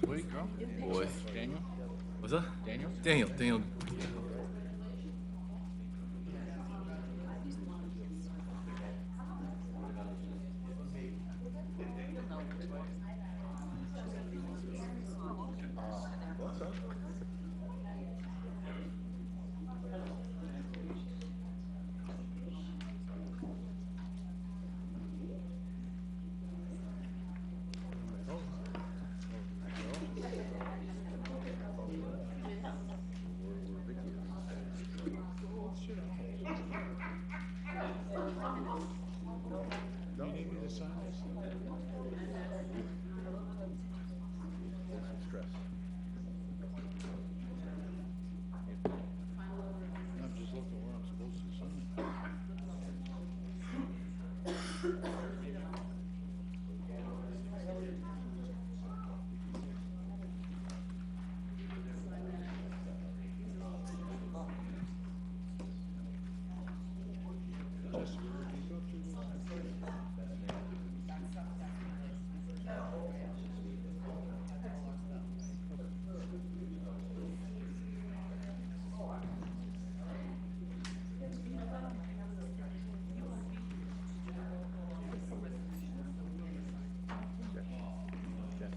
Where you go? Boy. Daniel? What's that? Daniel? Daniel. You need me to sign this? I'm just looking where I'm supposed to sign. Jessica, did you go through this?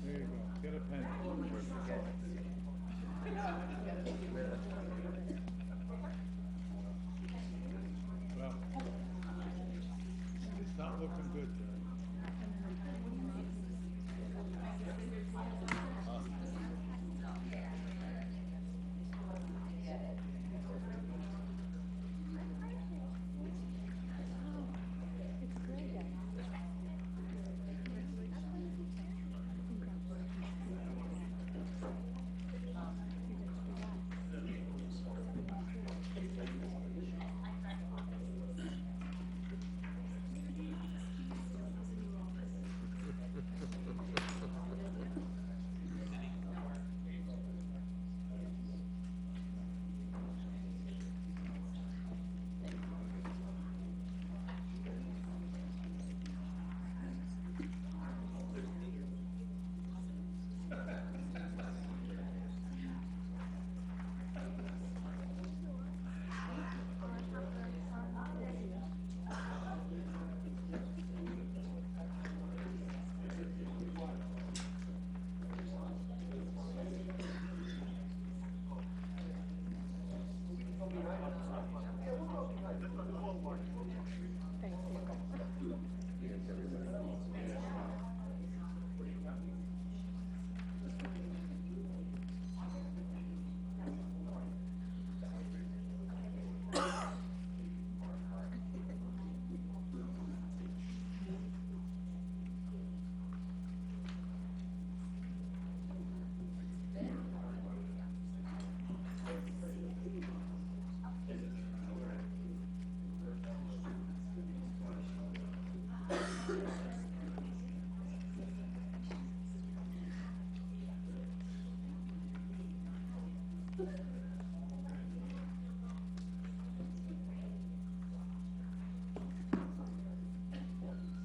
There you go. Get a pen. Well, it's not looking good there.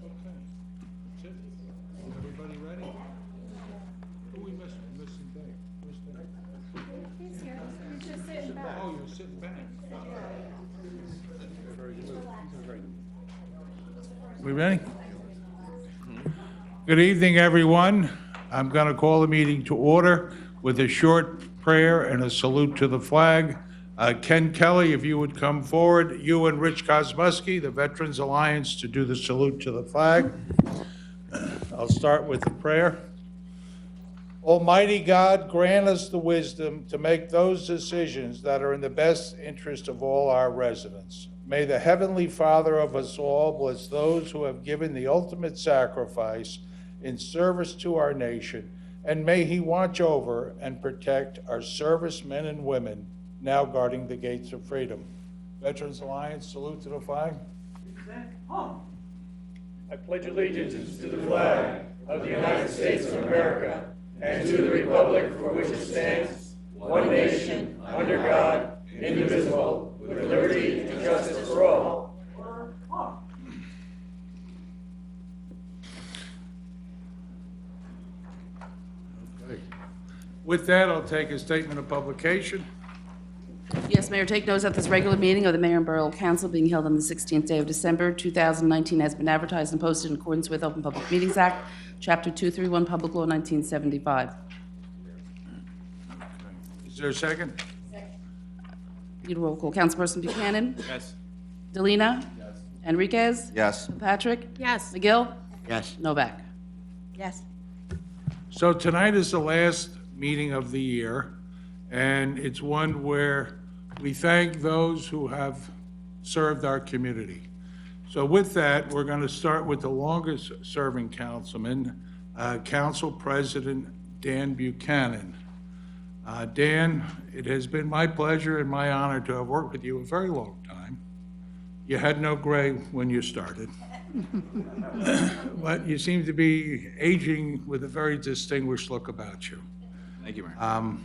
Okay, that's it. Everybody ready? Who we missing Dave? Where's Dave? He's here. He's just sitting back. Oh, you're sitting back. We ready? Good evening, everyone. I'm going to call the meeting to order with a short prayer and a salute to the flag. Ken Kelly, if you would come forward, you and Rich Kosmuski, the Veterans Alliance, to do the salute to the flag. I'll start with the prayer. Almighty God, grant us the wisdom to make those decisions that are in the best interest of all our residents. May the Heavenly Father of us all bless those who have given the ultimate sacrifice in service to our nation, and may He watch over and protect our servicemen and women now guarding the gates of freedom. Veterans Alliance, salute to the flag. I pledge allegiance to the flag of the United States of America and to the republic for which it stands, one nation, under God, indivisible, with liberty and justice for all. With that, I'll take a statement of publication. Yes, Mayor, take notice that this regular meeting of the Mayor and Borough Council being held on the 16th day of December, 2019, has been advertised and posted in accordance with Open Public Meetings Act, Chapter 231, Public Law 1975. Is there a second? Need a roll call. Councilperson Buchanan? Yes. Delina? Yes. Enriquez? Yes. Patrick? Yes. McGill? Yes. Novak? Yes. So tonight is the last meeting of the year, and it's one where we thank those who have served our community. So with that, we're going to start with the longest-serving councilman, Council President Dan Buchanan. Dan, it has been my pleasure and my honor to have worked with you a very long time. You had no gray when you started. But you seem to be aging with a very distinguished look about you. Thank you, Mayor.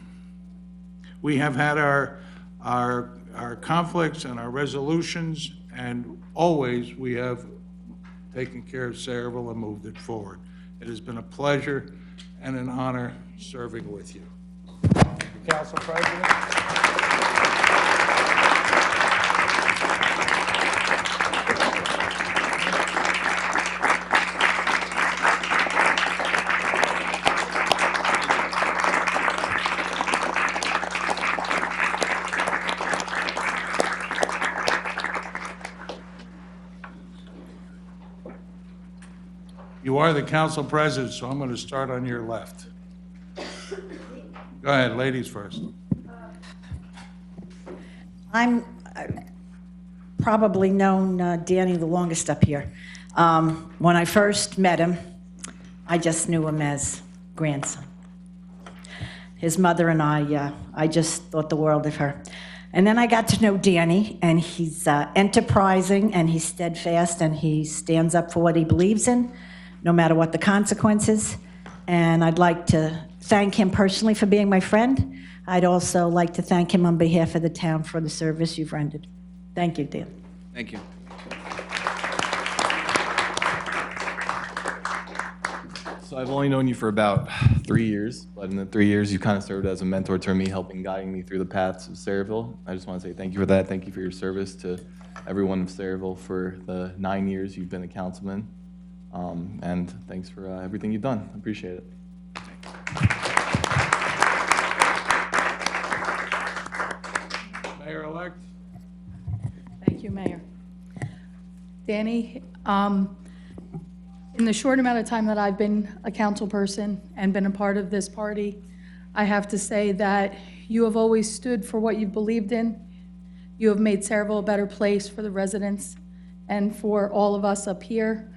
We have had our conflicts and our resolutions, and always we have taken care of Sayreville and moved it forward. It has been a pleasure and an honor serving with you. Council President. You are the council president, so I'm going to start on your left. Go ahead, ladies first. I'm probably known Danny the longest up here. When I first met him, I just knew him as grandson. His mother and I just thought the world of her. And then I got to know Danny, and he's enterprising, and he's steadfast, and he stands up for what he believes in, no matter what the consequences. And I'd like to thank him personally for being my friend. I'd also like to thank him on behalf of the town for the service you've rendered. Thank you, Dan. Thank you. So I've only known you for about 3 years, but in the 3 years, you kind of served as a mentor to me, helping guiding me through the paths of Sayreville. I just want to say thank you for that. Thank you for your service to everyone of Sayreville for the 9 years you've been a councilman. And thanks for everything you've done. I appreciate it. Mayor-elect. Thank you, Mayor. Danny, in the short amount of time that I've been a council person and been a part of this party, I have to say that you have always stood for what you've believed in. You have made Sayreville a better place for the residents and for all of us up here.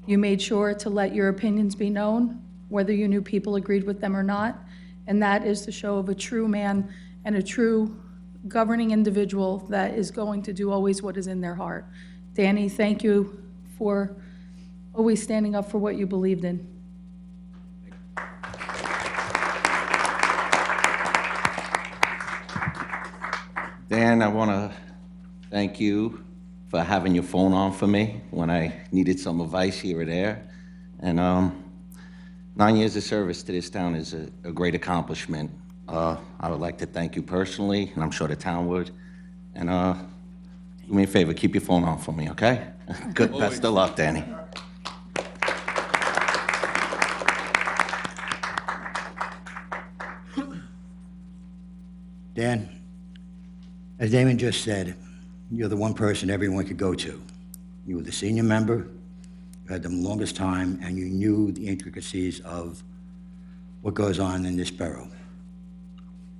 You made sure to let your opinions be known, whether you knew people agreed with them or not. And that is the show of a true man and a true governing individual that is going to do always what is in their heart. Danny, thank you for always standing up for what you believed in. Dan, I want to thank you for having your phone on for me when I needed some advice here or there. And 9 years of service to this town is a great accomplishment. I would like to thank you personally, and I'm sure the town would. And do me a favor, keep your phone on for me, okay? Good, best of luck, Danny. Dan, as Damon just said, you're the one person everyone could go to. You were the senior member, you had the longest time, and you knew the intricacies of what goes on in this borough.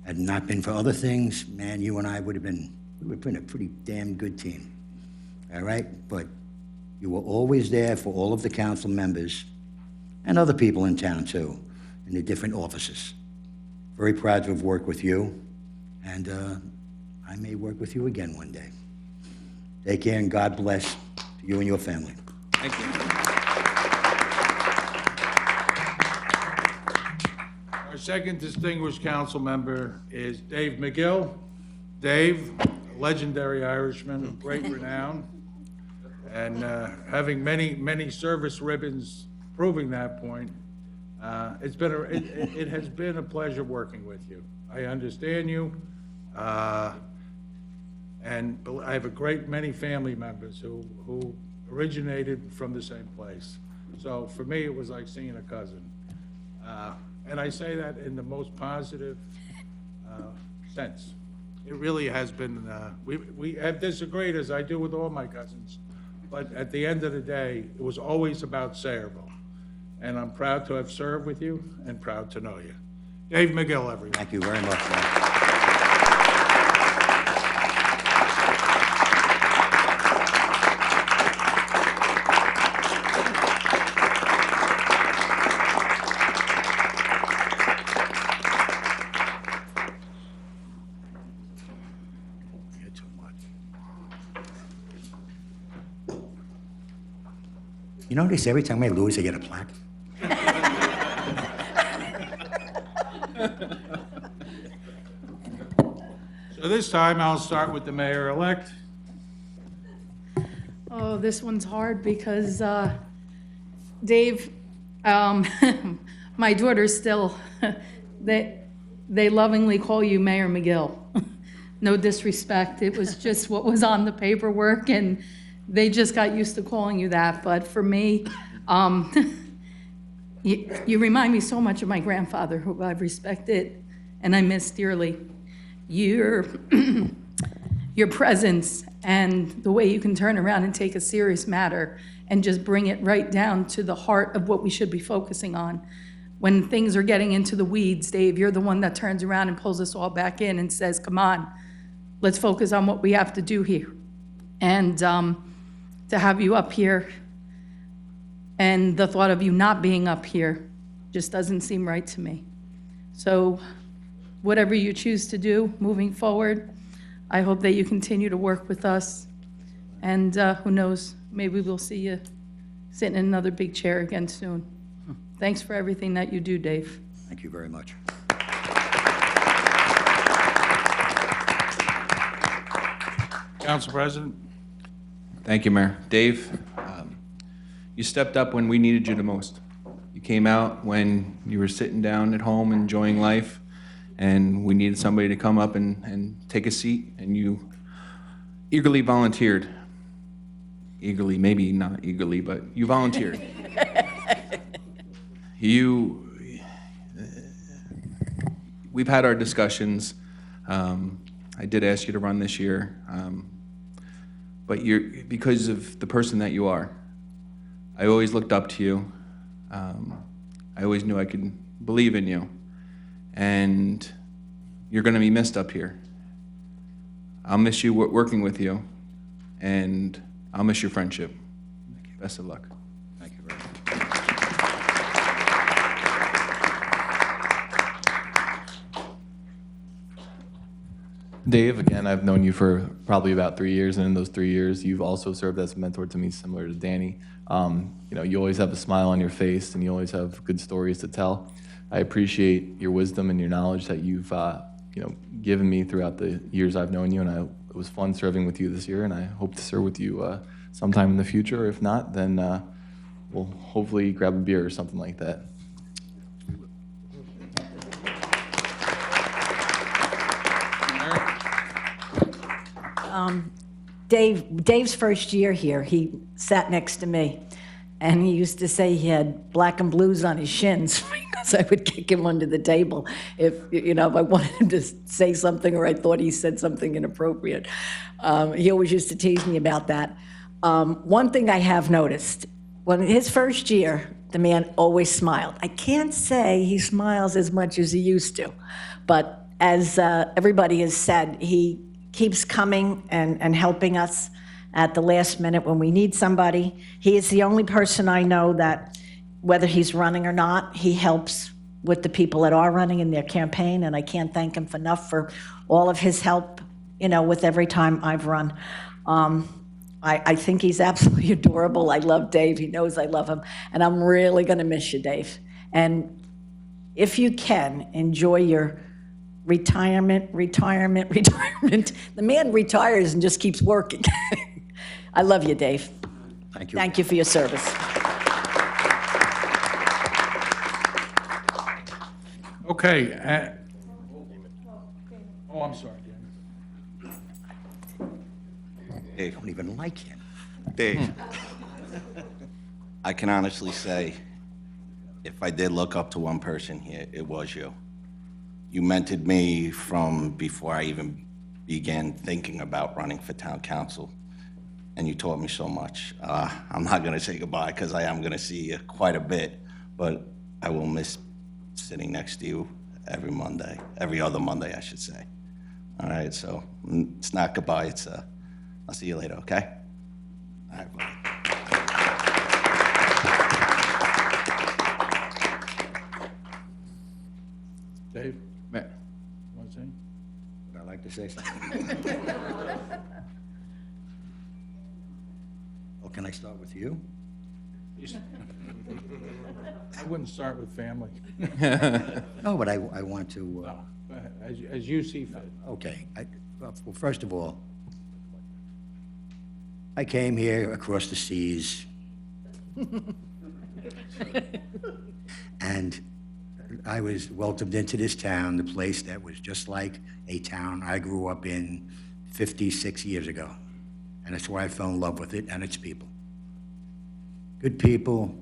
Had it not been for other things, man, you and I would have been a pretty damn good team. All right? But you were always there for all of the council members and other people in town, too, in the different offices. Very proud to have worked with you, and I may work with you again one day. Take care, and God bless to you and your family. Thank you. Our second distinguished council member is Dave McGill. Dave, a legendary Irishman of great renown, and having many service ribbons proving that point. It has been a pleasure working with you. I understand you, and I have a great many family members who originated from the same place. So for me, it was like seeing a cousin. And I say that in the most positive sense. It really has been, we have disagreed, as I do with all my cousins, but at the end of the day, it was always about Sayreville. And I'm proud to have served with you and proud to know you. Dave McGill, everyone. Thank you very much, sir. You're too much. You notice every time I lose, I get a plaque? So this time, I'll start with the mayor-elect. Oh, this one's hard because, Dave, my daughters still, they lovingly call you Mayor McGill. No disrespect, it was just what was on the paperwork, and they just got used to calling you that. But for me, you remind me so much of my grandfather, who I've respected and I miss dearly. Your presence and the way you can turn around and take a serious matter and just bring it right down to the heart of what we should be focusing on. When things are getting into the weeds, Dave, you're the one that turns around and pulls us all back in and says, come on, let's focus on what we have to do here. And to have you up here and the thought of you not being up here just doesn't seem right to me. So whatever you choose to do moving forward, I hope that you continue to work with us. And who knows, maybe we'll see you sitting in another big chair again soon. Thanks for everything that you do, Dave. Thank you very much. Council President? Thank you, Mayor. Dave, you stepped up when we needed you the most. You came out when you were sitting down at home enjoying life, and we needed somebody to come up and take a seat, and you eagerly volunteered. Eagerly, maybe not eagerly, but you volunteered. We've had our discussions. I did ask you to run this year, but because of the person that you are, I always looked up to you. I always knew I could believe in you, and you're going to be missed up here. I'll miss you working with you, and I'll miss your friendship. Best of luck. Thank you very much. Dave, again, I've known you for probably about 3 years, and in those 3 years, you've also served as a mentor to me, similar to Danny. You always have a smile on your face, and you always have good stories to tell. I appreciate your wisdom and your knowledge that you've, given me throughout the years I've known you, and it was fun serving with you this year, and I hope to serve with you sometime in the future. If not, then we'll hopefully grab a beer or something like that. Dave's first year here, he sat next to me, and he used to say he had black and blues on his shins because I would kick him under the table if I wanted him to say something or I thought he said something inappropriate. He always used to tease me about that. One thing I have noticed, when his first year, the man always smiled. I can't say he smiles as much as he used to, but as everybody has said, he keeps coming and helping us at the last minute when we need somebody. He is the only person I know that, whether he's running or not, he helps with the people that are running in their campaign, and I can't thank him enough for all of his help, with every time I've run. I think he's absolutely adorable. I love Dave. He knows I love him, and I'm really going to miss you, Dave. And if you can, enjoy your retirement. The man retires and just keeps working. I love you, Dave. Thank you. Thank you for your service. Okay. Oh, I'm sorry, Dan. I don't even like him. Dave, I can honestly say, if I did look up to one person here, it was you. You mentored me from before I even began thinking about running for town council, and you taught me so much. I'm not going to say goodbye because I am going to see you quite a bit, but I will miss sitting next to you every other Monday, I should say. All right, so it's not goodbye, it's I'll see you later, okay? All right, buddy. Dave, Mayor. want to say? Would I like to say something? Well, can I start with you? I wouldn't start with family. No, but I want to, Go ahead, as you see fit. okay. Well, first of all, I came here across the seas. And I was welcomed into this town, the place that was just like a town I grew up in 56 years ago. And that's why I fell in love with it and its people. Good people,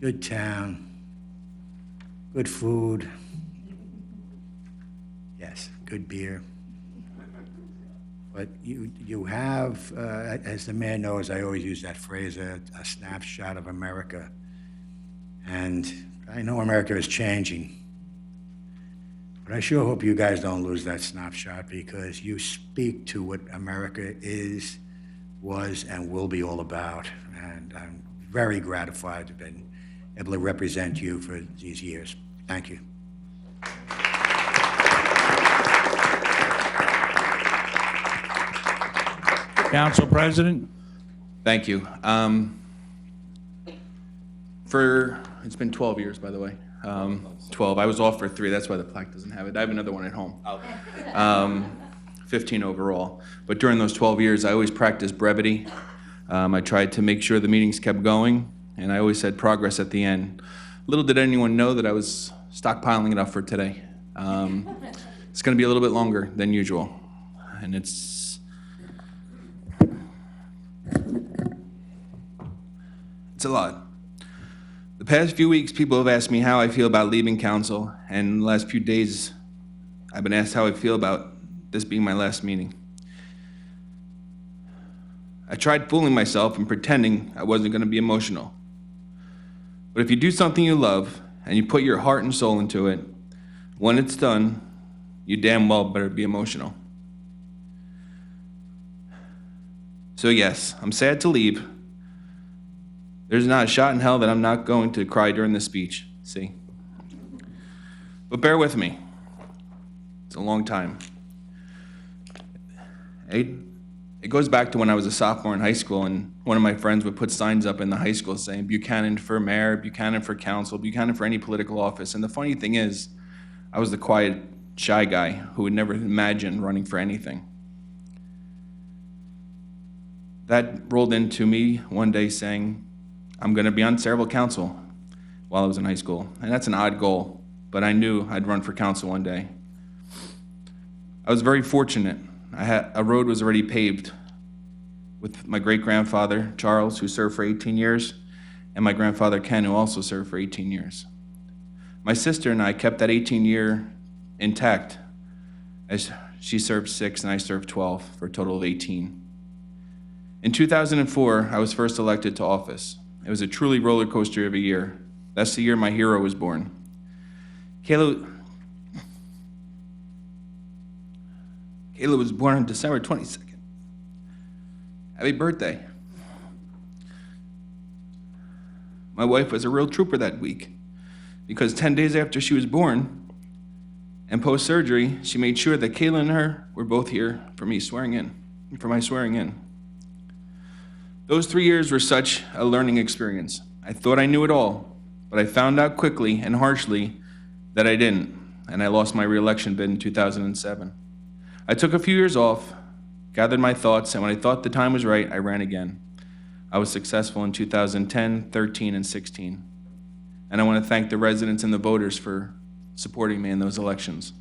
good town, good food. Yes, good beer. But you have, as the mayor knows, I always use that phrase, a snapshot of America. And I know America is changing. But I sure hope you guys don't lose that snapshot, because you speak to what America is, was, and will be all about. And I'm very gratified to have been able to represent you for these years. Thank you. Council President? Thank you. It's been 12 years, by the way. 12. I was off for 3. That's why the plaque doesn't have it. I have another one at home. 15 overall. But during those 12 years, I always practiced brevity. I tried to make sure the meetings kept going, and I always said progress at the end. Little did anyone know that I was stockpiling it up for today. It's going to be a little bit longer than usual, and it's a lot. The past few weeks, people have asked me how I feel about leaving council, and the last few days, I've been asked how I feel about this being my last meeting. I tried fooling myself and pretending I wasn't going to be emotional. But if you do something you love, and you put your heart and soul into it, when it's done, you damn well better be emotional. So yes, I'm sad to leave. There's not a shot in hell that I'm not going to cry during this speech, see? But bear with me. It's a long time. It goes back to when I was a sophomore in high school, and one of my friends would put signs up in the high school saying, Buchanan for mayor, Buchanan for council, Buchanan for any political office. And the funny thing is, I was the quiet, shy guy who would never imagine running for anything. That rolled into me one day saying, I'm going to be on Saraville Council while I was in high school. And that's an odd goal, but I knew I'd run for council one day. I was very fortunate. A road was already paved with my great-grandfather, Charles, who served for 18 years, and my grandfather, Ken, who also served for 18 years. My sister and I kept that 18-year intact, as she served 6 and I served 12, for a total of 18. In 2004, I was first elected to office. It was a truly roller coaster of a year. That's the year my hero was born. Kayla was born on December 22nd. Happy birthday. My wife was a real trooper that week, because 10 days after she was born and post-surgery, she made sure that Kayla and her were both here for my swearing in. Those 3 years were such a learning experience. I thought I knew it all, but I found out quickly and harshly that I didn't, and I lost my re-election bid in 2007. I took a few years off, gathered my thoughts, and when I thought the time was right, I ran again. I was successful in 2010, 13, and 16. And I want to thank the residents and the voters for supporting me in those elections.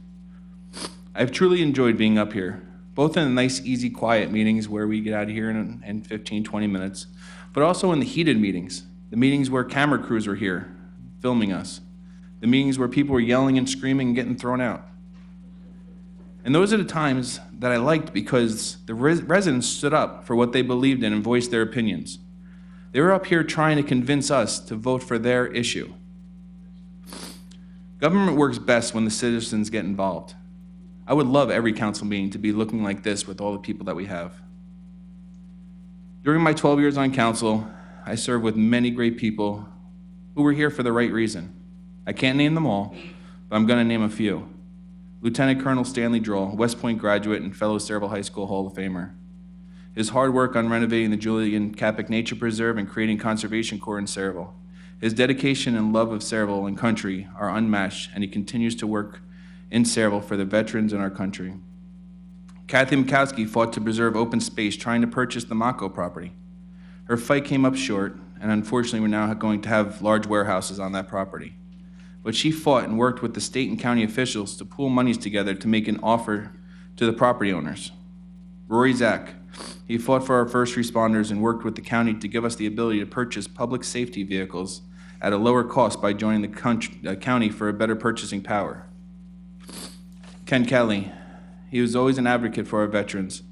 I've truly enjoyed being up here, both in the nice, easy, quiet meetings where we get out of here in 15, 20 minutes, but also in the heated meetings, the meetings where camera crews were here filming us, the meetings where people were yelling and screaming and getting thrown out. And those are the times that I liked because the residents stood up for what they believed in and voiced their opinions. They were up here trying to convince us to vote for their issue. Government works best when the citizens get involved. I would love every council meeting to be looking like this with all the people that we have. During my 12 years on council, I served with many great people who were here for the right reason. I can't name them all, but I'm going to name a few. Lieutenant Colonel Stanley Droll, West Point graduate and fellow Saraville High School Hall of Famer. His hard work on renovating the Julian Capic Nature Preserve and creating Conservation Corps in Saraville. His dedication and love of Saraville and country are unmatched, and he continues to work in Saraville for the veterans in our country. Kathy Mikowski fought to preserve open space trying to purchase the Mako property. Her fight came up short, and unfortunately we're now going to have large warehouses on that property. But she fought and worked with the state and county officials to pool monies together to make an offer to the property owners. Rory Zach, he fought for our first responders and worked with the county to give us the ability to purchase public safety vehicles at a lower cost by joining the county for a better purchasing power. Ken Kelly, he was always an advocate for our veterans.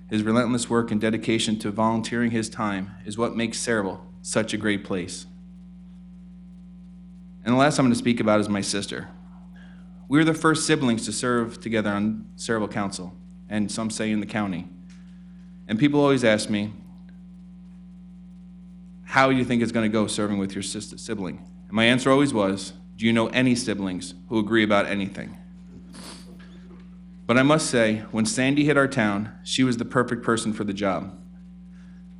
His relentless work and dedication to volunteering his time is what makes Saraville such a great place. And the last I'm going to speak about is my sister. We were the first siblings to serve together on Saraville Council, and some say in the county. And people always ask me, how do you think it's going to go serving with your sibling? And my answer always was, do you know any siblings who agree about anything? But I must say, when Sandy hit our town, she was the perfect person for the job.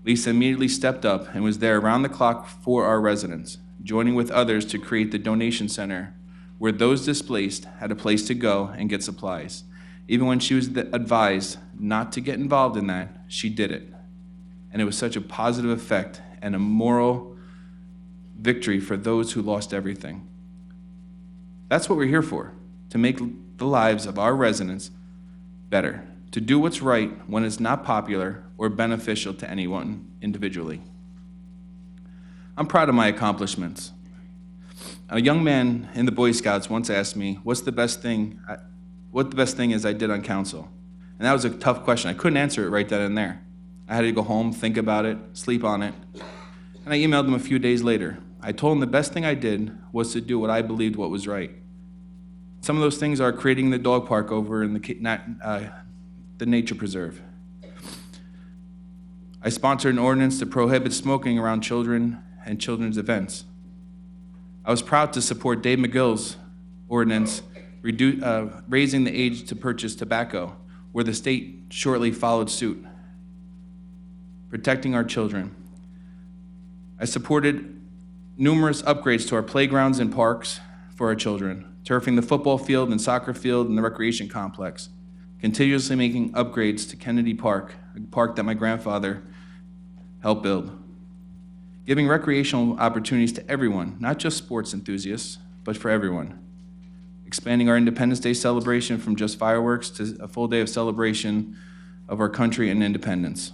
Lisa immediately stepped up and was there around the clock for our residents, joining with others to create the donation center where those displaced had a place to go and get supplies. Even when she was advised not to get involved in that, she did it. And it was such a positive effect and a moral victory for those who lost everything. That's what we're here for, to make the lives of our residents better, to do what's right when it's not popular or beneficial to anyone individually. I'm proud of my accomplishments. A young man in the Boy Scouts once asked me, what the best thing is I did on council? And that was a tough question. I couldn't answer it right then and there. I had to go home, think about it, sleep on it. And I emailed him a few days later. I told him the best thing I did was to do what I believed what was right. Some of those things are creating the dog park over in the nature preserve. I sponsored an ordinance to prohibit smoking around children and children's events. I was proud to support Dave McGill's ordinance raising the age to purchase tobacco, where the state shortly followed suit. Protecting our children. I supported numerous upgrades to our playgrounds and parks for our children, turfing the football field and soccer field and the recreation complex, continuously making upgrades to Kennedy Park, a park that my grandfather helped build. Giving recreational opportunities to everyone, not just sports enthusiasts, but for everyone. Expanding our Independence Day celebration from just fireworks to a full day of celebration of our country and independence.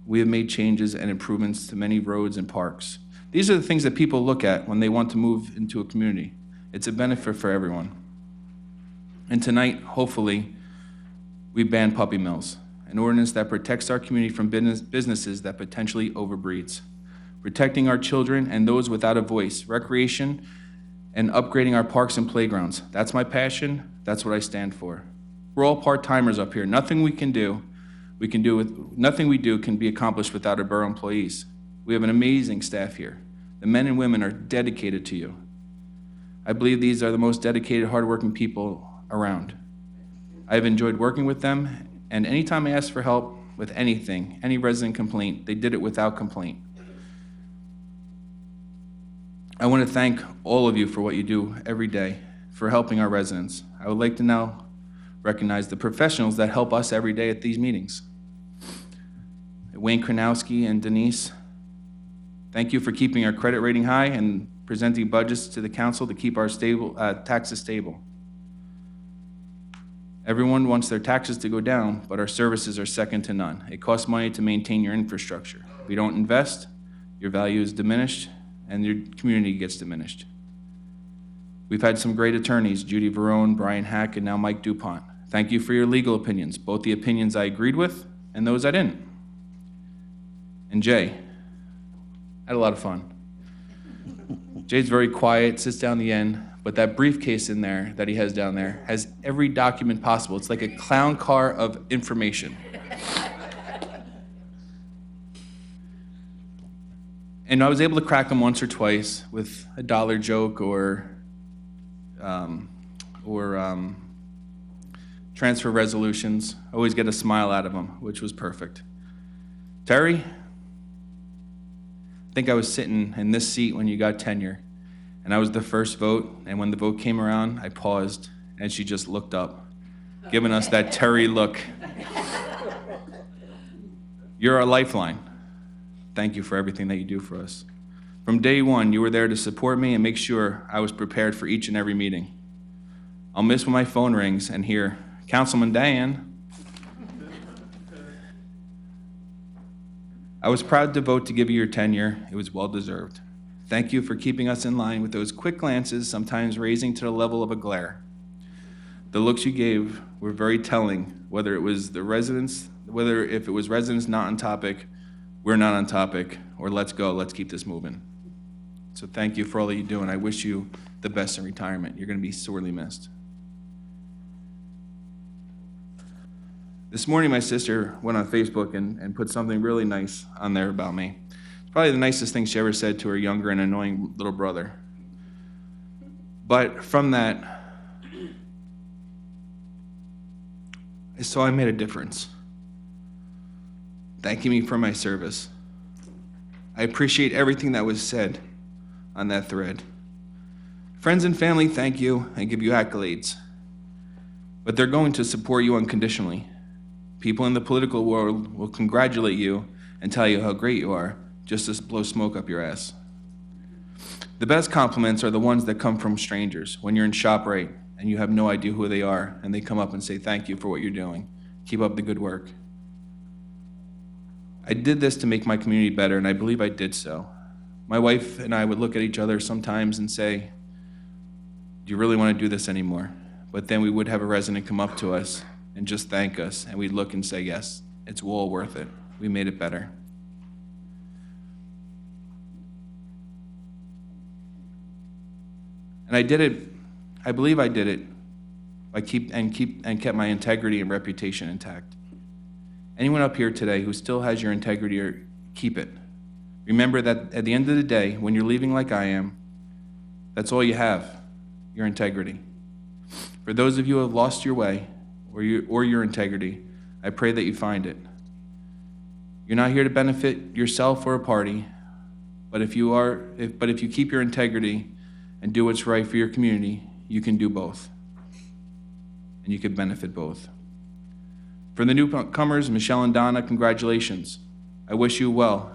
We have made changes and improvements to many roads and parks. These are the things that people look at when they want to move into a community. It's a benefit for everyone. And tonight, hopefully, we ban puppy mills, an ordinance that protects our community from businesses that potentially overbreeds. Protecting our children and those without a voice, recreation, and upgrading our parks and playgrounds. That's my passion. That's what I stand for. We're all part-timers up here. Nothing we do can be accomplished without our borough employees. We have an amazing staff here. The men and women are dedicated to you. I believe these are the most dedicated, hardworking people around. I have enjoyed working with them, and anytime I asked for help with anything, any resident complaint, they did it without complaint. I want to thank all of you for what you do every day for helping our residents. I would like to now recognize the professionals that help us every day at these meetings. Wayne Kranowski and Denise, thank you for keeping our credit rating high and presenting budgets to the council to keep our taxes stable. Everyone wants their taxes to go down, but our services are second to none. It costs money to maintain your infrastructure. If you don't invest, your value is diminished and your community gets diminished. We've had some great attorneys, Judy Verone, Brian Hack, and now Mike DuPont. Thank you for your legal opinions, both the opinions I agreed with and those I didn't. And Jay, I had a lot of fun. Jay's very quiet, sits down the end, but that briefcase in there that he has down there has every document possible. It's like a clown car of information. And I was able to crack him once or twice with a dollar joke or transfer resolutions. I always get a smile out of him, which was perfect. Terry, I think I was sitting in this seat when you got tenure, and I was the first vote, and when the vote came around, I paused, and she just looked up, giving us that Terry look. You're our lifeline. Thank you for everything that you do for us. From day one, you were there to support me and make sure I was prepared for each and every meeting. I'll miss when my phone rings and hear, Councilman Dan. I was proud to vote to give you your tenure. It was well-deserved. Thank you for keeping us in line with those quick glances, sometimes raising to the level of a glare. The looks you gave were very telling, whether if it was residents not on topic, we're not on topic, or let's go, let's keep this moving. So thank you for all that you do, and I wish you the best in retirement. You're going to be sorely missed. This morning, my sister went on Facebook and put something really nice on there about me. It's probably the nicest thing she ever said to her younger and annoying little brother. But from that, I saw I made a difference. Thanking me for my service. I appreciate everything that was said on that thread. Friends and family thank you and give you accolades, but they're going to support you unconditionally. People in the political world will congratulate you and tell you how great you are, just to blow smoke up your ass. The best compliments are the ones that come from strangers, when you're in ShopRite and you have no idea who they are, and they come up and say, thank you for what you're doing. Keep up the good work. I did this to make my community better, and I believe I did so. My wife and I would look at each other sometimes and say, do you really want to do this anymore? But then we would have a resident come up to us and just thank us, and we'd look and say, yes, it's well worth it. We made it better. And I did it, I believe I did it, by kept my integrity and reputation intact. Anyone up here today who still has your integrity, or keep it. Remember that at the end of the day, when you're leaving like I am, that's all you have, your integrity. For those of you who have lost your way or your integrity, I pray that you find it. You're not here to benefit yourself or a party, but if you keep your integrity and do what's right for your community, you can do both. And you can benefit both. For the newcomers, Michelle and Donna, congratulations. I wish you well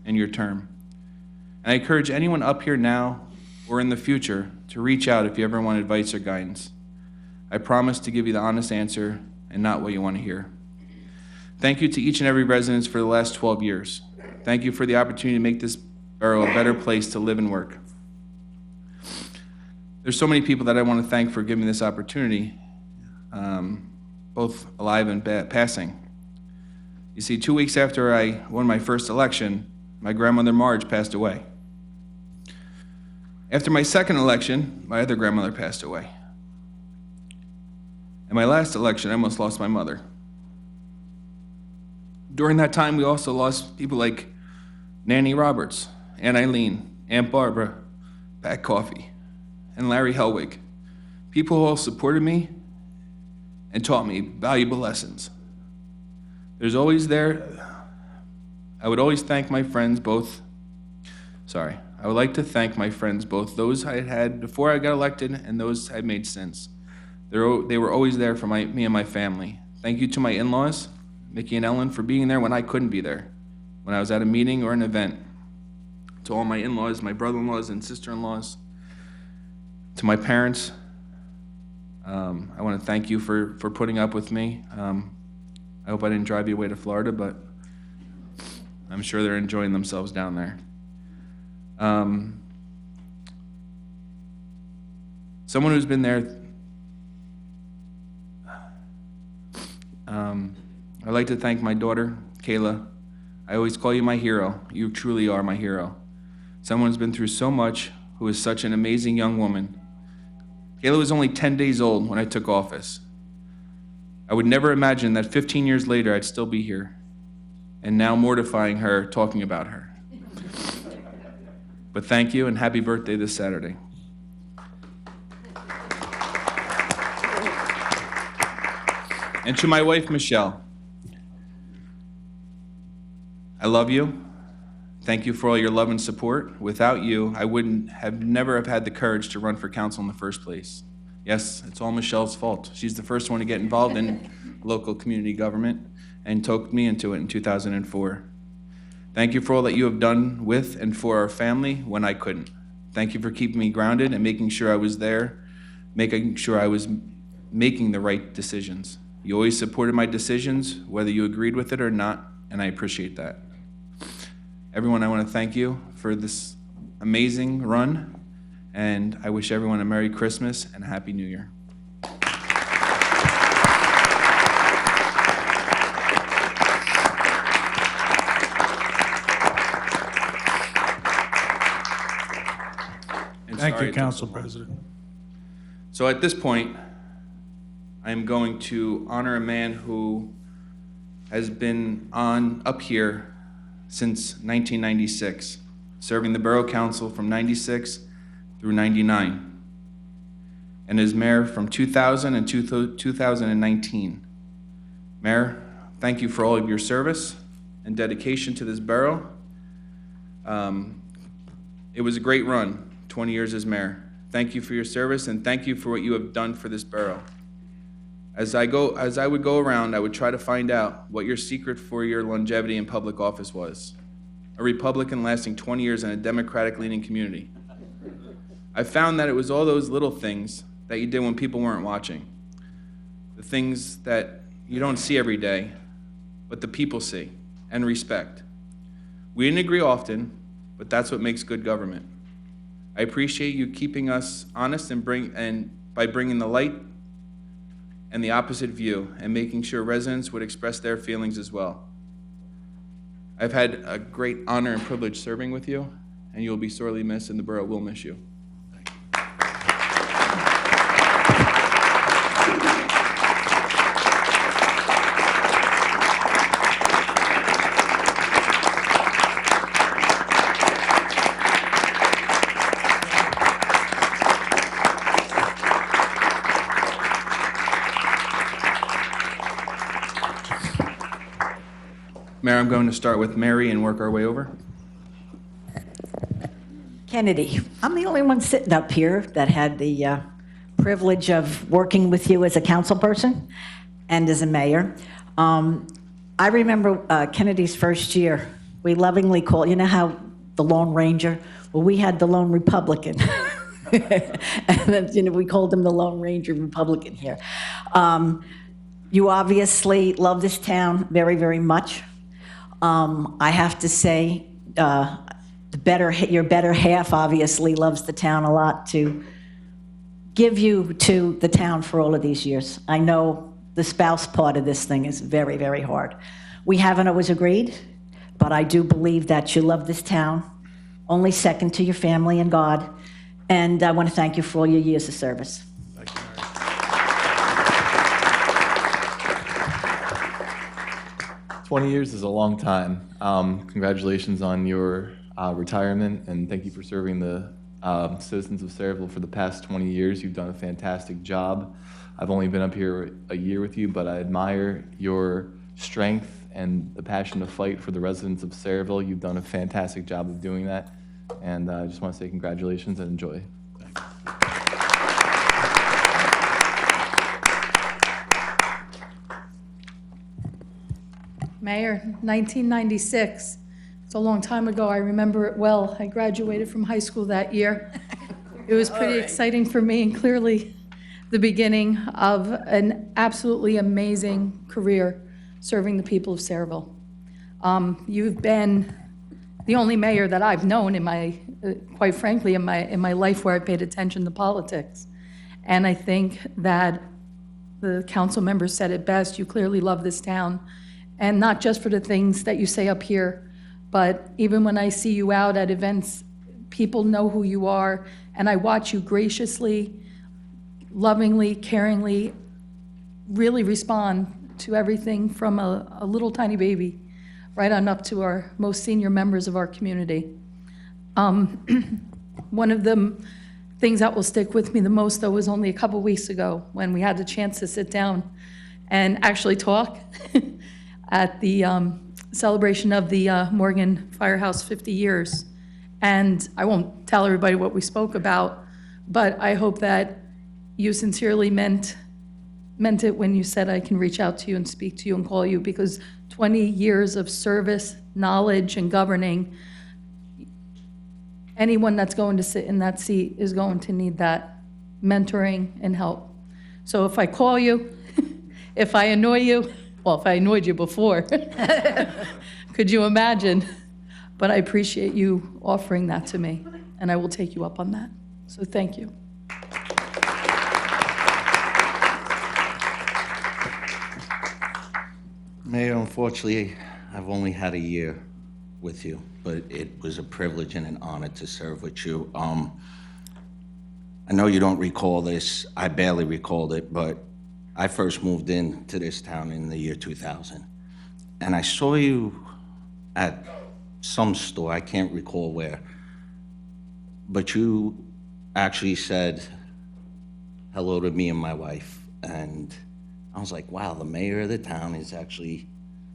in your term. And I encourage anyone up here now or in the future to reach out if you ever want advice or guidance. I promise to give you the honest answer and not what you want to hear. Thank you to each and every resident for the last 12 years. Thank you for the opportunity to make this borough a better place to live and work. There's so many people that I want to thank for giving me this opportunity, both alive and passing. You see, 2 weeks after I won my first election, my grandmother Marge passed away. After my second election, my other grandmother passed away. In my last election, I almost lost my mother. During that time, we also lost people like Nanny Roberts, Aunt Eileen, Aunt Barbara, Pat Coffey, and Larry Helwig. People who all supported me and taught me valuable lessons. I would always thank my friends I would like to thank my friends, both those I had before I got elected and those I've made since. They were always there for me and my family. Thank you to my in-laws, Mickey and Ellen, for being there when I couldn't be there, when I was at a meeting or an event. To all my in-laws, my brother-in-laws and sister-in-laws, to my parents, I want to thank you for putting up with me. I hope I didn't drive you away to Florida, but I'm sure they're enjoying themselves down there. Someone who's been there, I'd like to thank my daughter, Kayla. I always call you my hero. You truly are my hero. Someone who's been through so much, who is such an amazing young woman. Kayla was only 10 days old when I took office. I would never imagine that 15 years later I'd still be here, and now mortifying her, talking about her. But thank you, and happy birthday this Saturday. And to my wife, Michelle, I love you. Thank you for all your love and support. Without you, I never have had the courage to run for council in the first place. Yes, it's all Michelle's fault. She's the first one to get involved in local community government and took me into it in 2004. Thank you for all that you have done with and for our family when I couldn't. Thank you for keeping me grounded and making sure I was there, making sure I was making the right decisions. You always supported my decisions, whether you agreed with it or not, and I appreciate that. Everyone, I want to thank you for this amazing run, and I wish everyone a Merry Christmas and a Happy New Year. And Thank sorry you, it took Council so long. President. So at this point, I am going to honor a man who has been up here since 1996, serving the Borough Council from 96 through 99, and as mayor from 2000 and 2019. Mayor, thank you for all of your service and dedication to this borough. It was a great run, 20 years as mayor. Thank you for your service, and thank you for what you have done for this borough. As I would go around, I would try to find out what your secret for your longevity in public office was. A Republican lasting 20 years in a Democratic-leaning community. I found that it was all those little things that you did when people weren't watching. The things that you don't see every day, but the people see and respect. We didn't agree often, but that's what makes good government. I appreciate you keeping us honest and by bringing the light and the opposite view, and making sure residents would express their feelings as well. I've had a great honor and privilege serving with you, and you'll be sorely missed, and the borough will miss you. Mayor, I'm going to start with Mary and work our way over. Kennedy, I'm the only one sitting up here that had the privilege of working with you as a council person and as a mayor. I remember Kennedy's first year. We lovingly called, you know how the Lone Ranger? Well, we had the Lone Republican. And then, we called him the Lone Ranger Republican here. You obviously love this town very, very much. I have to say, your better half obviously loves the town a lot to give you to the town for all of these years. I know the spouse part of this thing is very, very hard. We haven't always agreed, but I do believe that you love this town, only second to your family and God, and I want to thank you for all your years of service. 20 years is a long time. Congratulations on your retirement, and thank you for serving the citizens of Sayreville for the past 20 years. You've done a fantastic job. I've only been up here a year with you, but I admire your strength and the passion to fight for the residents of Sayreville. You've done a fantastic job of doing that, and I just want to say congratulations and enjoy. Mayor, 1996. It's a long time ago. I remember it well. I graduated from high school that year. It was pretty exciting for me, and clearly the beginning of an absolutely amazing career serving the people of Sayreville. You've been the only mayor that I've known in my, quite frankly, in my life where I paid attention to politics. And I think that the council members said it best. You clearly love this town, and not just for the things that you say up here, but even when I see you out at events, people know who you are, and I watch you graciously, lovingly, caringly, really respond to everything from a little tiny baby right on up to our most senior members of our community. One of the things that will stick with me the most, though, was only a couple weeks ago when we had the chance to sit down and actually talk at the celebration of the Morgan Firehouse 50 years. And I won't tell everybody what we spoke about, but I hope that you sincerely meant it when you said I can reach out to you and speak to you and call you, because 20 years of service, knowledge, and governing, anyone that's going to sit in that seat is going to need that mentoring and help. So if I call you, if I annoy you, well, if I annoyed you before, could you imagine? But I appreciate you offering that to me, and I will take you up on that. So thank you. Mayor, unfortunately, I've only had a year with you, but it was a privilege and an honor to serve with you. I know you don't recall this. I barely recalled it, but I first moved into this town in the year 2000. And I saw you at some store, I can't recall where, but you actually said hello to me and my wife. And I was like, wow, the mayor of the town is actually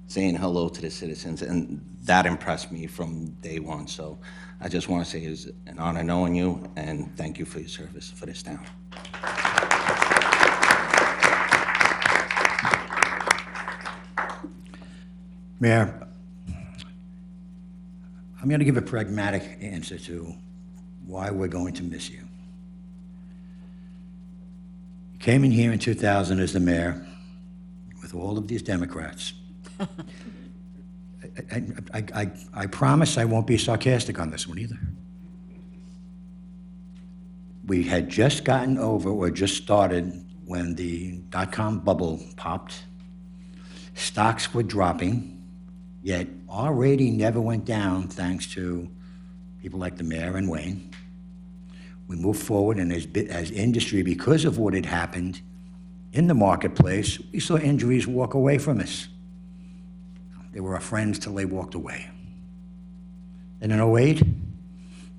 saying hello to the citizens, and that impressed me from day one. So I just want to say it's an honor knowing you, and thank you for your service for this town. Mayor, I'm going to give a pragmatic answer to why we're going to miss you. You came in here in 2000 as the mayor with all of these Democrats. I promise I won't be sarcastic on this one either. We had just gotten over, or just started, when the dot-com bubble popped. Stocks were dropping, yet our rating never went down thanks to people like the mayor and Wayne. We moved forward, and as industry, because of what had happened in the marketplace, we saw injuries walk away from us. They were our friends till they walked away. And in 2008,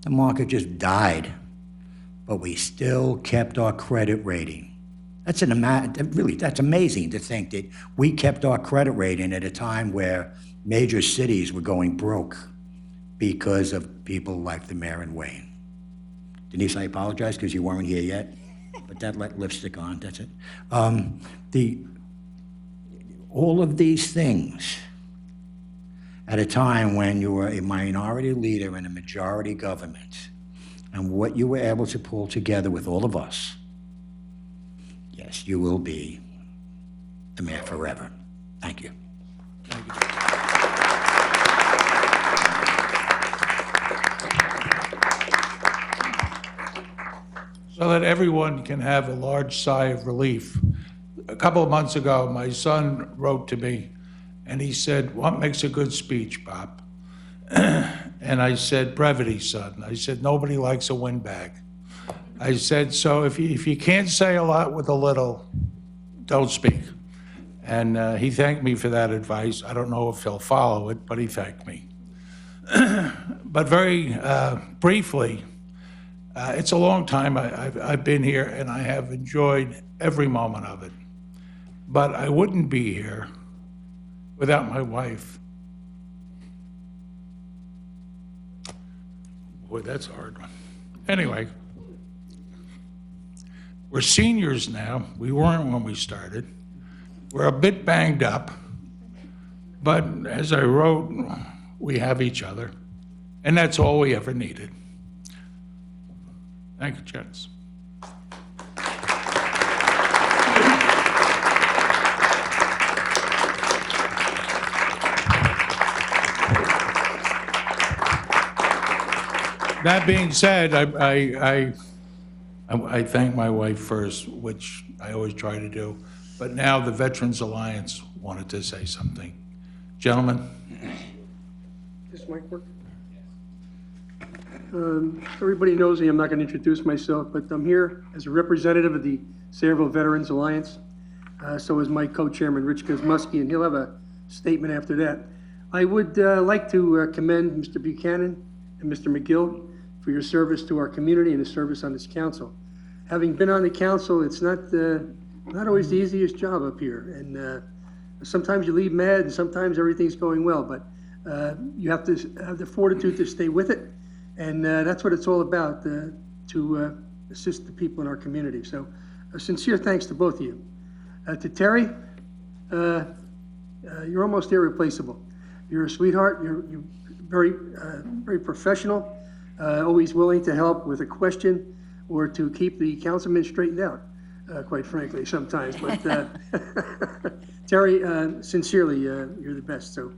the market just died, but we still kept our credit rating. That's amazing to think that we kept our credit rating at a time where major cities were going broke because of people like the mayor and Wayne. Denise, I apologize because you weren't here yet, but that lipstick on, that's it. All of these things at a time when you were a minority leader in a majority government, and what you were able to pull together with all of us, yes, you will be the mayor forever. Thank you. So that everyone can have a large sigh of relief. A couple of months ago, my son wrote to me, and he said, "What makes a good speech, Bob?" And I said, "Brevity, son." I said, "Nobody likes a windbag." I said, "So if you can't say a lot with a little, don't speak." And he thanked me for that advice. I don't know if he'll follow it, but he thanked me. But very briefly, it's a long time I've been here, and I have enjoyed every moment of it. But I wouldn't be here without my wife. Boy, that's a hard one. Anyway, we're seniors now. We weren't when we started. We're a bit banged up, but as I wrote, we have each other, and that's all we ever needed. Thank you, gents. That being said, I thank my wife first, which I always try to do, but now the Veterans Alliance wanted to say something. Gentlemen? This mic work? Everybody knows me, I'm not going to introduce myself, but I'm here as a representative of the Sayreville Veterans Alliance. So is my co-chairman, Rich Kosmuski, and he'll have a statement after that. I would like to commend Mr. Buchanan and Mr. McGill for your service to our community and the service on this council. Having been on the council, it's not always the easiest job up here, and sometimes you leave mad, and sometimes everything's going well, but you have to have the fortitude to stay with it, and that's what it's all about, to assist the people in our community. So a sincere thanks to both of you. To Terry, you're almost irreplaceable. You're a sweetheart. You're very professional, always willing to help with a question or to keep the councilman straightened out, quite frankly, sometimes. But Terry, sincerely, you're the best. So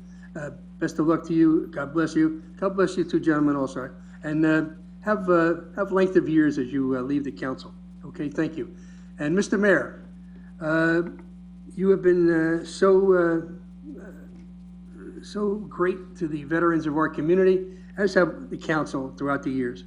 best of luck to you. God bless you. God bless you two gentlemen also. And have length of years as you leave the council. Okay, thank you. And Mr. Mayor, you have been so great to the veterans of our community, as have the council throughout the years.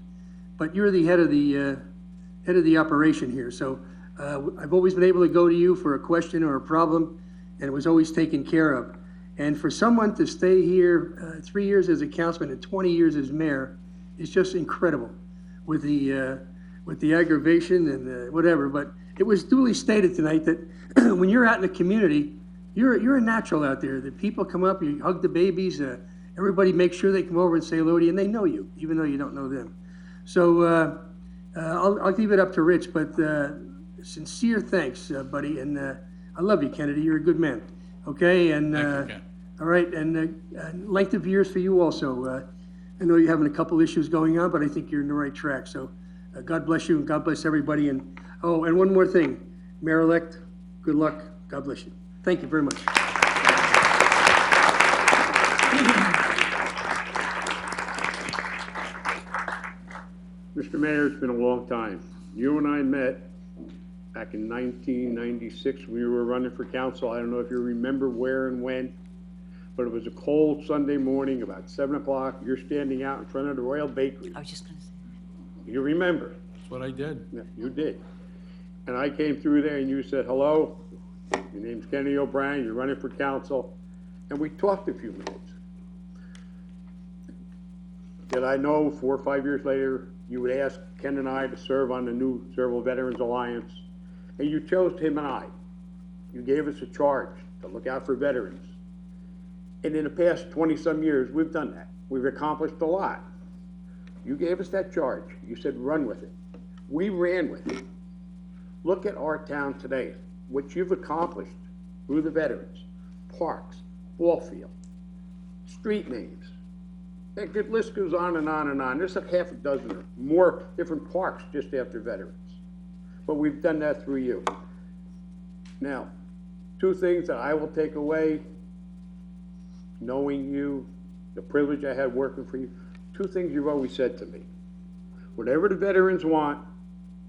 But you're the head of the operation here. So I've always been able to go to you for a question or a problem, and it was always taken care of. And for someone to stay here 3 years as a councilman and 20 years as mayor is just incredible, with the aggravation and whatever. But it was duly stated tonight that when you're out in the community, you're a natural out there. The people come up, you hug the babies, everybody makes sure they come over and say hello to you, and they know you, even though you don't know them. So I'll leave it up to Rich, but sincere thanks, buddy, and I love you, Kennedy. You're a good man. Okay, and Thank you, Ken. all right, and length of years for you also. I know you're having a couple issues going on, but I think you're in the right track. So God bless you, and God bless everybody. And oh, and one more thing, Mayor-elect, good luck. God bless you. Thank you very much. Mr. Mayor, it's been a long time. You and I met back in 1996 when we were running for council. I don't know if you remember where and when, but it was a cold Sunday morning, about 7 o'clock. You're standing out in front of the Royal Bakery. I was just going to say. You remember? That's what I did. Yeah, you did. And I came through there and you said, hello, your name's Kenny O'Brien, you're running for council. And we talked a few minutes. Did I know 4 or 5 years later, you would ask Ken and I to serve on the new Sayreville Veterans Alliance? And you chose him and I. You gave us a charge to look out for veterans. And in the past 20-some years, we've done that. We've accomplished a lot. You gave us that charge. You said, run with it. We ran with it. Look at our town today, what you've accomplished through the veterans. Parks, ball field, street names. That good list goes on and on and on. There's like half a dozen or more different parks just after veterans. But we've done that through you. Now, 2 things that I will take away, knowing you, the privilege I had working for you. 2 things you've always said to me. Whatever the veterans want,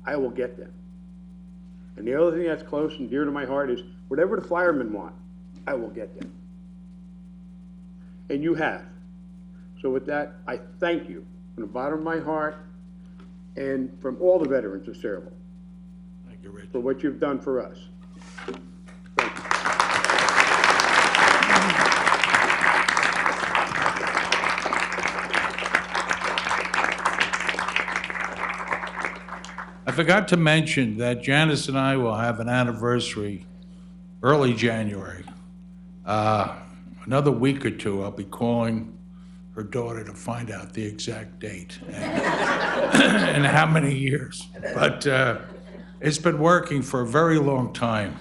I will get them. And the other thing that's close and dear to my heart is whatever the firemen want, I will get them. And you have. So with that, I thank you from the bottom of my heart and from all the veterans of Sayreville Thank you, Rich. for what you've done for us. Thank you. I forgot to mention that Janice and I will have an anniversary early January. Another week or 2, I'll be calling her daughter to find out the exact date and how many years. But it's been working for a very long time,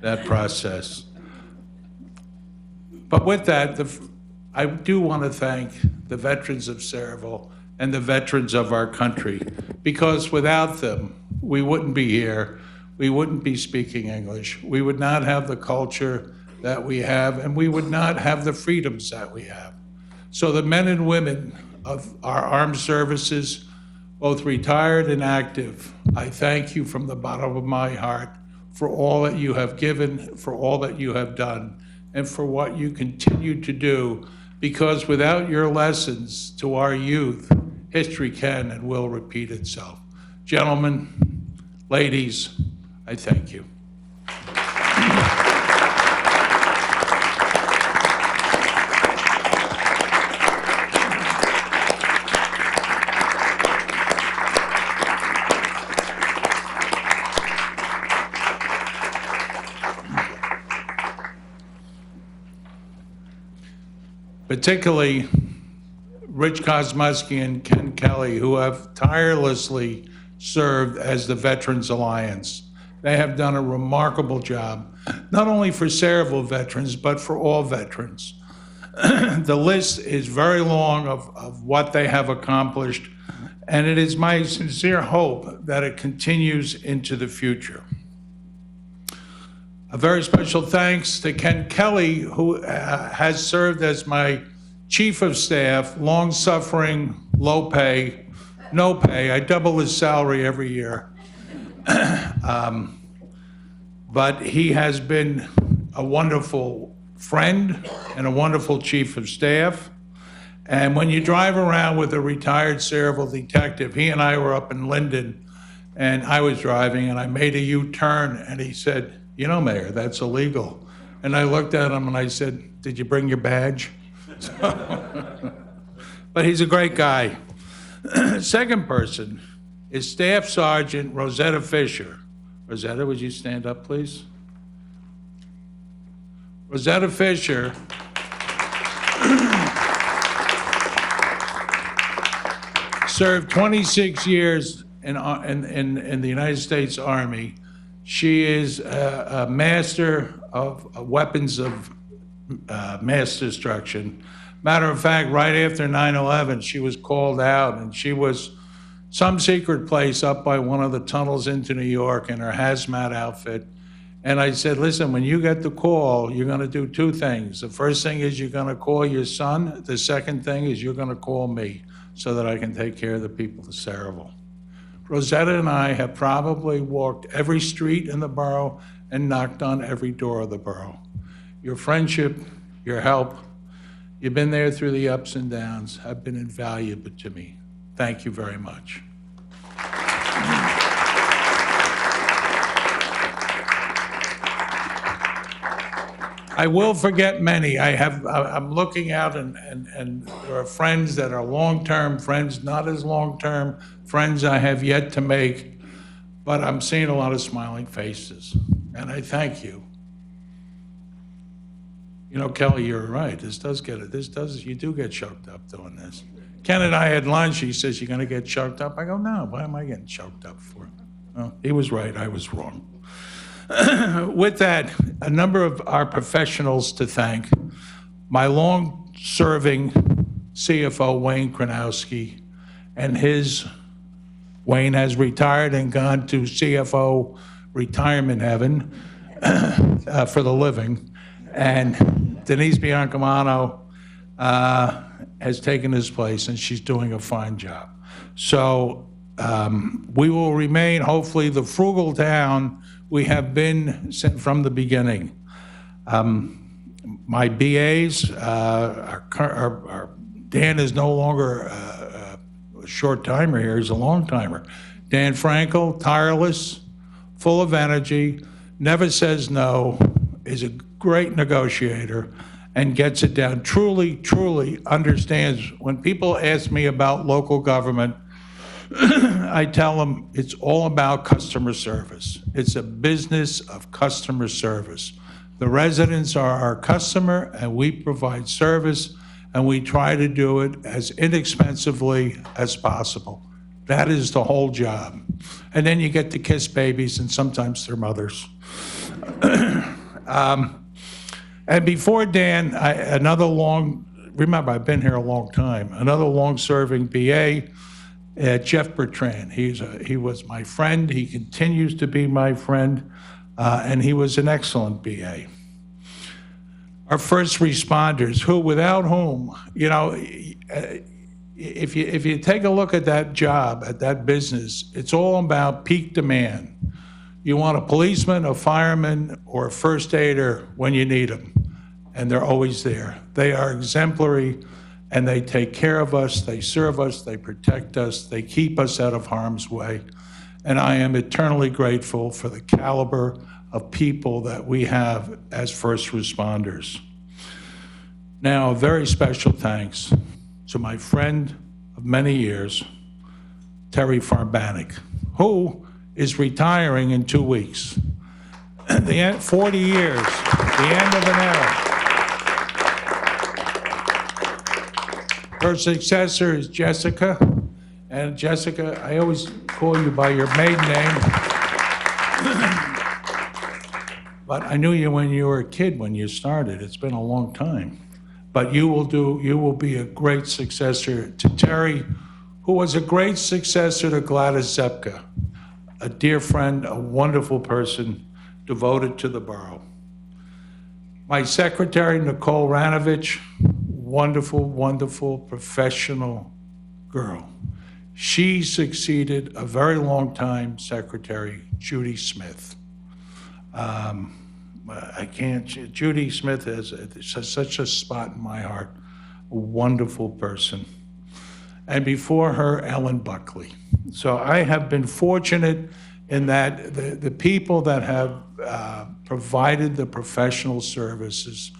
that process. But with that, I do want to thank the veterans of Sayreville and the veterans of our country, because without them, we wouldn't be here, we wouldn't be speaking English, we would not have the culture that we have, and we would not have the freedoms that we have. So the men and women of our armed services both retired and active, I thank you from the bottom of my heart for all that you have given, for all that you have done, and for what you continue to do, because without your lessons to our youth, history can and will repeat itself. Gentlemen, ladies, I thank you. Particularly Rich Kosmuski and Ken Kelly, who have tirelessly served as the Veterans Alliance. They have done a remarkable job, not only for Sayreville veterans, but for all veterans. The list is very long of what they have accomplished, and it is my sincere hope that it continues into the future. A very special thanks to Ken Kelly, who has served as my chief of staff, long-suffering, low pay, no pay. I double his salary every year. But he has been a wonderful friend and a wonderful chief of staff. And when you drive around with a retired Sayreville detective, he and I were up in Linden, and I was driving, and I made a U-turn, and he said, "You know, Mayor, that's illegal." And I looked at him and I said, "Did you bring your badge?" But he's a great guy. Second person is Staff Sergeant Rosetta Fisher. Rosetta, would you stand up, please? Rosetta Fisher served 26 years in the United States Army. She is a master of weapons of mass destruction. Matter of fact, right after 9/11, she was called out, and she was some secret place up by one of the tunnels into New York in her hazmat outfit. And I said, "Listen, when you get the call, you're going to do two things. The first thing is you're going to call your son. The second thing is you're going to call me so that I can take care of the people of Sayreville." Rosetta and I have probably walked every street in the borough and knocked on every door of the borough. Your friendship, your help, you've been there through the ups and downs, have been invaluable to me. Thank you very much. I will forget many. I'm looking out and there are friends that are long-term friends, not as long-term friends I have yet to make, but I'm seeing a lot of smiling faces, and I thank you. You know, Kelly, you're right. You do get choked up doing this. Ken and I had lunch. He says, "You're going to get choked up?" I go, "No, what am I getting choked up for?" Well, he was right. I was wrong. With that, a number of our professionals to thank. My long-serving CFO, Wayne Kranowski, and Wayne has retired and gone to CFO retirement heaven for the living. And Denise Biancamano has taken his place, and she's doing a fine job. So we will remain, hopefully, the frugal town we have been from the beginning. My BAs, Dan is no longer a short timer here, he's a long timer. Dan Frankel, tireless, full of energy, never says no, is a great negotiator, and gets it down. Truly, truly understands. When people ask me about local government, I tell them it's all about customer service. It's a business of customer service. The residents are our customer, and we provide service, and we try to do it as inexpensively as possible. That is the whole job. And then you get to kiss babies and sometimes their mothers. And before Dan, remember, I've been here a long time, another long-serving BA, Jeff Bertrand. He was my friend. He continues to be my friend, and he was an excellent BA. Our first responders, without whom, if you take a look at that job, at that business, it's all about peak demand. You want a policeman, a fireman, or a first aider when you need them, and they're always there. They are exemplary, and they take care of us, they serve us, they protect us, they keep us out of harm's way. And I am eternally grateful for the caliber of people that we have as first responders. Now, a very special thanks to my friend of many years, Terry Farbanik, who is retiring in 2 weeks. 40 years, the end of an era. Her successor is Jessica. And Jessica, I always call you by your maiden name. But I knew you when you were a kid when you started. It's been a long time. But you will be a great successor to Terry, who was a great successor to Gladys Zepka, a dear friend, a wonderful person, devoted to the borough. My secretary, Nicole Ranovich, wonderful, wonderful, professional girl. She succeeded a very long-time secretary, Judy Smith. Judy Smith has such a spot in my heart, a wonderful person. And before her, Ellen Buckley. So I have been fortunate in that the people that have provided the professional services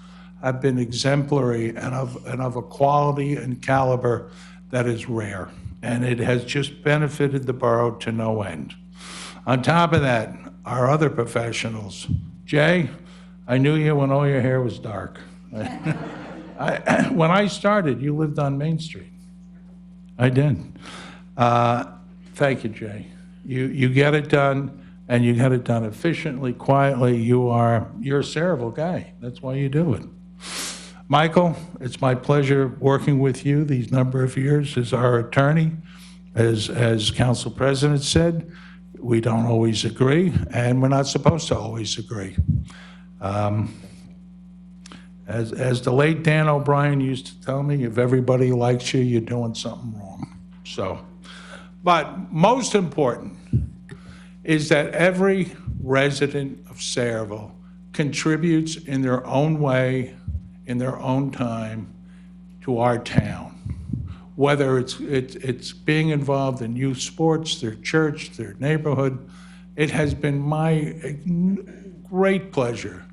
have been exemplary and of a quality and caliber that is rare. And it has just benefited the borough to no end. On top of that, our other professionals. Jay, I knew you when all your hair was dark. When I started, you lived on Main Street. I did. Thank you, Jay. You get it done, and you get it done efficiently, quietly. You're a Saraville guy. That's why you do it. Michael, it's my pleasure working with you these number of years as our attorney. As Council President said, we don't always agree, and we're not supposed to always agree. As the late Dan O'Brien used to tell me, if everybody likes you, you're doing something wrong. So, but most important is that every resident of Saraville contributes in their own way, in their own time, to our town. Whether it's being involved in youth sports, their church, their neighborhood, it has been my great pleasure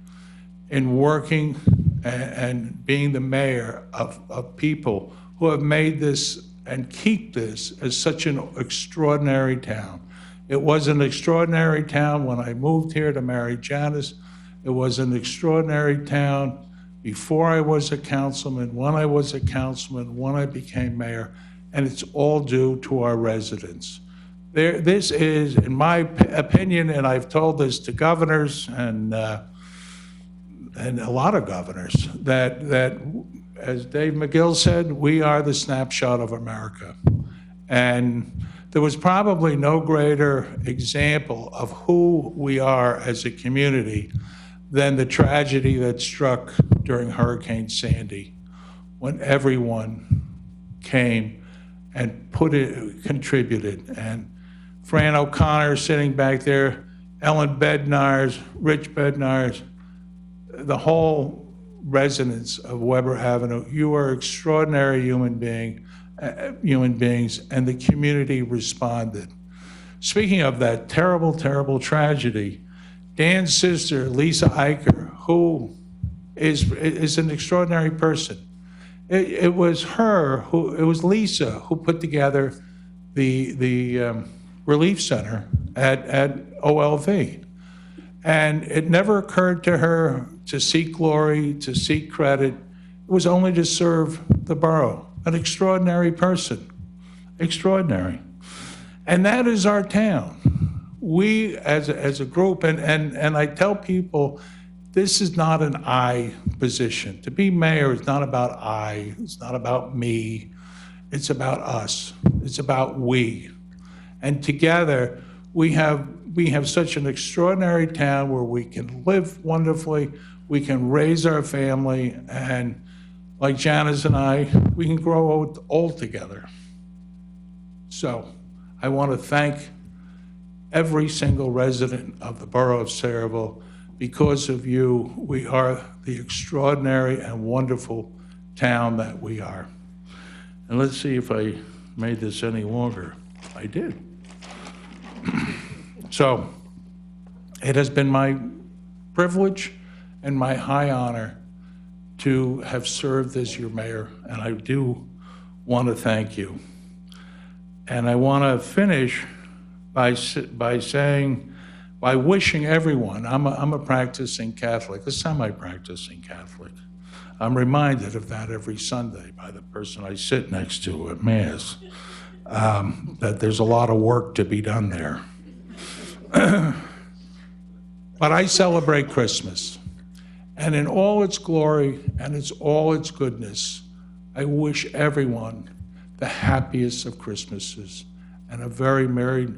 in working and being the mayor of people who have made this and keep this as such an extraordinary town. It was an extraordinary town when I moved here to marry Janice. It was an extraordinary town before I was a councilman, when I was a councilman, when I became mayor, and it's all due to our residents. This is, in my opinion, and I've told this to governors and a lot of governors, that as Dave McGill said, we are the snapshot of America. And there was probably no greater example of who we are as a community than the tragedy that struck during Hurricane Sandy, when everyone came and contributed. And Fran O'Connor sitting back there, Ellen Bednarz, Rich Bednarz, the whole residents of Weber Avenue, you are extraordinary human beings, and the community responded. Speaking of that terrible, terrible tragedy, Dan's sister, Lisa Eicher, who is an extraordinary person. It was Lisa who put together the relief center at OLV. And it never occurred to her to seek glory, to seek credit. It was only to serve the borough. An extraordinary person, extraordinary. And that is our town. We, as a group, and I tell people, this is not an I position. To be mayor is not about I, it's not about me, it's about us, it's about we. And together, we have such an extraordinary town where we can live wonderfully, we can raise our family, and like Janice and I, we can grow old together. So I want to thank every single resident of the borough of Sayreville. Because of you, we are the extraordinary and wonderful town that we are. And let's see if I made this any longer. I did. So it has been my privilege and my high honor to have served as your mayor, and I do want to thank you. And I want to finish by wishing everyone, I'm a practicing Catholic, a semi-practicing Catholic. I'm reminded of that every Sunday by the person I sit next to at Mass, that there's a lot of work to be done there. But I celebrate Christmas, and in all its glory and all its goodness, I wish everyone the happiest of Christmases and a very Merry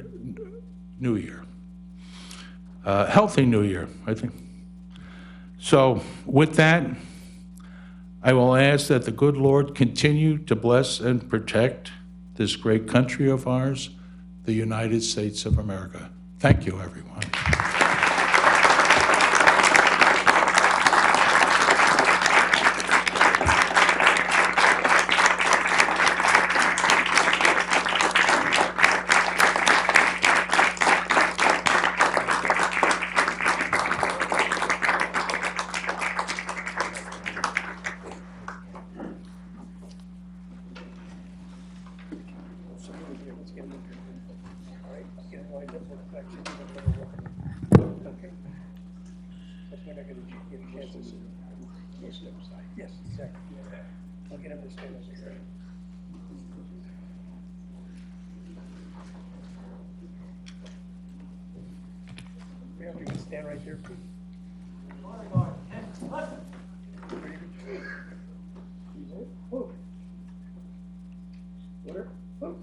New Year. Healthy New Year, I think. So with that, I will ask that the good Lord continue to bless and protect this great country of ours, the United States of America. Thank you, everyone. Yes, exactly. I'll get him to stand over here. Yeah, if you can stand right there, please. Move. Order. Move.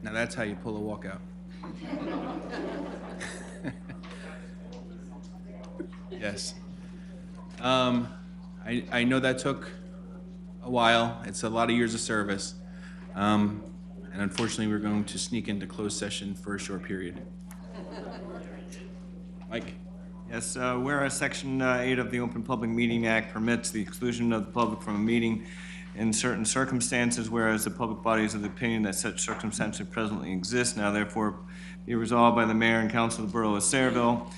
Now that's how you pull a walkout. Yes. I know that took a while. It's a lot of years of service. And unfortunately, we're going to sneak into closed session for a short period. Mike? Yes, whereas Section 8 of the Open Public Meeting Act permits the exclusion of the public from a meeting in certain circumstances, whereas the public body is of the opinion that such circumstances presently exist, now therefore be resolved by the mayor and council of the borough of Sayreville,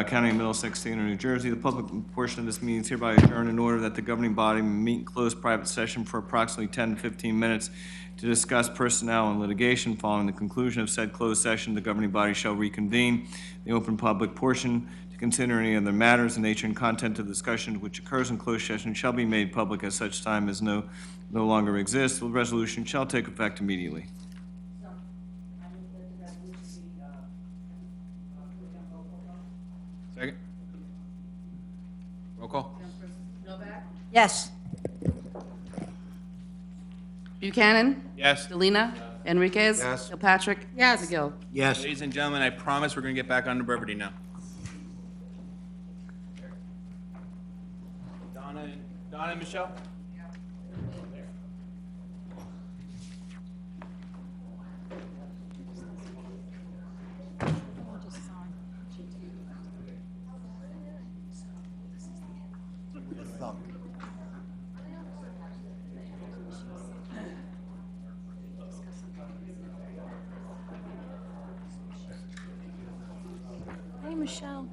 County of Middlesex, State of New Jersey. The public portion of this meeting is hereby adjourned in order that the governing body may meet in closed private session for approximately 10 to 15 minutes to discuss personnel and litigation. Following the conclusion of said closed session, the governing body shall reconvene the open public portion to consider any other matters. The nature and content of the discussion which occurs in closed session shall be made public at such time as no longer exists. The resolution shall take effect immediately. Second? Roll call? Yes. Buchanan? Yes. Delina? Enriquez? Yes. Kilpatrick? Yes. McGill? Yes. Ladies and gentlemen, I promise we're going to get back on to brevity now. Donna and Michelle? Hey, Michelle.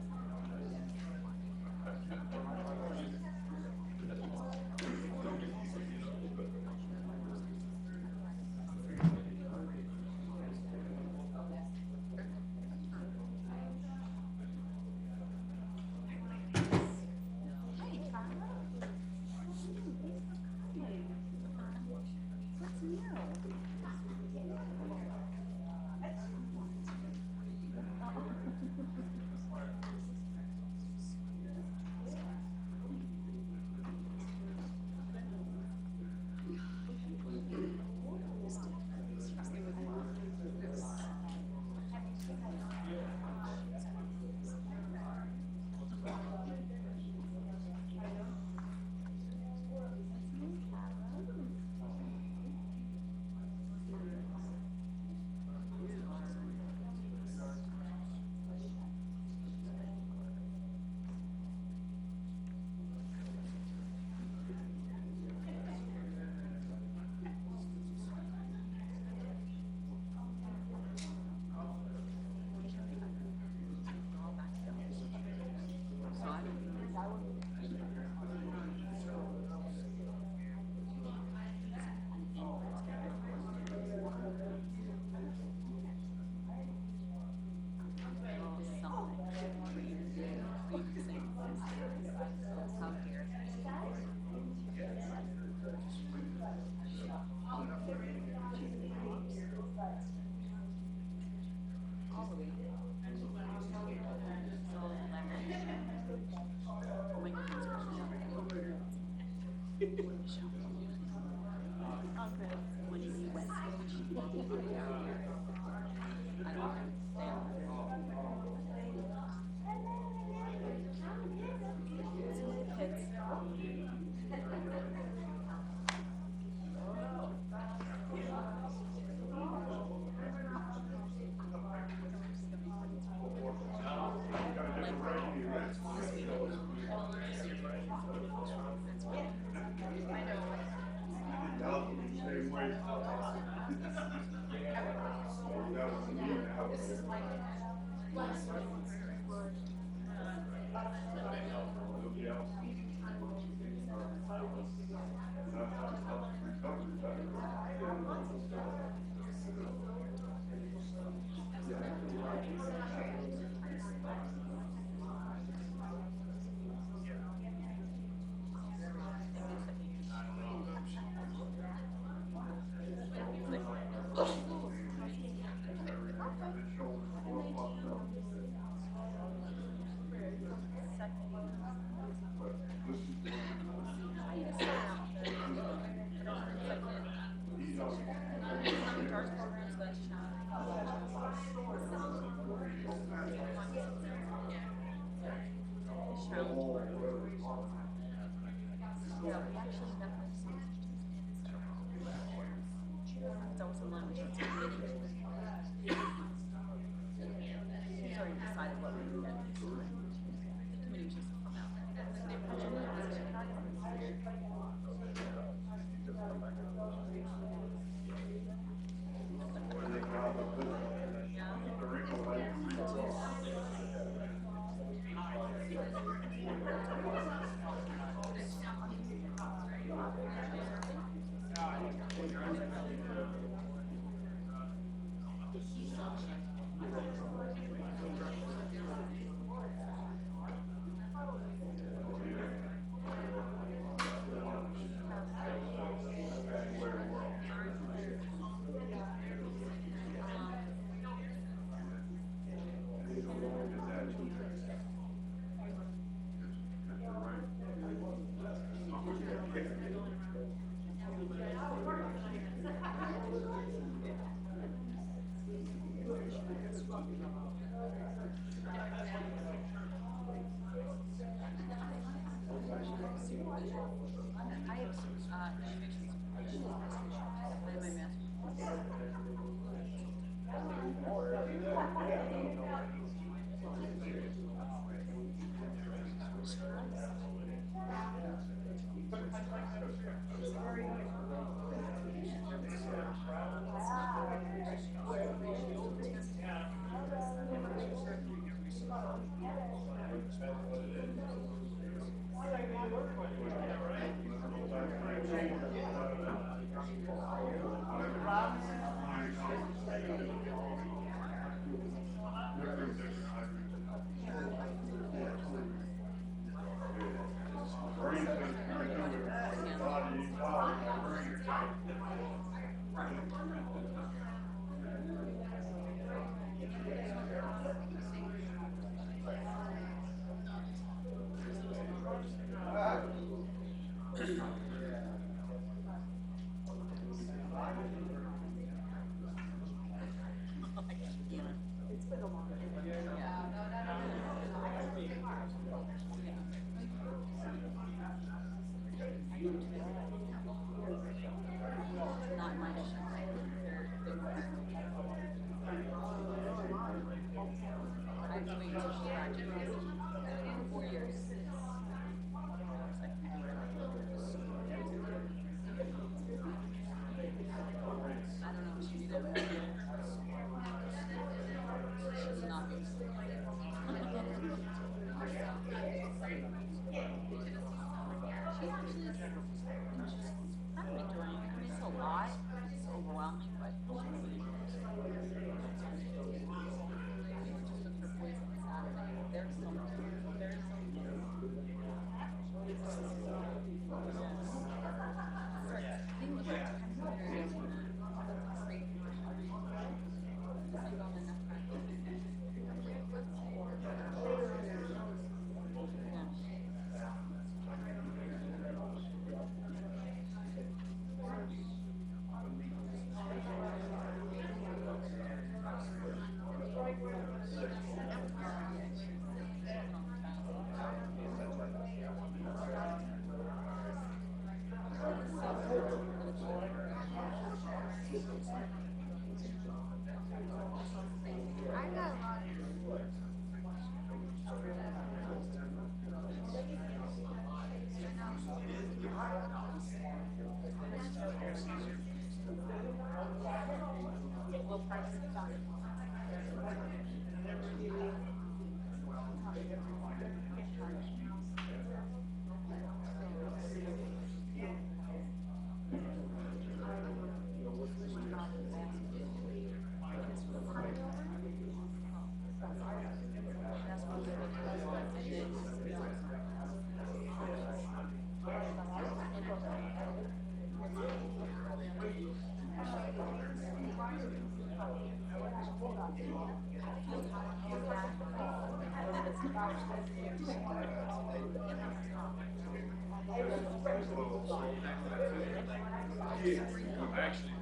Actually,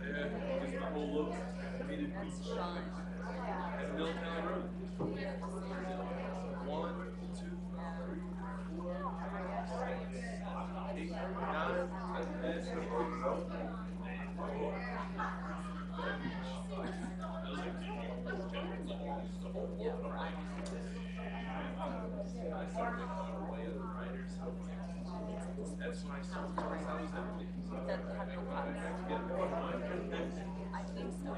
yeah, just the whole look. That's Sean. At Milltown Road. 1, 2, 3, 4, 5, 6, 8, 9, 10. That's my son. How was that? I think so.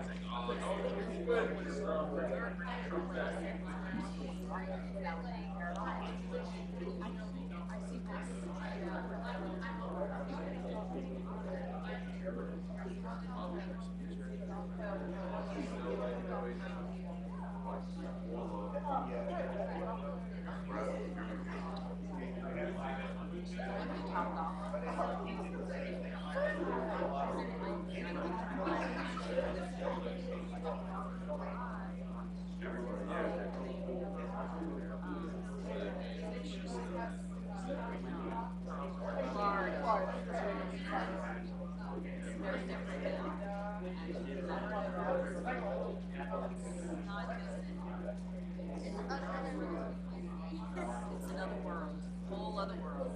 It's another world, whole other world.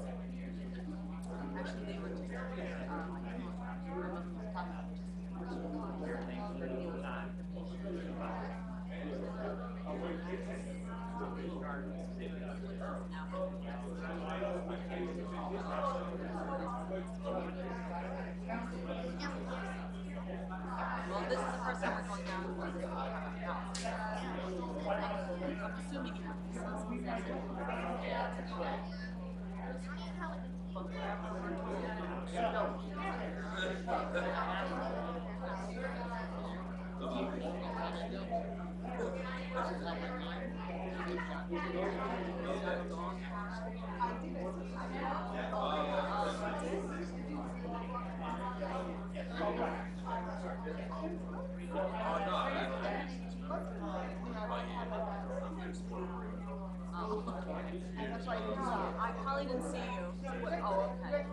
Actually, they were just, well, this is the first time we're going down to the house. I'm assuming you have I probably didn't see you. Oh, okay.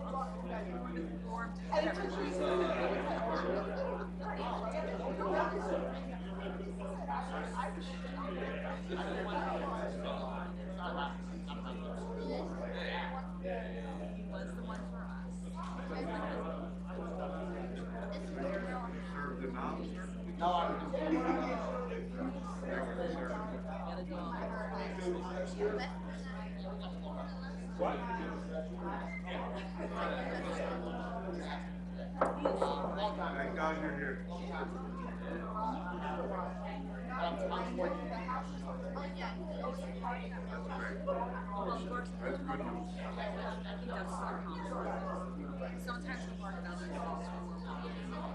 He was the one for us. Thank God you're here. Sometimes we work another job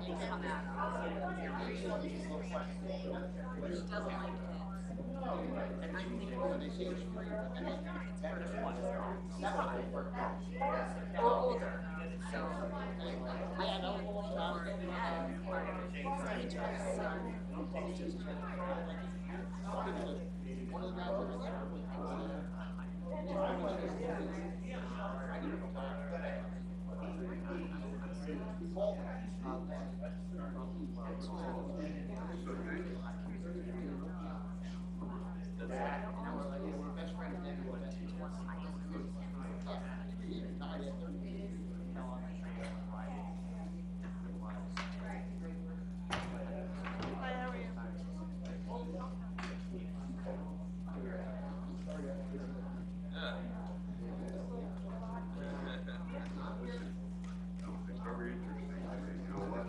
and come at us. She doesn't like kids. And I think or older. So I know more yet, but it's dangerous. It's very interesting. You know what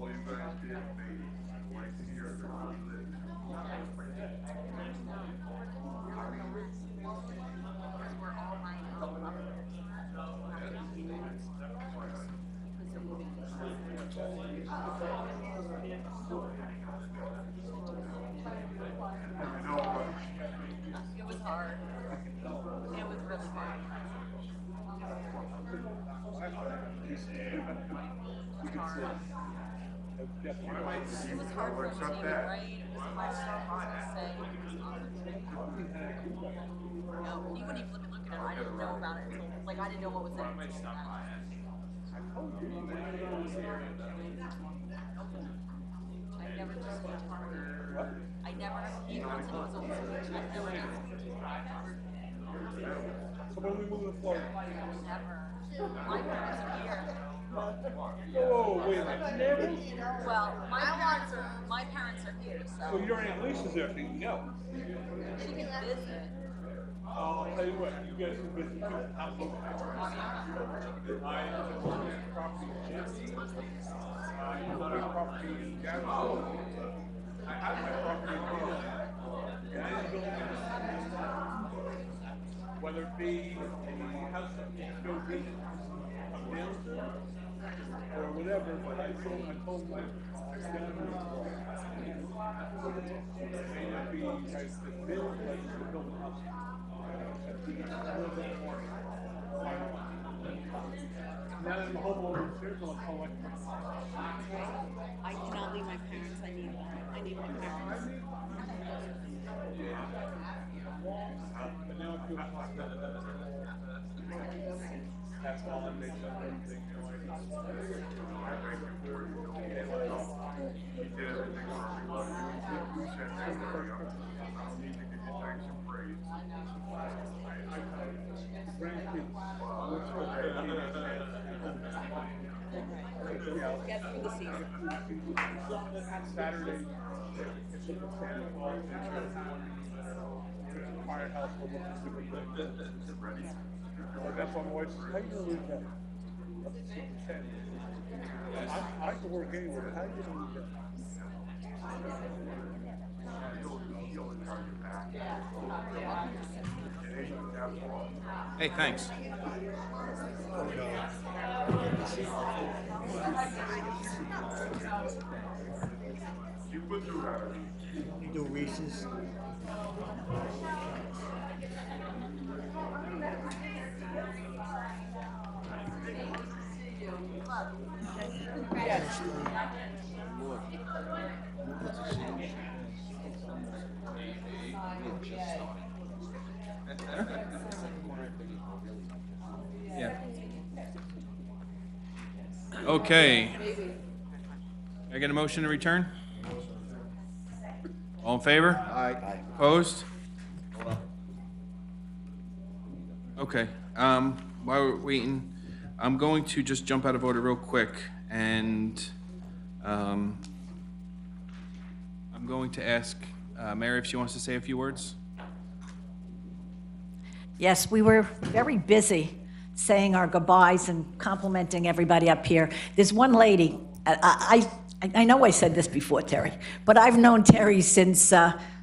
all you guys did made it like to hear everybody live. We're all lined up. Because they're moving. It was hard. It was really hard. It was hard for him to get it right. It was hard to say. No, he wouldn't even let me look at it. I didn't know about it until, like, I didn't know what was in it until that. Whoa, wait a minute. Well, my parents are here, So so your Aunt Lisa's there, no. she can visit. I'll tell you what, you guys can visit too. I'll go. I own this property in Nancy. I own a property in Gavin. I have my property in Greenland. And I didn't build this. Whether it be a house that you go visit, come down to, or whatever, but I told my family, it may not be as the build, but you build a house. Now that I'm a homeowner, there's no collect. I cannot leave my parents. I need them. I need my parents. But now I feel that's all I make up everything. Get through the season. Saturday, it's a Santa Claus firehouse will look super good. That's why my wife says, how you gonna lose that? That's a super Santa. I can work anywhere, how you gonna lose that? Hey, thanks. You do Reese's? Yeah. Okay. Can I get a motion to return? All in favor? Aye. Opposed? Okay, while we're waiting, I'm going to just jump out of order real quick, and I'm going to ask Mary if she wants to say a few words. Yes, we were very busy saying our goodbyes and complimenting everybody up here. There's one lady, I know I said this before, Terry, but I've known Terry since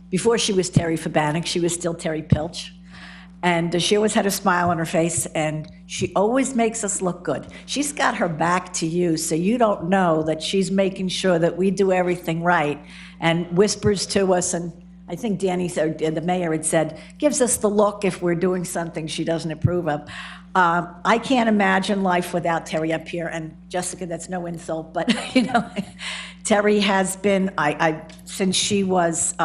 before she was Terry Fabanik. She was still Terry Pilch. And she always had a smile on her face, and she always makes us look good. She's got her back to you, so you don't know that she's making sure that we do everything right, and whispers to us, and I think Danny said, the mayor had said, gives us the look if we're doing something she doesn't approve of. I can't imagine life without Terry up here, and Jessica, that's no insult, but Terry has been, since she was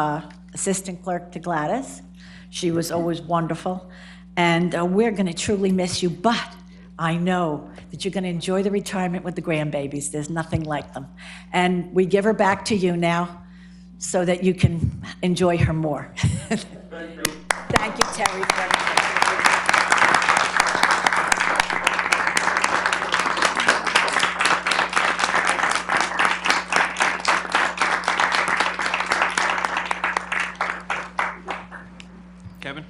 assistant clerk to Gladys, she was always wonderful, and we're going to truly miss you, but I know that you're going to enjoy the retirement with the grandbabies. There's nothing like them. And we give her back to you now so that you can enjoy her more. Thank you, Terry. Kevin?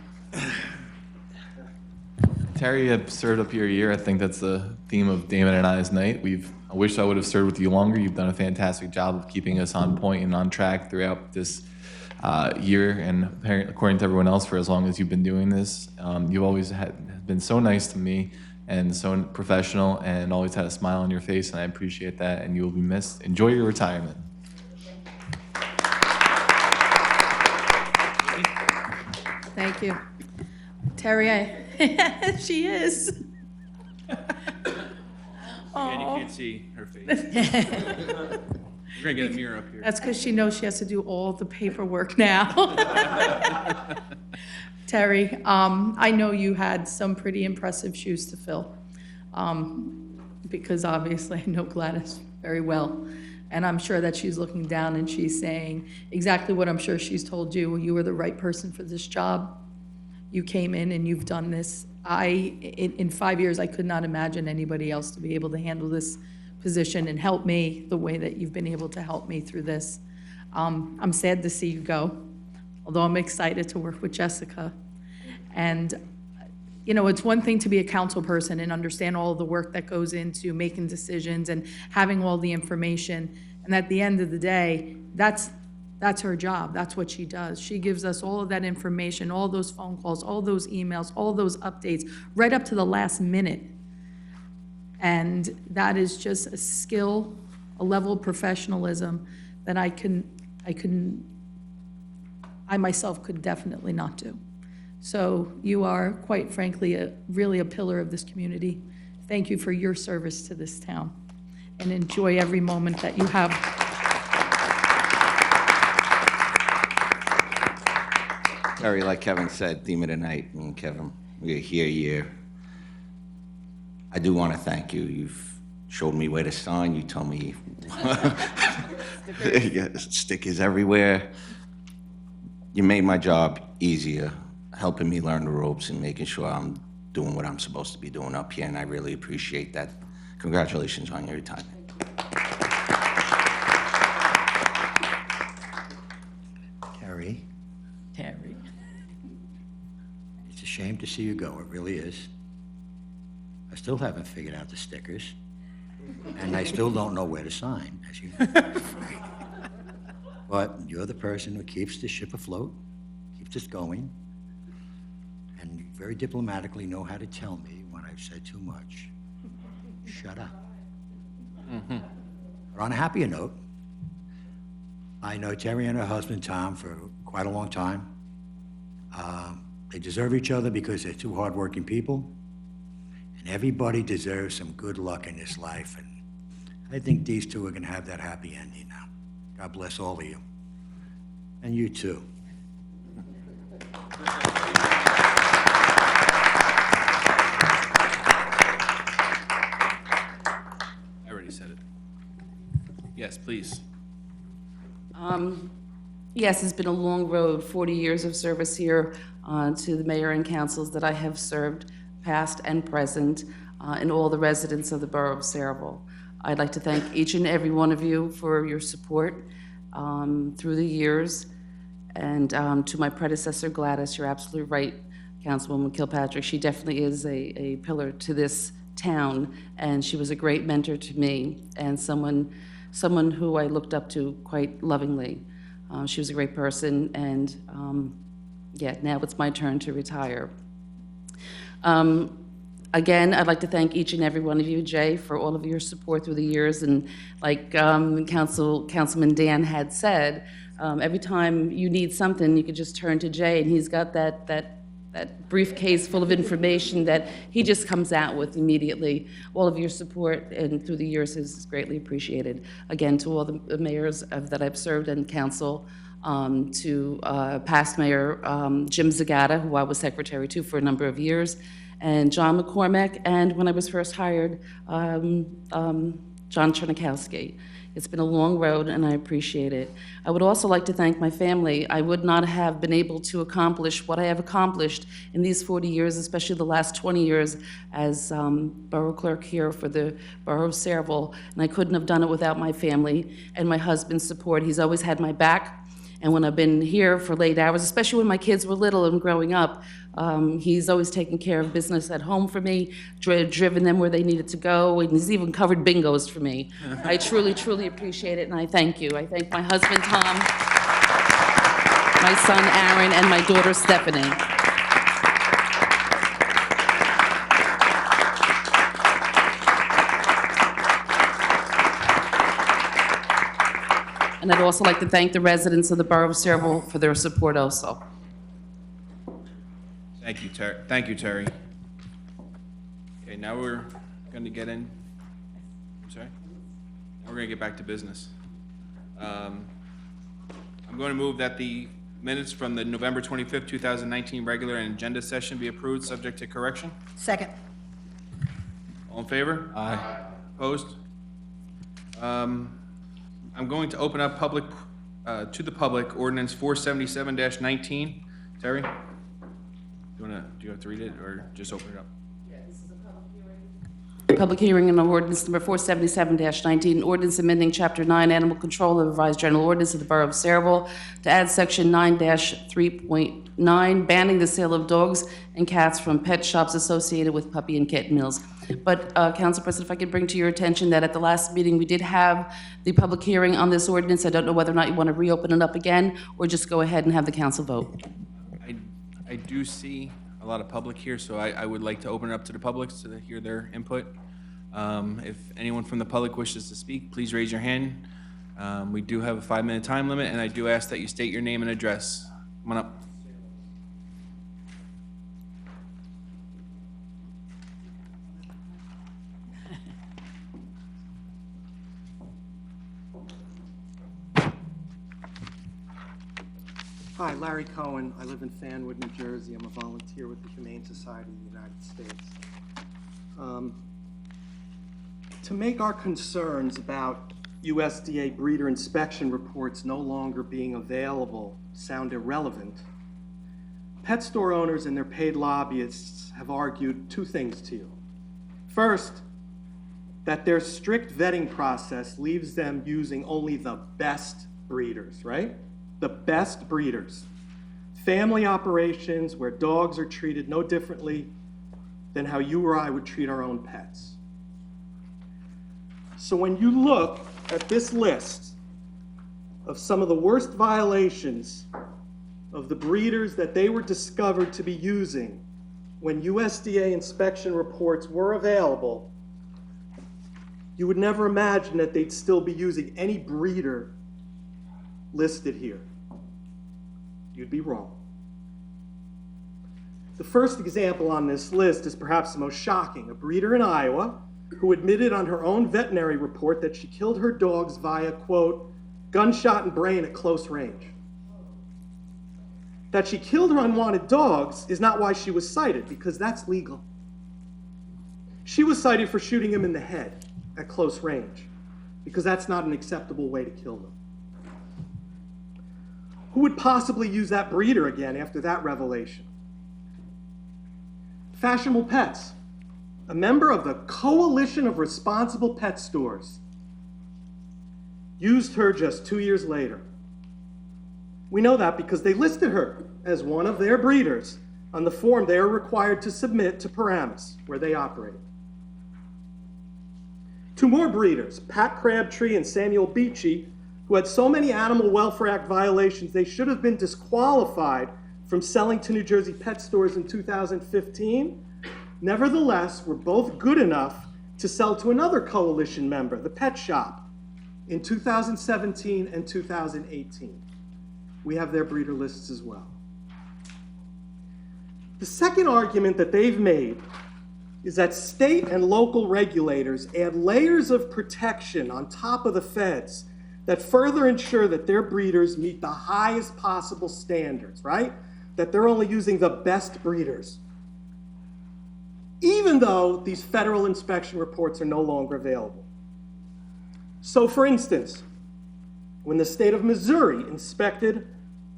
Terry, I've served up here a year. I think that's the theme of Damon and I's night. I wish I would have served with you longer. You've done a fantastic job of keeping us on point and on track throughout this year, and according to everyone else, for as long as you've been doing this. You've always been so nice to me and so professional, and always had a smile on your face, and I appreciate that, and you will be missed. Enjoy your retirement. Thank you. Terry, she is. And you can't see her face. We're gonna get a mirror up here. That's because she knows she has to do all the paperwork now. Terry, I know you had some pretty impressive shoes to fill, because obviously I know Gladys very well. And I'm sure that she's looking down and she's saying exactly what I'm sure she's told you. You were the right person for this job. You came in and you've done this. In 5 years, I could not imagine anybody else to be able to handle this position and help me the way that you've been able to help me through this. I'm sad to see you go, although I'm excited to work with Jessica. And, you know, it's one thing to be a council person and understand all of the work that goes into making decisions and having all the information. And at the end of the day, that's her job. That's what she does. She gives us all of that information, all those phone calls, all those emails, all those updates, right up to the last minute. And that is just a skill, a level of professionalism that I myself could definitely not do. So you are, quite frankly, really a pillar of this community. Thank you for your service to this town, and enjoy every moment that you have. Terry, like Kevin said, theme of the night, and Kevin, we're here. I do want to thank you. You've showed me where to sign. You told me stickers everywhere. You made my job easier, helping me learn the ropes and making sure I'm doing what I'm supposed to be doing up here, and I really appreciate that. Congratulations on your retirement. Terry, Terry. it's a shame to see you go, it really is. I still haven't figured out the stickers, and I still don't know where to sign, as you know. But you're the person who keeps the ship afloat, keeps us going, and you very diplomatically know how to tell me when I've said too much. Shut up. But on a happier note, I know Terry and her husband, Tom, for quite a long time. They deserve each other because they're two hardworking people, and everybody deserves some good luck in this life, and I think these two are going to have that happy ending now. God bless all of you. And you too. I already said it. Yes, please. Yes, it's been a long road, 40 years of service here to the mayor and councils that I have served, past and present, and all the residents of the borough of Saraville. I'd like to thank each and every one of you for your support through the years. And to my predecessor, Gladys, you're absolutely right, Councilwoman Kilpatrick. She definitely is a pillar to this town, and she was a great mentor to me and someone who I looked up to quite lovingly. She was a great person, and yeah, now it's my turn to retire. Again, I'd like to thank each and every one of you, Jay, for all of your support through the years. And like Councilman Dan had said, every time you need something, you could just turn to Jay, and he's got that briefcase full of information that he just comes out with immediately. All of your support and through the years is greatly appreciated. Again, to all the mayors that I've served and council, to past Mayor Jim Zagata, who I was secretary to for a number of years, and John McCormack, and when I was first hired, John Chernikowski. It's been a long road, and I appreciate it. I would also like to thank my family. I would not have been able to accomplish what I have accomplished in these 40 years, especially the last 20 years as borough clerk here for the borough of Saraville, and I couldn't have done it without my family and my husband's support. He's always had my back. And when I've been here for late hours, especially when my kids were little and growing up, he's always taken care of business at home for me, driven them where they needed to go, and he's even covered bingos for me. I truly, truly appreciate it, and I thank you. I thank my husband, Tom, my son, Aaron, and my daughter, Stephanie. And I'd also like to thank the residents of the borough of Saraville for their support also. Thank you, Terry. Thank you, Terry. Okay, now we're going to get in. I'm sorry? Now we're going to get back to business. I'm going to move that the minutes from the November 25th, 2019 regular and agenda session be approved, subject to correction. Second. All in favor? Aye. Opposed? I'm going to open up to the public, ordinance 477-19. Terry? Do you have to read it or just open it up? The public hearing on ordinance number 477-19, ordinance amending Chapter 9 Animal Control of the Revised General Ordinance of the Borough of Saraville to add Section 9-3.9, banning the sale of dogs and cats from pet shops associated with puppy and kitten mills. But, Council President, if I could bring to your attention that at the last meeting, we did have the public hearing on this ordinance. I don't know whether or not you want to reopen it up again, or just go ahead and have the council vote. I do see a lot of public here, so I would like to open it up to the public to hear their input. If anyone from the public wishes to speak, please raise your hand. We do have a 5-minute time limit, and I do ask that you state your name and address. Come on up. Hi, Larry Cohen. I live in Fanwood, New Jersey. I'm a volunteer with the Humane Society of the United States. To make our concerns about USDA breeder inspection reports no longer being available sound irrelevant, pet store owners and their paid lobbyists have argued two things to you. First, that their strict vetting process leaves them using only the best breeders, right? The best breeders. Family operations where dogs are treated no differently than how you or I would treat our own pets. So when you look at this list of some of the worst violations of the breeders that they were discovered to be using when USDA inspection reports were available, you would never imagine that they'd still be using any breeder listed here. You'd be wrong. The first example on this list is perhaps the most shocking. A breeder in Iowa who admitted on her own veterinary report that she killed her dogs via, quote, gunshot and brain at close range. That she killed her unwanted dogs is not why she was cited, because that's legal. She was cited for shooting him in the head at close range, because that's not an acceptable way to kill them. Who would possibly use that breeder again after that revelation? Fashionable Pets, a member of the Coalition of Responsible Pet Stores, used her just 2 years later. We know that because they listed her as one of their breeders on the form they are required to submit to Paramus, where they operate. Two more breeders, Pat Crabtree and Samuel Beachy, who had so many Animal Welfare Act violations they should have been disqualified from selling to New Jersey pet stores in 2015, nevertheless were both good enough to sell to another coalition member, the Pet Shop, in 2017 and 2018. We have their breeder lists as well. The second argument that they've made is that state and local regulators add layers of protection on top of the feds that further ensure that their breeders meet the highest possible standards, right? That they're only using the best breeders, even though these federal inspection reports are no longer available. So for instance, when the state of Missouri inspected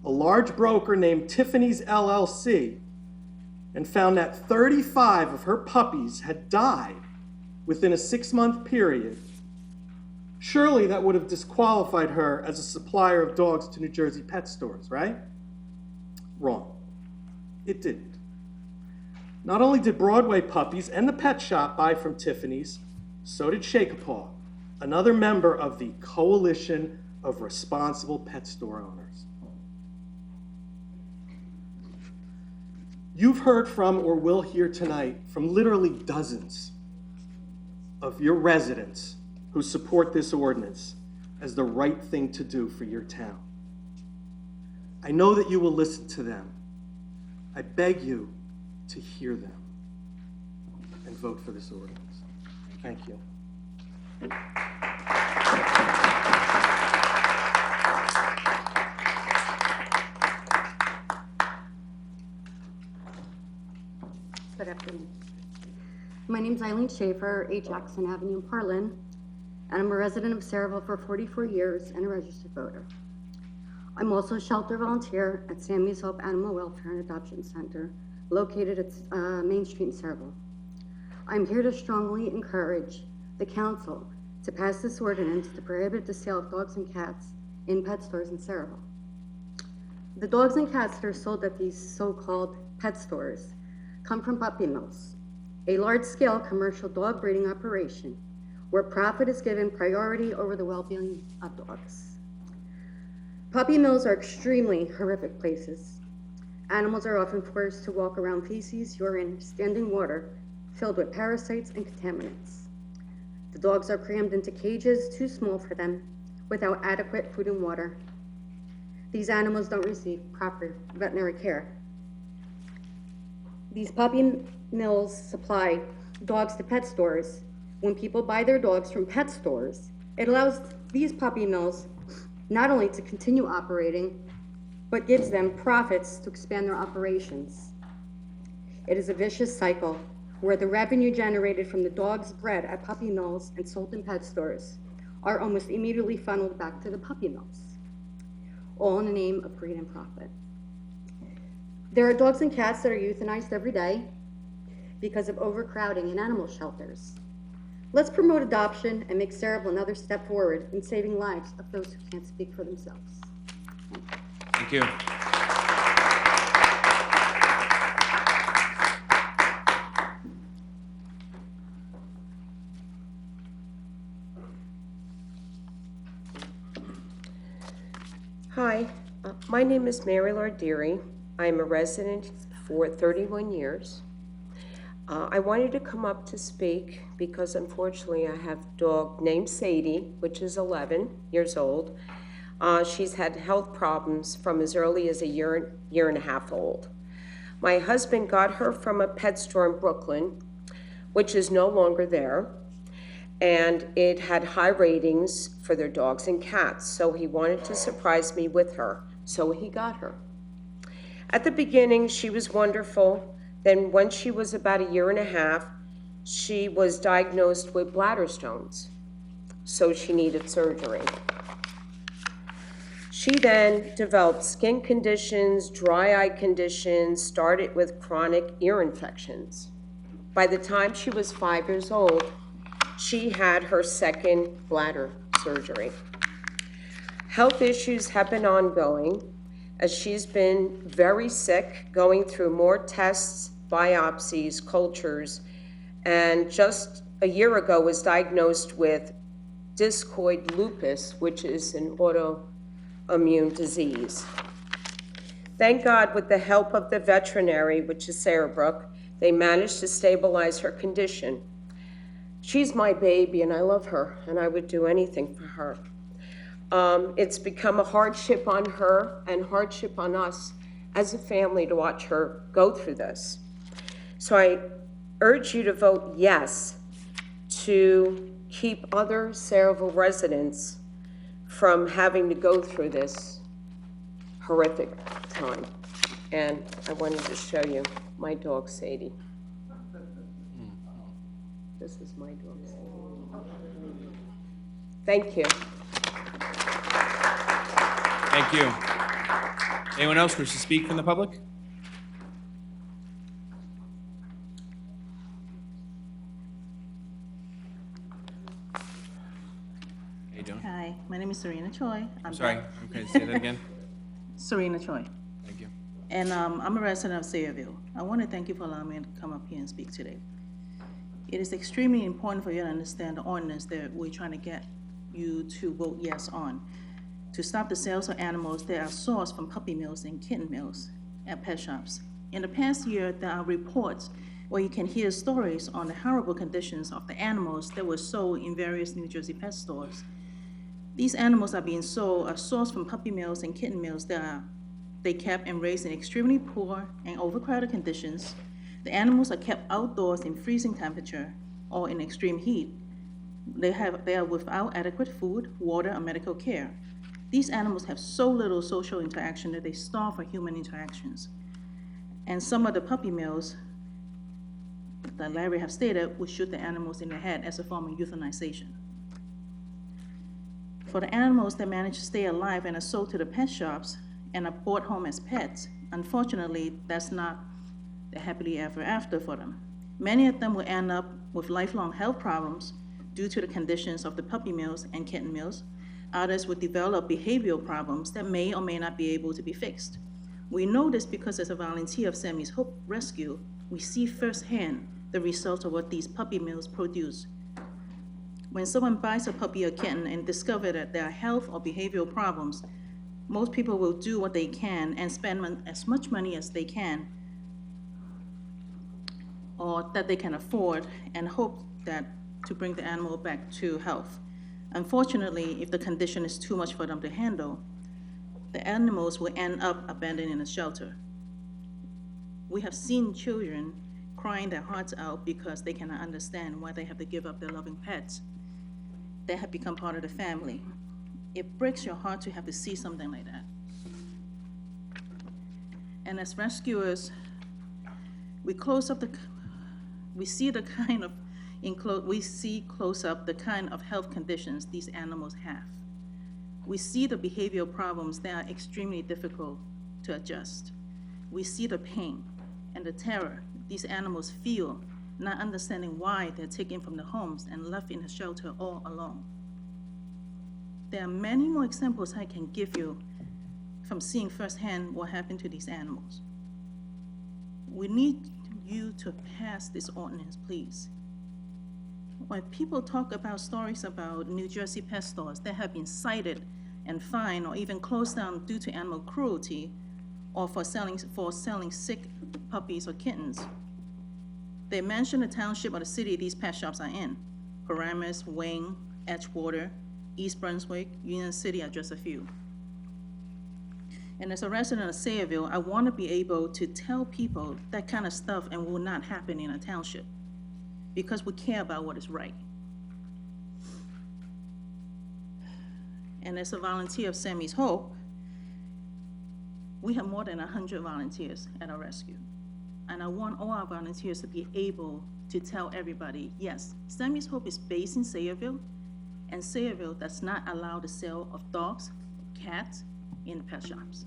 a large broker named Tiffany's LLC and found that 35 of her puppies had died within a 6-month period, surely that would have disqualified her as a supplier of dogs to New Jersey pet stores, right? Wrong. It didn't. Not only did Broadway Puppies and the Pet Shop buy from Tiffany's, so did Shake-a-Paw, another member of the Coalition of Responsible Pet Store Owners. You've heard from or will hear tonight from literally dozens of your residents who support this ordinance as the right thing to do for your town. I know that you will listen to them. I beg you to hear them and vote for this ordinance. Thank you. Good afternoon. My name's Eileen Schaefer, 8 Jackson Avenue in Parlin, and I'm a resident of Saraville for 44 years and a registered voter. I'm also a shelter volunteer at Sammy's Hope Animal Welfare and Adoption Center, located at Main Street in Saraville. I'm here to strongly encourage the council to pass this ordinance to prohibit the sale of dogs and cats in pet stores in Saraville. The dogs and cats that are sold at these so-called pet stores come from puppy mills, a large-scale commercial dog breeding operation where profit is given priority over the well-being of dogs. Puppy mills are extremely horrific places. Animals are often forced to walk around feces, urine, standing water filled with parasites and contaminants. The dogs are crammed into cages too small for them without adequate food and water. These animals don't receive proper veterinary care. These puppy mills supply dogs to pet stores. When people buy their dogs from pet stores, it allows these puppy mills not only to continue operating, but gives them profits to expand their operations. It is a vicious cycle where the revenue generated from the dogs bred at puppy mills and sold in pet stores are almost immediately funneled back to the puppy mills, all in the name of greed and profit. There are dogs and cats that are euthanized every day because of overcrowding in animal shelters. Let's promote adoption and make Saraville another step forward in saving lives of those who can't speak for themselves. Thank you. Hi, my name is Mary Lardieri. I'm a resident for 31 years. I wanted to come up to speak because unfortunately I have a dog named Sadie, which is 11 years old. She's had health problems from as early as a year and a half old. My husband got her from a pet store in Brooklyn, which is no longer there, and it had high ratings for their dogs and cats, so he wanted to surprise me with her, so he got her. At the beginning, she was wonderful. Then when she was about a year and a half, she was diagnosed with bladder stones, so she needed surgery. She then developed skin conditions, dry eye conditions, started with chronic ear infections. By the time she was 5 years old, she had her second bladder surgery. Health issues have been ongoing as she's been very sick, going through more tests, biopsies, cultures, and just a year ago was diagnosed with discoid lupus, which is an autoimmune disease. Thank God, with the help of the veterinary, which is Sarah Brook, they managed to stabilize her condition. She's my baby and I love her and I would do anything for her. It's become a hardship on her and hardship on us as a family to watch her go through this. So I urge you to vote yes to keep other Saraville residents from having to go through this horrific time. And I wanted to show you my dog, Sadie. This is my dog, Sadie. Thank you. Thank you. Anyone else wish to speak from the public? How you doing? Hi, my name is Serena Choi. I'm sorry, okay, say that again. Serena Choi. Thank you. And I'm a resident of Saraville. I want to thank you for allowing me to come up here and speak today. It is extremely important for you to understand the ordinance that we're trying to get you to vote yes on, to stop the sales of animals that are sourced from puppy mills and kitten mills at pet shops. In the past year, there are reports where you can hear stories on the horrible conditions of the animals that were sold in various New Jersey pet stores. These animals are being sold are sourced from puppy mills and kitten mills that they kept and raised in extremely poor and overcrowded conditions. The animals are kept outdoors in freezing temperature or in extreme heat. They are without adequate food, water, and medical care. These animals have so little social interaction that they starve for human interactions. And some of the puppy mills that Larry has stated would shoot the animals in the head as a form of euthanization. For the animals that manage to stay alive and are sold to the pet shops and are brought home as pets, unfortunately, that's not the happily ever after for them. Many of them will end up with lifelong health problems due to the conditions of the puppy mills and kitten mills. Others will develop behavioral problems that may or may not be able to be fixed. We know this because as a volunteer of Sammy's Hope Rescue, we see firsthand the results of what these puppy mills produce. When someone buys a puppy or kitten and discovers that there are health or behavioral problems, most people will do what they can and spend as much money as they can or that they can afford and hope that to bring the animal back to health. Unfortunately, if the condition is too much for them to handle, the animals will end up abandoned in a shelter. We have seen children crying their hearts out because they cannot understand why they have to give up their loving pets that have become part of the family. It breaks your heart to have to see something like that. And as rescuers, we see close up the kind of health conditions these animals have. We see the behavioral problems that are extremely difficult to adjust. We see the pain and the terror these animals feel, not understanding why they're taken from their homes and left in a shelter all alone. There are many more examples I can give you from seeing firsthand what happened to these animals. We need you to pass this ordinance, please. When people talk about stories about New Jersey pet stores that have been cited and fined or even closed down due to animal cruelty or for selling sick puppies or kittens, they mention the township or the city these pet shops are in. Paramus, Wayne, Edgewater, East Brunswick, Union City are just a few. And as a resident of Sayreville, I want to be able to tell people that kind of stuff and will not happen in a township because we care about what is right. And as a volunteer of Sammy's Hope, we have more than 100 volunteers at our rescue. And I want all our volunteers to be able to tell everybody, yes, Sammy's Hope is based in Sayreville, and Sayreville does not allow the sale of dogs, cats, in pet shops.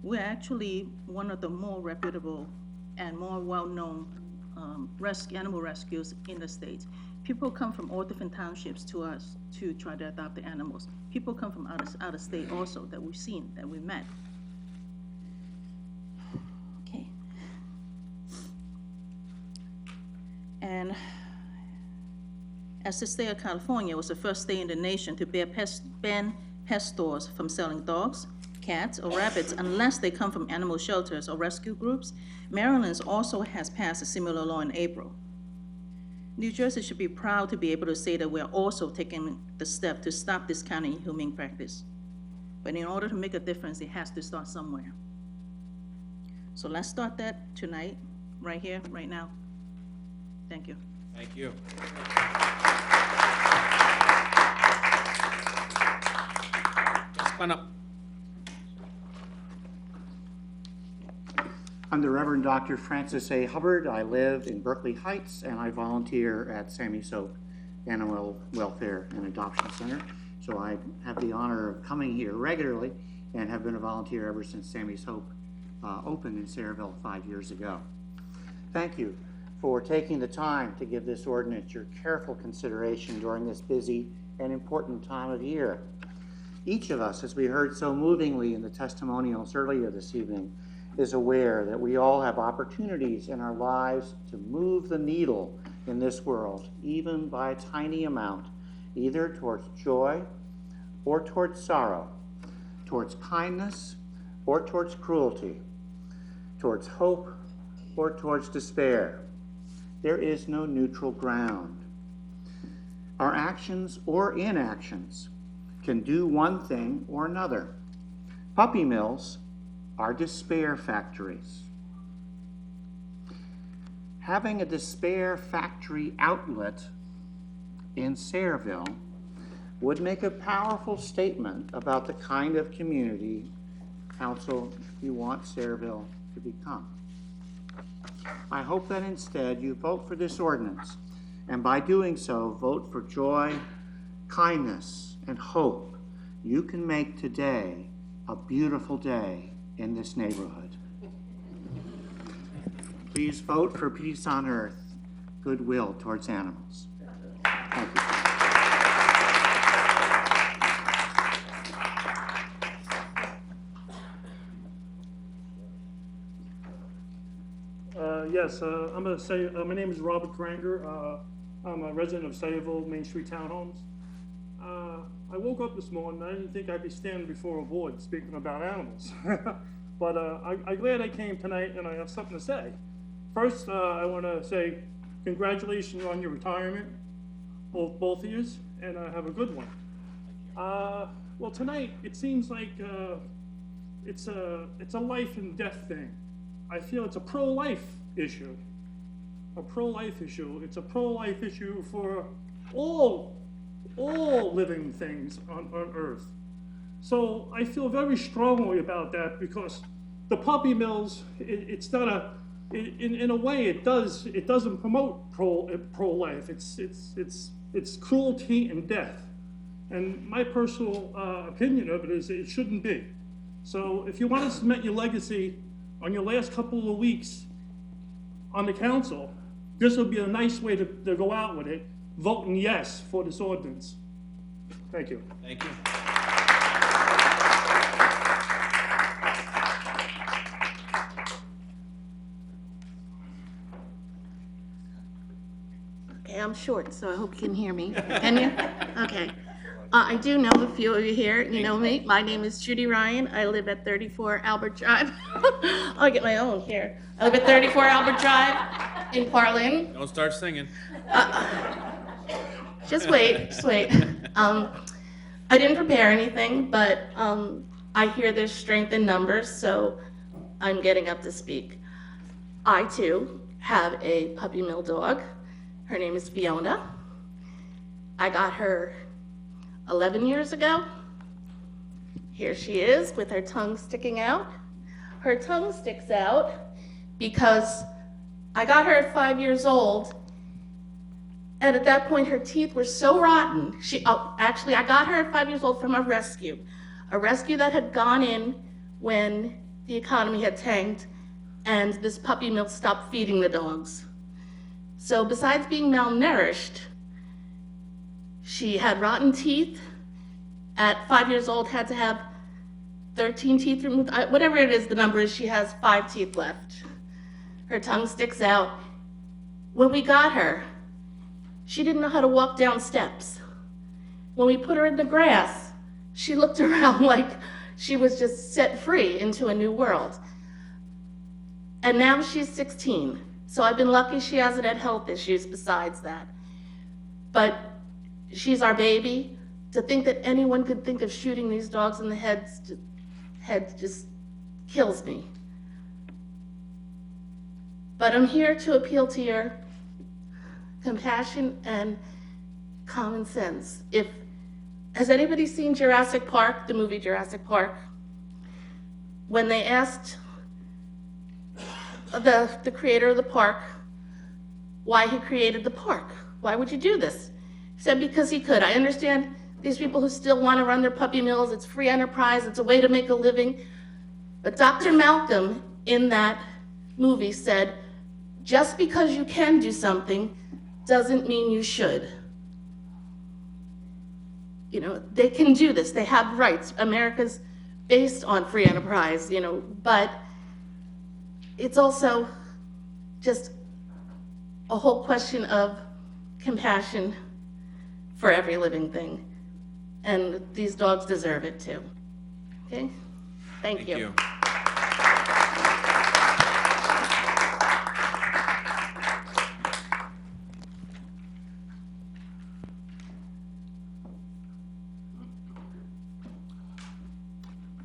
We're actually one of the more reputable and more well-known animal rescues in the state. People come from all different townships to us to try to adopt the animals. People come from out of state also that we've seen, that we met. Okay. And as the state of California was the first state in the nation to ban pet stores from selling dogs, cats, or rabbits unless they come from animal shelters or rescue groups, Maryland also has passed a similar law in April. New Jersey should be proud to be able to say that we're also taking the step to stop this kind of inhumane practice. But in order to make a difference, it has to start somewhere. So let's start that tonight, right here, right now. Thank you. Thank you. Come up. I'm the Reverend Dr. Francis A. Hubbard. I live in Berkeley Heights, and I volunteer at Sammy's Hope Animal Welfare and Adoption Center. So I have the honor of coming here regularly and have been a volunteer ever since Sammy's Hope opened in Sayreville 5 years ago. Thank you for taking the time to give this ordinance your careful consideration during this busy and important time of year. Each of us, as we heard so movingly in the testimonials earlier this evening, is aware that we all have opportunities in our lives to move the needle in this world, even by a tiny amount, either towards joy or towards sorrow, towards kindness or towards cruelty, towards hope or towards despair. There is no neutral ground. Our actions or inactions can do one thing or another. Puppy mills are despair factories. Having a despair factory outlet in Sayreville would make a powerful statement about the kind of community, Council, you want Sayreville to become. I hope that instead you vote for this ordinance, and by doing so, vote for joy, kindness, and hope. You can make today a beautiful day in this neighborhood. please vote for peace on earth, goodwill towards animals. Thank you. Yes, my name is Robert Granger. I'm a resident of Sayreville, Main Street Townhomes. I woke up this morning, I didn't think I'd be standing before a board speaking about animals. But I'm glad I came tonight and I have something to say. First, I want to say congratulations on your retirement, both of you, and have a good one. Well, tonight, it seems like it's a life and death thing. I feel it's a pro-life issue. A pro-life issue. It's a pro-life issue for all living things on Earth. So I feel very strongly about that because the puppy mills, it's not a, in a way it doesn't promote pro-life. It's cruelty and death. And my personal opinion of it is it shouldn't be. So if you want to cement your legacy on your last couple of weeks on the council, this would be a nice way to go out with it, voting yes for this ordinance. Thank you. Thank you. Okay, I'm short, so I hope you can hear me. Can you? Okay. I do know a few of you here. You know me. My name is Judy Ryan. I live at 34 Albert Drive. I'll get my own here. I live at 34 Albert Drive in Parlin. Don't start singing. Just wait, just wait. I didn't prepare anything, but I hear there's strength in numbers, so I'm getting up to speak. I, too, have a puppy mill dog. Her name is Fiona. I got her 11 years ago. Here she is with her tongue sticking out. Her tongue sticks out because I got her at 5 years old, and at that point her teeth were so rotten. Actually, I got her at 5 years old from a rescue that had gone in when the economy had tanked, and this puppy mill stopped feeding the dogs. So besides being malnourished, she had rotten teeth. At 5 years old, had to have 13 teeth removed. Whatever it is, the number is, she has 5 teeth left. Her tongue sticks out. When we got her, she didn't know how to walk down steps. When we put her in the grass, she looked around like she was just set free into a new world. And now she's 16. So I've been lucky she hasn't had health issues besides that. But she's our baby. To think that anyone could think of shooting these dogs in the head just kills me. But I'm here to appeal to your compassion and common sense. Has anybody seen Jurassic Park, the movie Jurassic Park? When they asked the creator of the park why he created the park, why would you do this? He said because he could. I understand these people who still want to run their puppy mills, it's free enterprise, it's a way to make a living. But Dr. Malcolm in that movie said, just because you can do something doesn't mean you should. You know, they can do this, they have rights. America's based on free enterprise, you know, but it's also just a whole question of compassion for every living thing. And these dogs deserve it too. Okay? Thank you.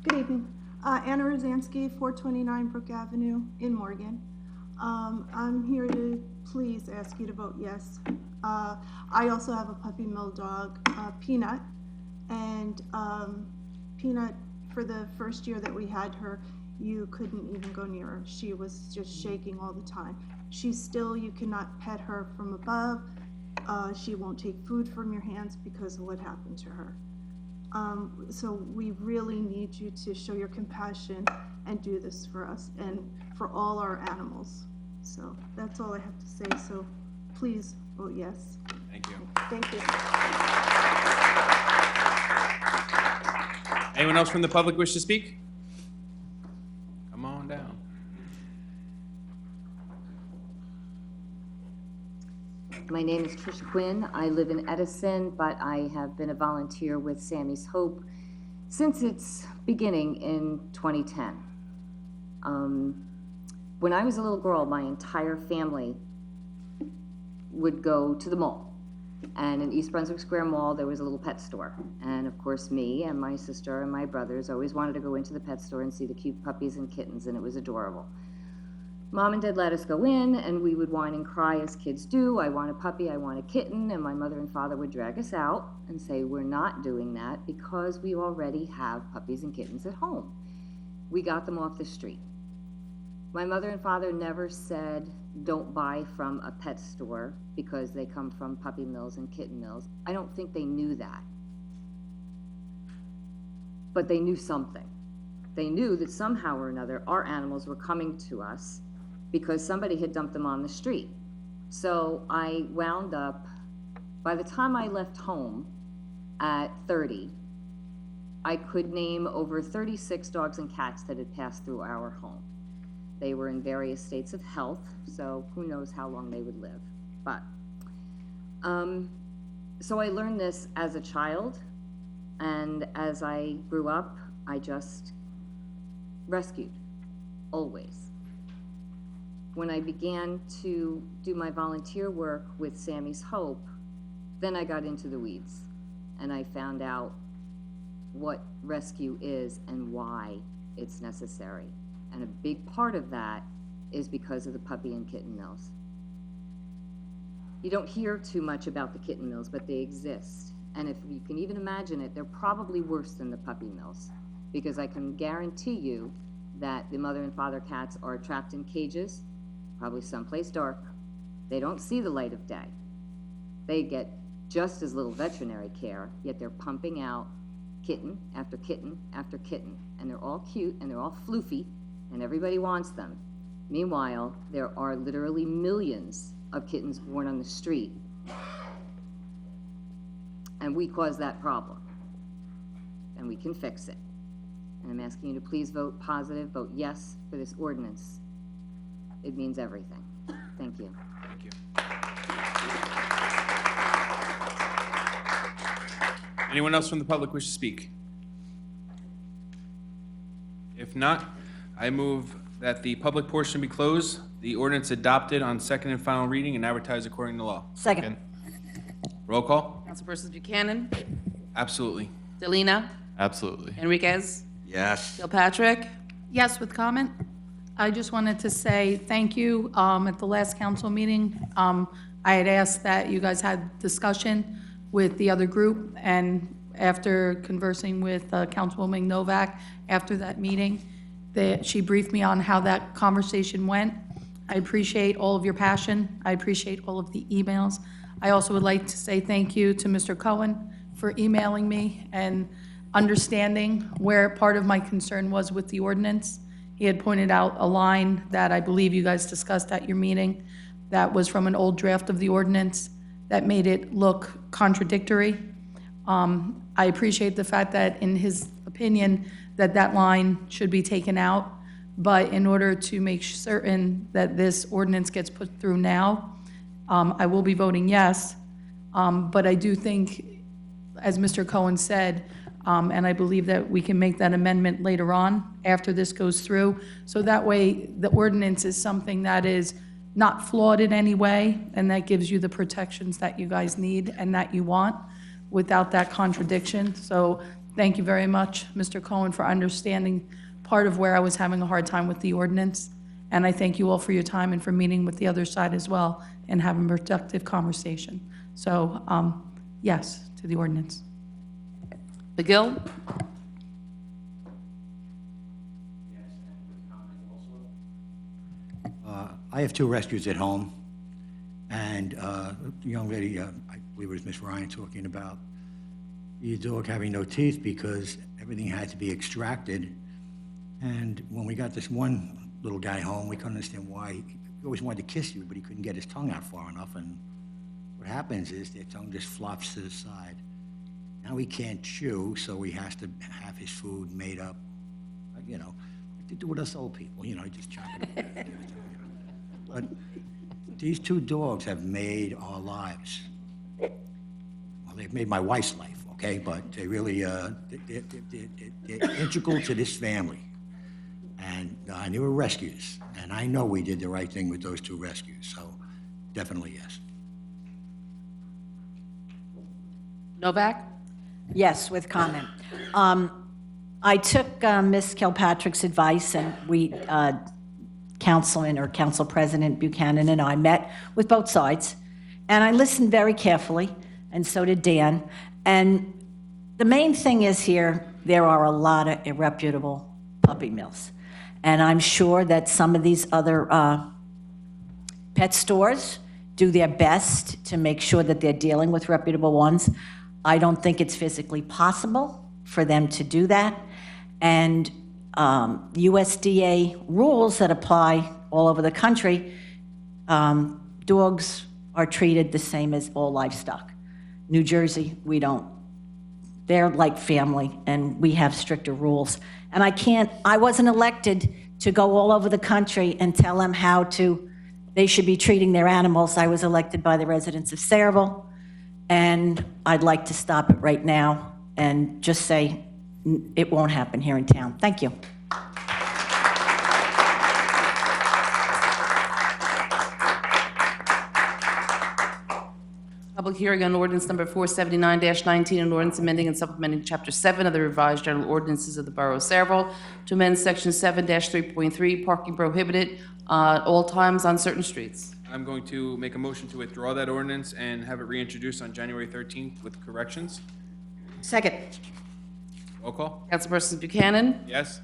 Good evening. Anna Rozansky, 429 Brook Avenue in Morgan. I'm here to please ask you to vote yes. I also have a puppy mill dog, Peanut, and Peanut, for the first year that we had her, you couldn't even go near her. She was just shaking all the time. You cannot pet her from above. She won't take food from your hands because of what happened to her. So we really need you to show your compassion and do this for us and for all our animals. So that's all I have to say, so please vote yes. Thank you. Thank you. Anyone else from the public wish to speak? Come on down. My name is Trish Quinn. I live in Edison, but I have been a volunteer with Sammy's Hope since its beginning in 2010. When I was a little girl, my entire family would go to the mall. And in East Brunswick Square Mall, there was a little pet store. And of course, me and my sister and my brothers always wanted to go into the pet store and see the cute puppies and kittens, and it was adorable. Mom and Dad let us go in, and we would whine and cry as kids do. I want a puppy, I want a kitten, and my mother and father would drag us out and say, we're not doing that because we already have puppies and kittens at home. We got them off the street. My mother and father never said, don't buy from a pet store because they come from puppy mills and kitten mills. I don't think they knew that. But they knew something. They knew that somehow or another our animals were coming to us because somebody had dumped them on the street. So I wound up, by the time I left home at 30, I could name over 36 dogs and cats that had passed through our home. They were in various states of health, so who knows how long they would live. But, so I learned this as a child, and as I grew up, I just rescued, always. When I began to do my volunteer work with Sammy's Hope, then I got into the weeds, and I found out what rescue is and why it's necessary. And a big part of that is because of the puppy and kitten mills. You don't hear too much about the kitten mills, but they exist. And if you can even imagine it, they're probably worse than the puppy mills, because I can guarantee you that the mother and father cats are trapped in cages, probably someplace dark. They don't see the light of day. They get just as little veterinary care, yet they're pumping out kitten after kitten after kitten. And they're all cute and they're all floofy, and everybody wants them. Meanwhile, there are literally millions of kittens born on the street. And we cause that problem. And we can fix it. And I'm asking you to please vote positive, vote yes for this ordinance. It means everything. Thank you. Thank you. Anyone else from the public wish to speak? If not, I move that the public portion be closed, the ordinance adopted on second and final reading and advertised according to law. Second. Roll call? Councilpersons Buchanan, Absolutely. Delina, Absolutely. Enriquez, Yes. Kilpatrick. Yes, with comment. I just wanted to say thank you. At the last council meeting, I had asked that you guys had discussion with the other group, and after conversing with Councilwoman Novak after that meeting, she briefed me on how that conversation went. I appreciate all of your passion. I appreciate all of the emails. I also would like to say thank you to Mr. Cohen for emailing me and understanding where part of my concern was with the ordinance. He had pointed out a line that I believe you guys discussed at your meeting that was from an old draft of the ordinance that made it look contradictory. I appreciate the fact that in his opinion that that line should be taken out, but in order to make certain that this ordinance gets put through now, I will be voting yes. But I do think, as Mr. Cohen said, and I believe that we can make that amendment later on after this goes through. So that way, the ordinance is something that is not flawed in any way, and that gives you the protections that you guys need and that you want without that contradiction. So thank you very much, Mr. Cohen, for understanding part of where I was having a hard time with the ordinance. And I thank you all for your time and for meeting with the other side as well and having a productive conversation. So, yes to the ordinance. McGill? I have two rescues at home, and the young lady, I believe it was Miss Ryan, talking about the dog having no teeth because everything had to be extracted. And when we got this one little guy home, we couldn't understand why always wanted to kiss you, but he couldn't get his tongue out far enough, and what happens is their tongue just flops to the side. Now he can't chew, so he has to have his food made up, you know, like they do with us old people, you know, just chop it up. Give it to him, you know. But these two dogs have made our lives. Well, they've made my wife's life, okay? But they really, they're integral to this family. And they were rescues. And I know we did the right thing with those two rescues, so definitely yes. Novak? Yes, with comment. I took Ms. Kilpatrick's advice, and we, Council President Buchanan and I met with both sides, and I listened very carefully, and so did Dan. And the main thing is here, there are a lot of irreputable puppy mills. And I'm sure that some of these other pet stores do their best to make sure that they're dealing with reputable ones. I don't think it's physically possible for them to do that. And USDA rules that apply all over the country, dogs are treated the same as all livestock. New Jersey, we don't. They're like family, and we have stricter rules. And I wasn't elected to go all over the country and tell them how they should be treating their animals. I was elected by the residents of Sayreville, and I'd like to stop it right now and just say it won't happen here in town. Thank you. Public hearing on ordinance number 479-19, an ordinance amending and supplementing Chapter 7 of the revised general ordinances of the Borough of Sayreville to amend Section 7-3.3, parking prohibited all times on certain streets. I'm going to make a motion to withdraw that ordinance and have it reintroduced on January 13th with corrections. Second. Roll call? Councilpersons Buchanan? Yes?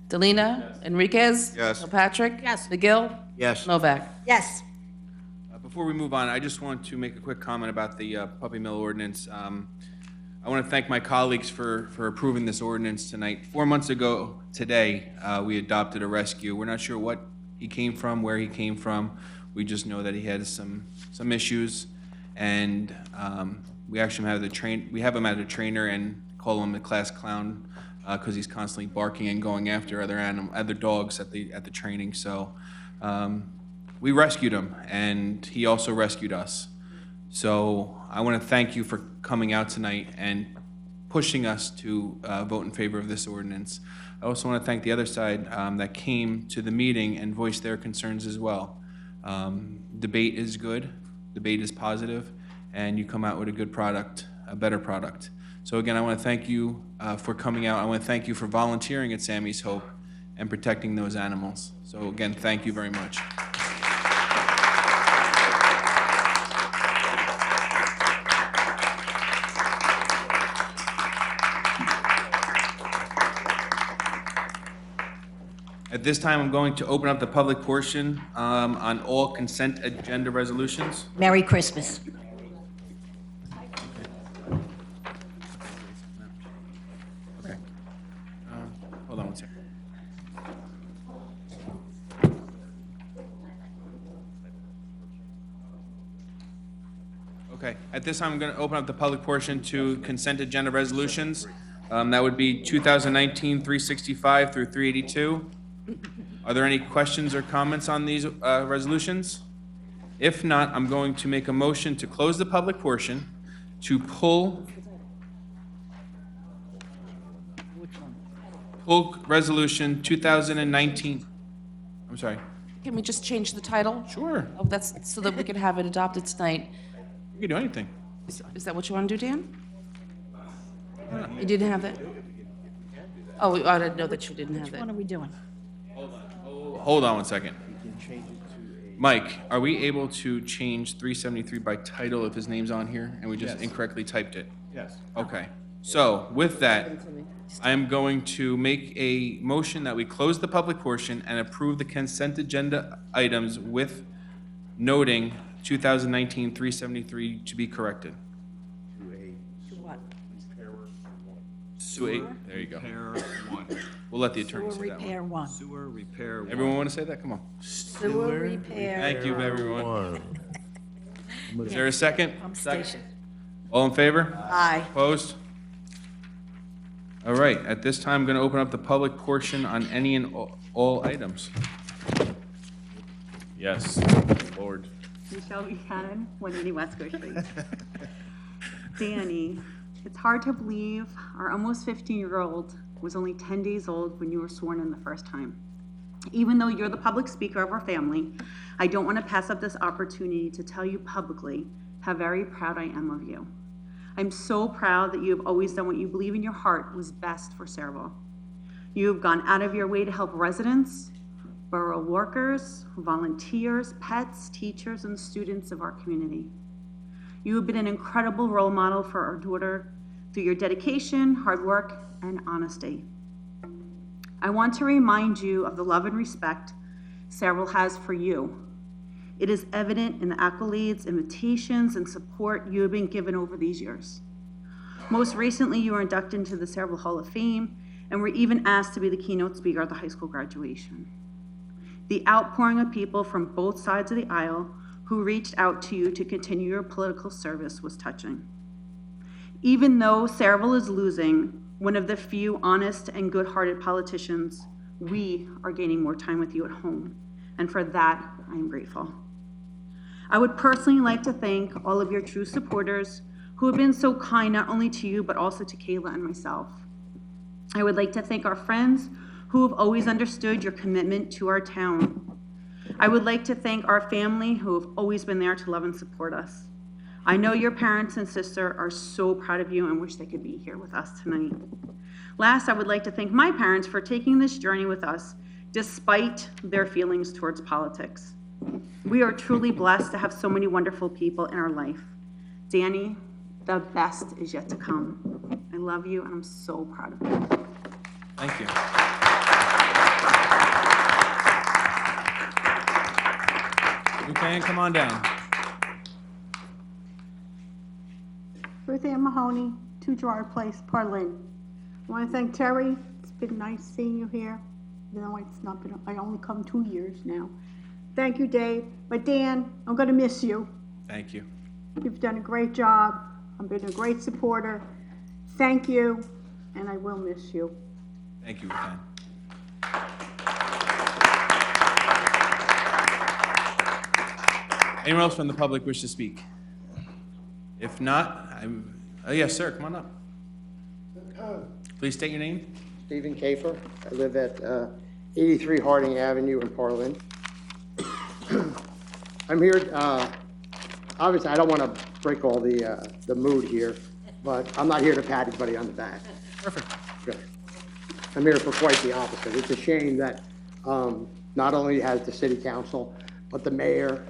Delina? Enriquez? Yes. Kilpatrick? Yes. McGill? Yes. Novak? Yes. Before we move on, I just want to make a quick comment about the puppy mill ordinance. I want to thank my colleagues for approving this ordinance tonight. 4 months ago today, we adopted a rescue. We're not sure what he came from, where he came from. We just know that he had some issues, and we actually have him at a trainer and call him the class clown because he's constantly barking and going after other dogs at the training. So. We rescued him, and he also rescued us. So I want to thank you for coming out tonight and pushing us to vote in favor of this ordinance. I also want to thank the other side that came to the meeting and voiced their concerns as well. Debate is good, debate is positive, and you come out with a good product, a better product. So again, I want to thank you for coming out. I want to thank you for volunteering at Sammy's Hope and protecting those animals. So again, thank you very much. At this time, I'm going to open up the public portion on all consent agenda resolutions. Merry Christmas. Okay. Hold on one second. Okay, at this time, I'm going to open up the public portion to consent agenda resolutions. That would be 2019-365 through 382. Are there any questions or comments on these resolutions? If not, I'm going to make a motion to close the public portion, to pull resolution 2019. I'm sorry. Can we just change the title? Sure. Oh, that's so that we can have it adopted tonight. You can do anything. Is that what you want to do, Dan? You didn't have that? Oh, I didn't know that you didn't have Which one that. are we doing? Hold on one second. Mike, are we able to change 373 by title if his name's on here and we just incorrectly typed it? Yes. Okay. So with that, I'm going to make a motion that we close the public portion and approve the consent agenda items with noting 2019-373 to be corrected. To what? There you go. We'll let the attorney Sewer say that one. repair one. Sewer repair one. Everyone want to say that? Come on. Sewer repair. Thank you, everyone. One. Is there a second? Pump station. All in favor? Aye. Opposed? All right, at this time, I'm going to open up the public portion on any and all items. Yes, Lord. Michelle Buchanan, 180 West Scotia Street. Danny, it's hard to believe our almost 15-year-old was only 10 days old when you were sworn in the first time. Even though you're the public speaker of our family, I don't want to pass up this opportunity to tell you publicly how very proud I am of you. I'm so proud that you have always done what you believe in your heart was best for Saraville. You have gone out of your way to help residents, borough workers, volunteers, pets, teachers, and students of our community. You have been an incredible role model for our daughter through your dedication, hard work, and honesty. I want to remind you of the love and respect Saraville has for you. It is evident in the accolades, invitations, and support you have been given over these years. Most recently, you were inducted into the Saraville Hall of Fame and were even asked to be the keynote speaker at the high school graduation. The outpouring of people from both sides of the aisle who reached out to you to continue your political service was touching. Even though Saraville is losing one of the few honest and good-hearted politicians, we are gaining more time with you at home, and for that, I am grateful. I would personally like to thank all of your true supporters who have been so kind not only to you, but also to Kayla and myself. I would like to thank our friends who have always understood your commitment to our town. I would like to thank our family who have always been there to love and support us. I know your parents and sister are so proud of you and wish they could be here with us tonight. Last, I would like to thank my parents for taking this journey with us despite their feelings towards politics. We are truly blessed to have so many wonderful people in our life. Danny, the best is yet to come. I love you and I'm so proud of you. Thank you. Ruth Ann, come on down. Ruth Ann Mahoney, 2 Gerard Place, Parlin. I want to thank Terry. It's been nice seeing you here, even though it's not been, I only come 2 years now. Thank you, Dave. But Dan, I'm going to miss you. Thank you. You've done a great job. I've been a great supporter. Thank you, and I will miss you. Thank you, Ruth Ann. Anyone else from the public wish to speak? If not, yes, sir, come on up. Please state your name. Stephen Kafer. I live at 83 Harding Avenue in Parlin. I'm here, obviously, I don't want to break all the mood here, but I'm not here to pat anybody on the back. Perfect. Good. I'm here for quite the opposite. It's a shame that not only has the city council, but the mayor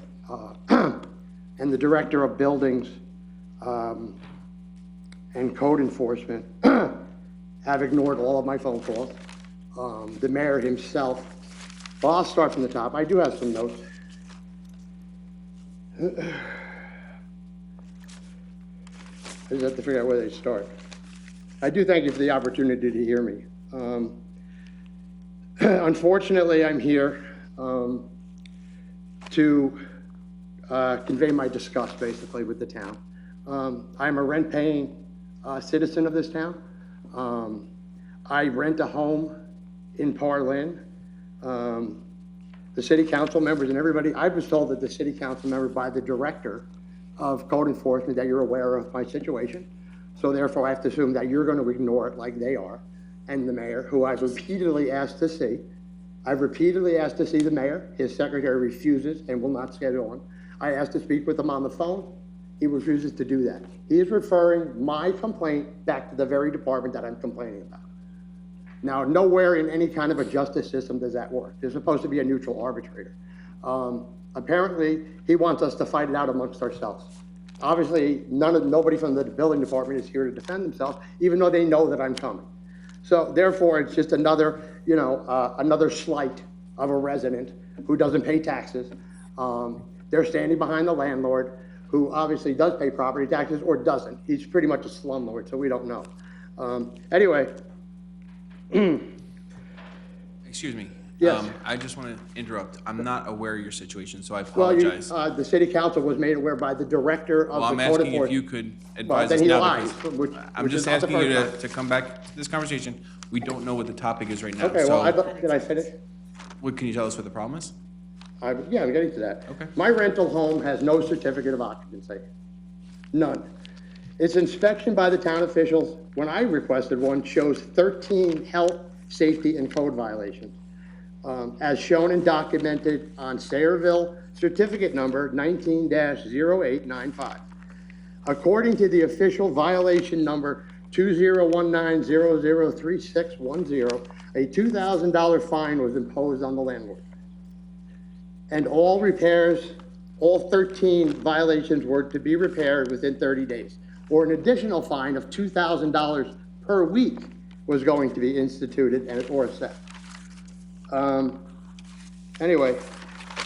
and the director of buildings and code enforcement have ignored all of my phone calls. The mayor himself, well, I'll start from the top. I do have some notes. I just have to figure out where they start. I do thank you for the opportunity to hear me. Unfortunately, I'm here to convey my disgust, basically, with the town. I'm a rent-paying citizen of this town. I rent a home in Parlin. The city council members and everybody, I was told that the city council member by the director of code enforcement that you're aware of my situation. So therefore, I have to assume that you're going to ignore it like they are, and the mayor, who I've repeatedly asked to see. I've repeatedly asked to see the mayor. His secretary refuses and will not schedule him. I asked to speak with him on the phone. He refuses to do that. He is referring my complaint back to the very department that I'm complaining about. Now, nowhere in any kind of a justice system does that work. There's supposed to be a neutral arbitrator. Apparently, he wants us to fight it out amongst ourselves. Obviously, nobody from the building department is here to defend themselves, even though they know that I'm coming. So therefore, it's just another, another slight of a resident who doesn't pay taxes. They're standing behind the landlord, who obviously does pay property taxes or doesn't. He's pretty much a slumlord, so we don't know. Anyway, Excuse me. Yes. I just want to interrupt. I'm not aware of your situation, so I well, apologize. the city council was made aware by the director Well, of I'm the code asking if enforcement. you could Well, advise then us he now. lies, because which I'm is just not the asking you first to time. come back to this conversation. We don't know what the topic is right now. Okay, well, So, did I finish? what, can you tell us what the problem is? Yeah, I'm getting to that. Okay. My rental home has no certificate of occupancy. None. Its inspection by the town officials, when I requested one, shows 13 health, safety, and code violations, as shown and documented on Sayreville certificate number 19-0895. According to the official violation number 2019003610, a $2,000 fine was imposed on the landlord. And all repairs, all 13 violations were to be repaired within 30 days, or an additional fine of $2,000 per week was going to be instituted or set. Anyway,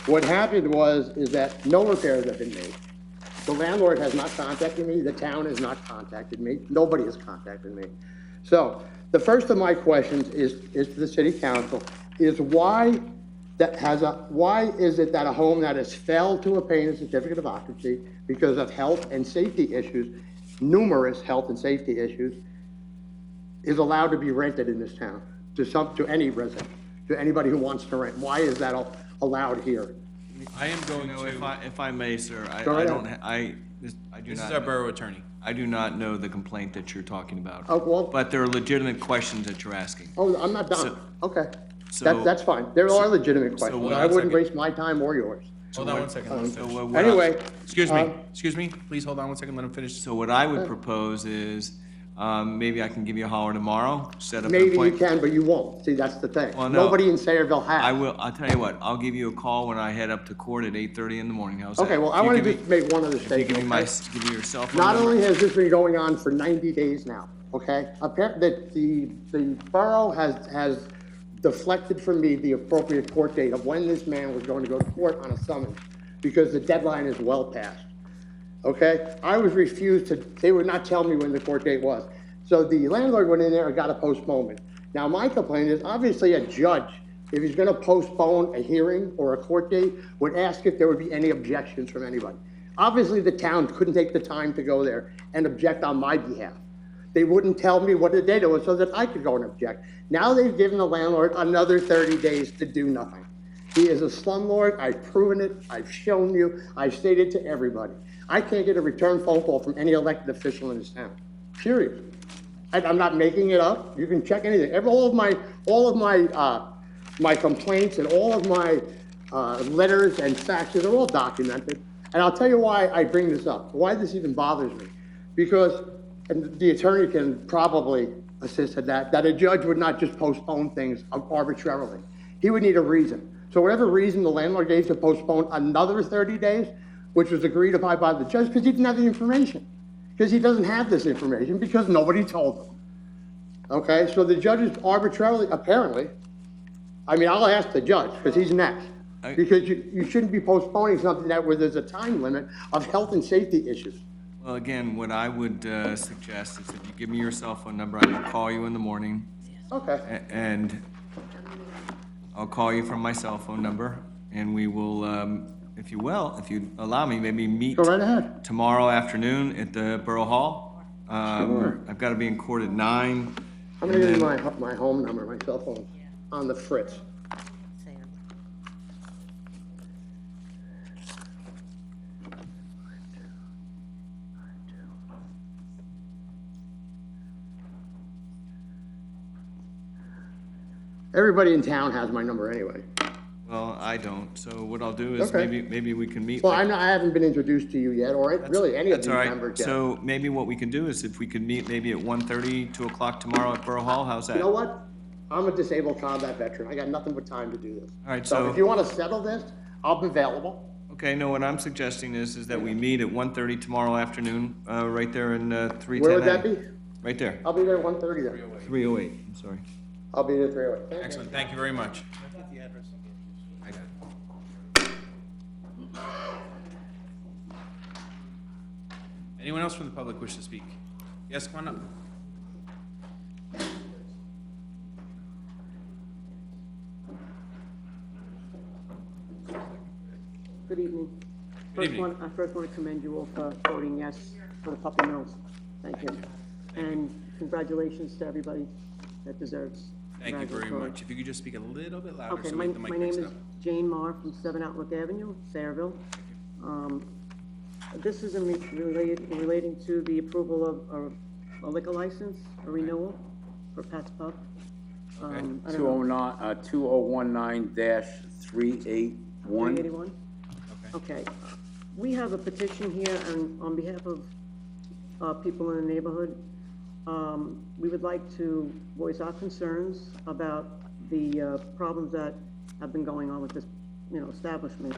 what happened is that no repairs have been made. The landlord has not contacted me, the town has not contacted me, nobody has contacted me. So, the first of my questions is to the city council, is why is it that a home that has failed to obtain a certificate of occupancy because of health and safety issues, numerous health and safety issues, is allowed to be rented in this town to any resident, to anybody who wants to rent? Why is that allowed here? I am going to. If I may, sir, Go I right don't, ahead. I do This not. is our borough attorney. I do not know the complaint that you're talking about. Oh, well- But there are legitimate questions that you're asking. Oh, I'm not done. So- Okay. so- That's fine. There are legitimate questions. hold on I a wouldn't second. waste my time or yours. Hold on one second. Let him So finish. what I- Anyway. Excuse me. Excuse me. Please hold on one second. Let him finish. So what I would propose is, maybe I can give you a holler tomorrow, set up an Maybe you appointment. can, but you won't. See, that's the thing. Well, no. Nobody in Sayreville has. I will, I'll tell you what, I'll give you a call when I head up to court at 8:30 in the morning. How's that? Okay, well, I If you want to give just me- make one other If you give me statement. my, okay? give me your cell phone Not number. only has this been going on for 90 days now, okay? The borough has deflected from me the appropriate court date of when this man was going to go to court on a summons, because the deadline is well past, okay? I was refused to, they would not tell me when the court date was. So the landlord went in there and got a postponement. Now, my complaint is, obviously, a judge, if he's gonna postpone a hearing or a court date, would ask if there would be any objections from anybody. Obviously, the town couldn't take the time to go there and object on my behalf. They wouldn't tell me what the date was so that I could go and object. Now they've given the landlord another 30 days to do nothing. He is a slumlord. I've proven it. I've shown you. I've stated to everybody. I can't get a return phone call from any elected official in this town, period. I'm not making it up. You can check anything. All of my complaints and all of my letters and faxes are all documented. And I'll tell you why I bring this up, why this even bothers me. Because, and the attorney can probably assist at that a judge would not just postpone things arbitrarily. He would need a reason. So whatever reason the landlord gave to postpone another 30 days, which was agreed upon by the judge, because he didn't have the information. Because he doesn't have this information, because nobody told him. Okay, so the judge is arbitrarily, apparently, I mean, I'll ask the judge, because he's next. Because you shouldn't be postponing something where there's a time limit of health and safety issues. Well, again, what I would suggest is if you give me your cell phone number, I will call you in the morning. Okay. And I'll call you from my cell phone number, and we will, if you allow me, maybe meet Go right ahead. tomorrow afternoon at the Borough Hall. I've got to be in court at 9. I'm gonna give you my home number, my cell phone, on the fritz. Everybody in town has my number anyway. Well, I don't, so what I'll do is Okay. maybe we can meet. Well, like- I haven't been introduced to you yet, or really any of That's these all right. members yet. So maybe what we can do is if we could meet maybe at 1:30, 2 o'clock tomorrow at Borough Hall, how's that? You know what? I'm a disabled combat veteran. I got nothing but time to do this. All right, So so- if you want to settle this, I'll be available. Okay, no, what I'm suggesting is that we meet at 1:30 tomorrow afternoon, right there in 310A. Where would that be? Right there. I'll be there at 1:30 then. 308, I'm sorry. I'll be there at 3:08. Excellent. Thank you very much. I got it. Anyone else from the public wish to speak? Yes, come on up. Good evening. evening. I first want to commend you all for voting yes for the puppy mills. Thank you. And congratulations to everybody that deserves. Thank you very congratulatory. much. If you could just speak a little bit louder Okay, so my the mic name picks is up. Jane Marr from 7 Outlook Avenue, Sayreville. This is relating to the approval of a liquor license, a renewal for Pat's Pub. I don't know. 2019-381. 381? Okay. We have a petition here on behalf of people in the neighborhood. We would like to voice our concerns about the problems that have been going on with this, establishment.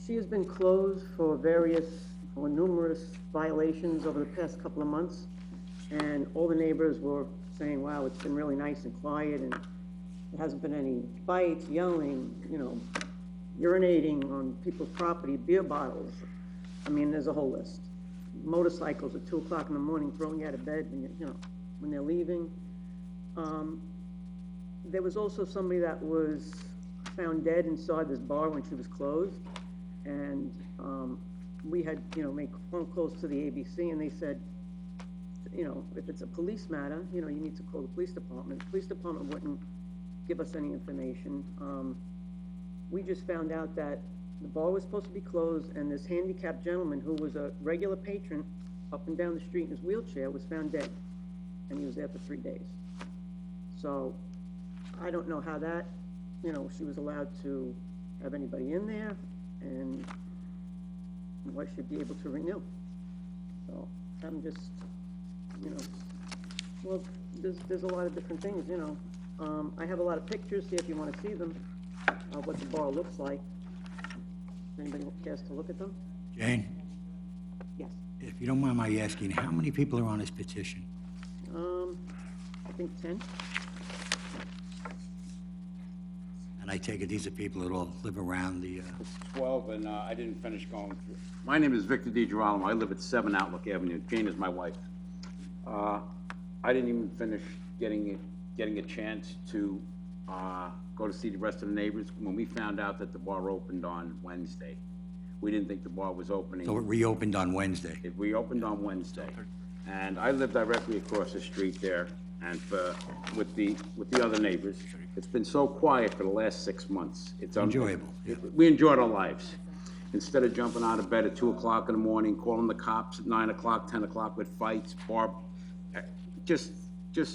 She has been closed for numerous violations over the past couple of months, and all the neighbors were saying, wow, it's been really nice and quiet, and there hasn't been any fights, yelling, urinating on people's property, beer bottles. I mean, there's a whole list. Motorcycles at 2 o'clock in the morning, throwing you out of bed when they're leaving. There was also somebody that was found dead inside this bar when she was closed, and we had, make phone calls to the ABC, and they said, if it's a police matter, you need to call the police department. The police department wouldn't give us any information. We just found out that the bar was supposed to be closed, and this handicapped gentleman who was a regular patron up and down the street in his wheelchair was found dead, and he was there for 3 days. So I don't know how that, she was allowed to have anybody in there, and why she'd be able to renew. So I'm just, well, there's a lot of different things, I have a lot of pictures here if you want to see them, of what the bar looks like. Anybody cares to look at them? Jane, Yes. if you don't mind my asking, how many people are on this petition? I think 10. And I take it these are people that all live around the, 12, and I didn't finish going through. My name is Victor DiGirolamo. I live at 7 Outlook Avenue. Jane is my wife. I didn't even finish getting a chance to go to see the rest of the neighbors. When we found out that the bar opened on Wednesday, we didn't think the bar was opening. so it reopened on Wednesday. It reopened on Wednesday, and I live directly across the street there, and with the other neighbors. It's been so quiet for the last 6 months. It's Enjoyable. We enjoyed our lives. Instead of jumping out of bed at 2 o'clock in the morning, calling the cops at 9 o'clock, 10 o'clock with fights, just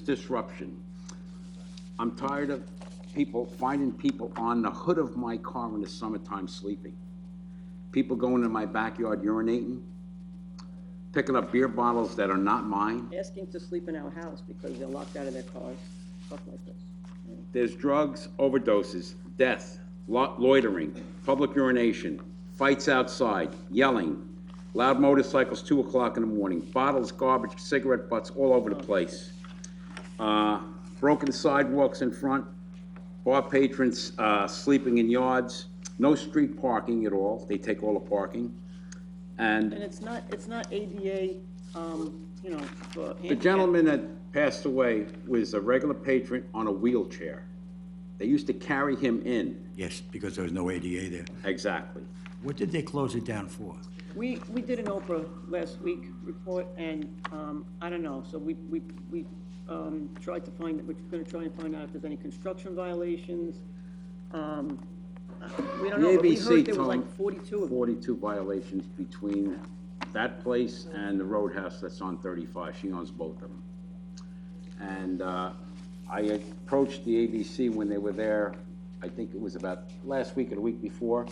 disruption. I'm tired of finding people on the hood of my car in the summertime sleeping. People going in my backyard urinating, picking up beer bottles that are not mine. Asking to sleep in our house because they're locked out of their cars, stuff like this. There's drugs, overdoses, death, loitering, public urination, fights outside, yelling, loud motorcycles 2 o'clock in the morning, bottles, garbage, cigarette butts all over the place. Broken sidewalks in front, bar patrons sleeping in yards, no street parking at all. They take all the parking. And it's not ADA, for The gentleman that passed away was a regular patron on a wheelchair. They used to carry him in. Yes, because there was no ADA there. Exactly. What did they close it down for? We did an Oprah last week report, and I don't know, so we tried to find, we're gonna try and find out if there's any construction violations. We don't know, but we heard there was like 42 of them. 42 violations between that place and the Roadhouse that's on 35. She owns both of them. And I approached the ABC when they were there, I think it was about last week or the week before,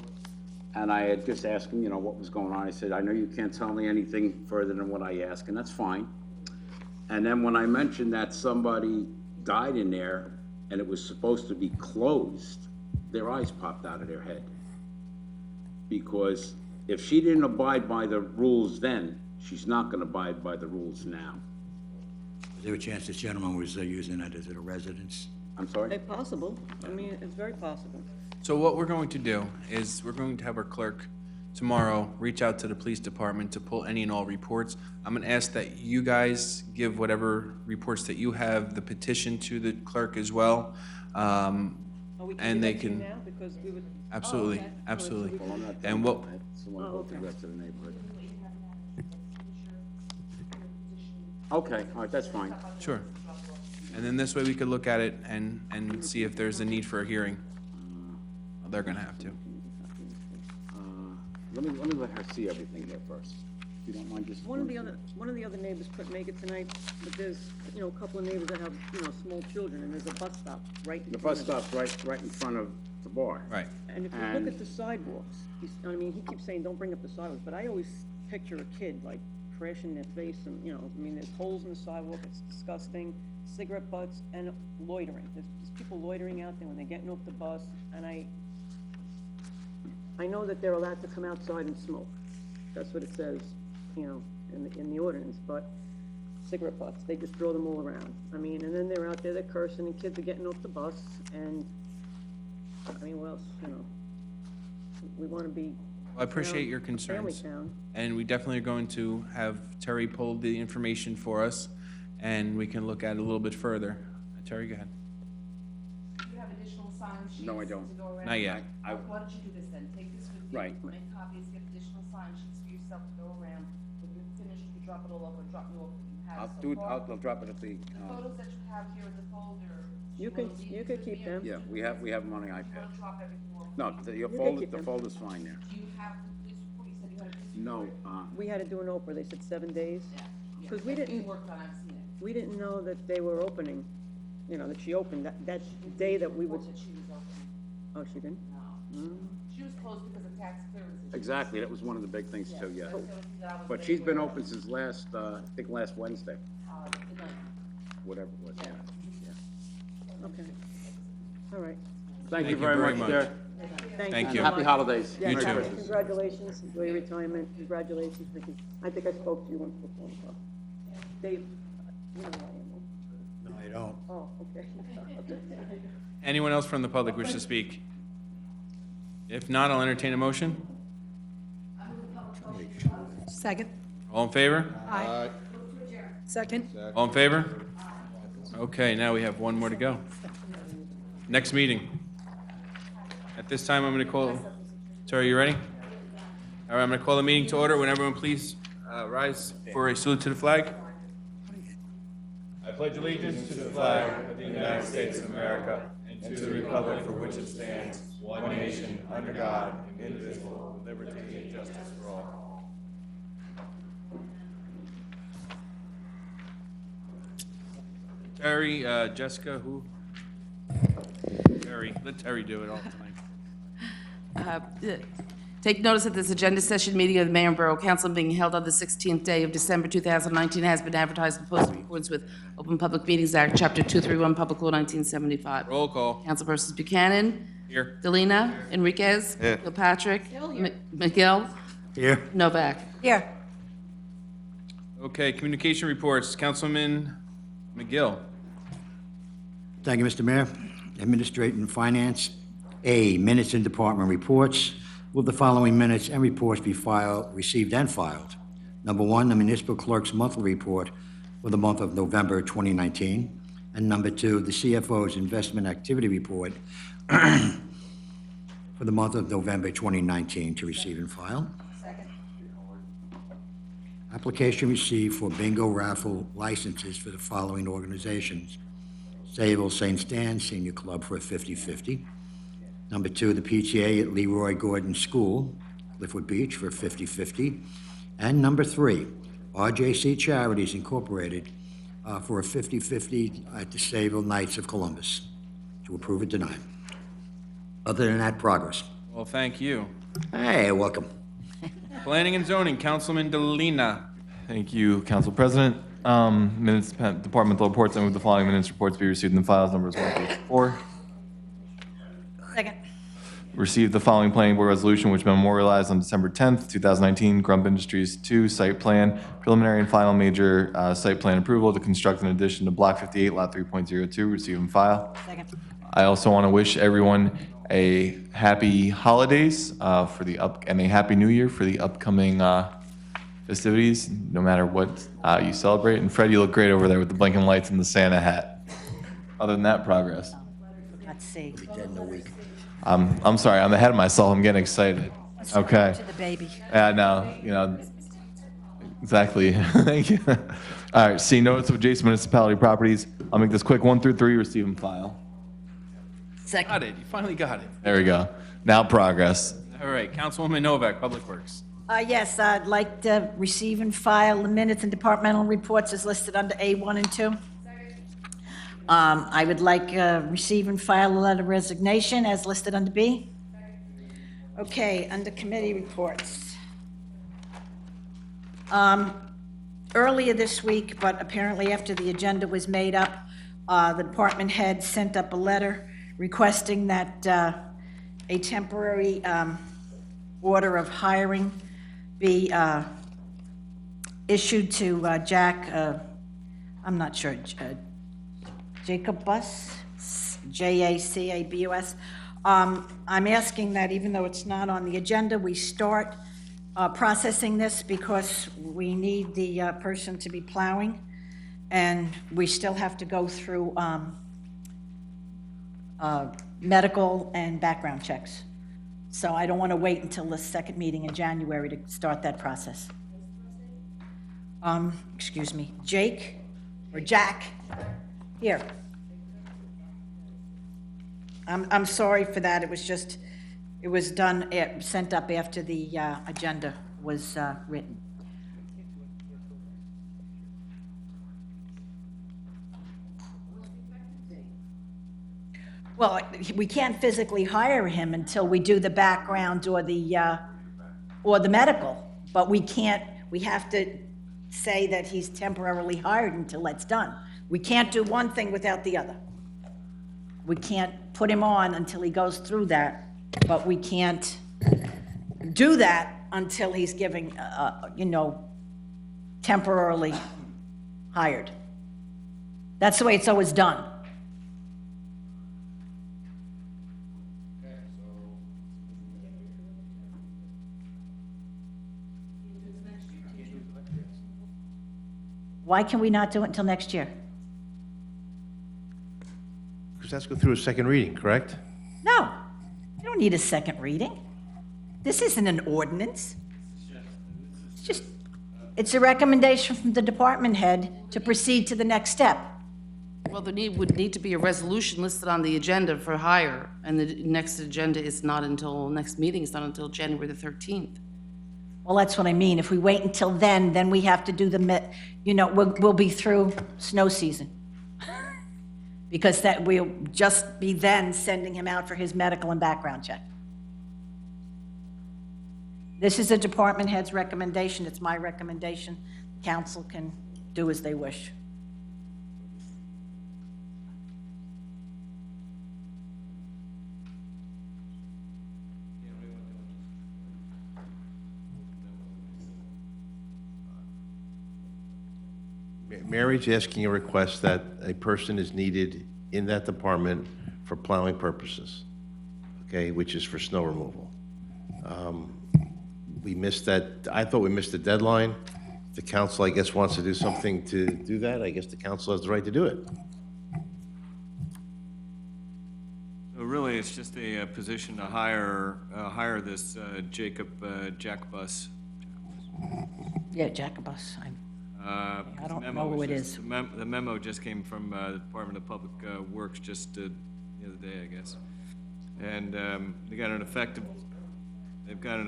and I had just asked them, what was going on. I said, I know you can't tell me anything further than what I ask, and that's fine. And then when I mentioned that somebody died in there and it was supposed to be closed, their eyes popped out of their head. Because if she didn't abide by the rules then, she's not gonna abide by the rules now. Is there a chance this gentleman was using that as a residence? I'm sorry? It's possible, I mean, it's very possible. So what we're going to do is we're going to have our clerk tomorrow reach out to the police department to pull any and all reports. I'm gonna ask that you guys give whatever reports that you have, the petition to the clerk as well. Oh, we can and do they that to you can, now? Because we would. absolutely, Oh, okay. absolutely. Well, I'm not And done what, with that. Someone Oh, go to the okay. rest of the neighborhood. Okay, all right, that's fine. sure. And then this way we could look at it and see if there's a need for a hearing. Well, they're gonna have to. Let me let her see everything here first. If you don't mind, just. One of the other neighbors couldn't make it tonight, but there's, you know, a couple of neighbors that have, you know, small children, and there's a bus stop right in The front bus of it. stop's right in front of the bar. Right. And if you look at the sidewalks, I mean, he keeps saying, don't bring up the sidewalks, but I always picture a kid, like, crashing their face, and, you know, I mean, there's holes in the sidewalk, it's disgusting, cigarette butts, and loitering. There's people loitering out there when they're getting off the bus, and I know that they're allowed to come outside and smoke. That's what it says, you know, in the ordinance, but cigarette butts, they just throw them all around. I mean, and then they're out there, they're cursing, and kids are getting off the bus, and, I mean, what else, you know? We wanna be. I appreciate your Family concerns. town. And we definitely are going to have Terry pull the information for us, and we can look at it a little bit further. Terry, go ahead. Do you have additional sign sheets? No, I don't. to go around? Not yet. Why don't you do this then? Take this with you. Right. Make copies, get additional sign sheets for yourself to go around. When you're finished, you drop it all off or drop me off what you have so far. I'll drop it at the, The photos that you have here in the folder. You can keep them. yeah, we have them on the You iPad. want to drop everything off? No, your can folder, keep the them. folder's fine there. Do you have the police report? You said you had a police No, report? We had to do an Oprah, they said 7 days. Yeah. Because we That's being didn't, worked on, I've seen it. we didn't know that they were opening, you know, that she opened that day that we would, That she was open. oh, she didn't? No. She was closed because of tax clearance issues. Exactly, that was one of the big things too, yeah. That's the only thing that I was But made she's been aware of. open since last, I think last Wednesday, The ninth. whatever it was, yeah. Okay. All right. Thank you very much, dear. Thank you. Happy holidays. Yeah, You too. Congratulations, enjoy your retirement, congratulations, Vicky. I think I spoke to you once before, so. Dave, you know who I am. No, I don't. Oh, okay. Anyone else from the public wish to speak? If not, I'll entertain a motion. Second. All in favor? Aye. Second. All in favor? Okay, now we have one more to go. Next meeting. At this time, I'm going to call, Terry, you ready? All right, I'm going to call the meeting to order. Would everyone please rise for a salute to the flag? I pledge allegiance to the flag of the United States of America and to the republic for which it stands, one nation, under God, indivisible, with liberty and justice for all. Terry, Jessica, who? Terry, let Terry do it all tonight. Take notice that this agenda session meeting of the Mayor and Borough Council being held on the 16th day of December 2019 has been advertised and posted in accordance with Open Public Meetings Act, Chapter 231, Public Law 1975. Roll call. Councilpersons Buchanan. Here. Delina. Enriquez. Here. Kilpatrick. McGill. Here. Novak. Here. Okay, communication reports. Councilman McGill. Thank you, Mr. Mayor. Administrative and Finance. A, minutes and department reports. Will the following minutes and reports be received and filed? Number one, the municipal clerk's monthly report for the month of November 2019. And number two, the CFO's investment activity report for the month of November 2019 to receive and file. Second. Application received for bingo raffle licenses for the following organizations. Sayville St. Stan Senior Club for a 50-50. Number two, the PTA at Leroy Gordon School, Cliffwood Beach for a 50-50. And number three, RJC Charities Incorporated for a 50-50 at the Sayville Knights of Columbus. To approve or deny. Other than that, progress. Well, thank you. Hey, welcome. Planning and zoning, Councilman Delina. Thank you, Council President. Minutes, departmental reports, I move the following minutes reports be received in the files, numbers 1 through 4. Second. Received the following planning board resolution which memorialized on December 10th, 2019, Grump Industries 2 site plan, preliminary and final major site plan approval to construct an addition to Block 58, Lot 3.02, receive and file. Second. I also want to wish everyone a happy holidays and a happy new year for the upcoming festivities, no matter what you celebrate. And Fred, you look great over there with the blinking lights and the Santa hat. Other than that, progress. Let's see. He'll be dead in a week. I'm sorry, I'm ahead of myself, I'm getting excited. Okay. To the baby. Yeah, no, exactly. Thank you. All right, see notice of adjacent municipality properties. I'll make this quick. 1 through 3, receive and file. Got it, you finally got it. There we go. Now progress. All right, Councilwoman Novak, Public Works. Yes, I'd like to receive and file the minutes and departmental reports as listed under A1 and 2. I would like receive and file a letter of resignation as listed under B. Okay, under committee reports. Earlier this week, but apparently after the agenda was made up, the department head sent up a letter requesting that a temporary order of hiring be issued to Jack, I'm not sure, Jacobus, Jacabus. I'm asking that even though it's not on the agenda, we start processing this because we need the person to be plowing, and we still have to go through medical and background checks. So I don't want to wait until the second meeting in January to start that process. Excuse me, Jake or Jack? Here. I'm sorry for that. It was just, it was done, sent up after the agenda was written. Well, we can't physically hire him until we do the background or the medical, but we can't, we have to say that he's temporarily hired until that's done. We can't do one thing without the other. We can't put him on until he goes through that, but we can't do that until he's giving, temporarily hired. That's the way it's always done. Why can we not do it until next year? Because that's go through a second reading, correct? No, you don't need a second reading. This isn't an ordinance. It's a recommendation from the department head to proceed to the next step. Well, there would need to be a resolution listed on the agenda for hire, and the next agenda is not until, next meeting is not until January the 13th. Well, that's what I mean. If we wait until then we have to do we'll be through snow season. Because that we'll just be then sending him out for his medical and background check. This is a department head's recommendation. It's my recommendation. Council can do as they wish. Mary's asking a request that a person is needed in that department for plowing purposes, okay, which is for snow removal. We missed that, I thought we missed the deadline. The council, I guess, wants to do something to do that. I guess the council has the right to do it. So really, it's just a position to hire this Jacobus. Yeah, Jacobus. I don't know who it is. The memo just came from the Department of Public Works just the other day, I guess. And they've got an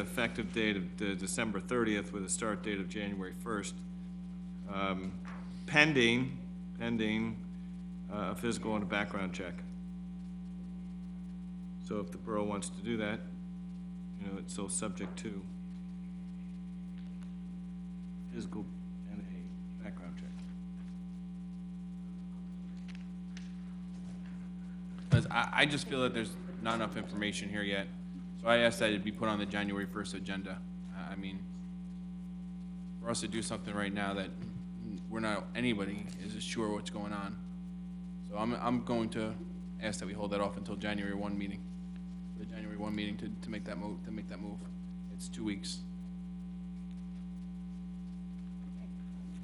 effective date of December 30th with a start date of January 1st, pending a physical and a background check. So if the borough wants to do that, it's still subject to physical and a background check. Because I just feel that there's not enough information here yet. So I asked that it be put on the January 1st agenda. I mean, for us to do something right now that anybody is sure what's going on. So I'm going to ask that we hold that off until January 1 meeting. The January 1 meeting to make that move. It's 2 weeks.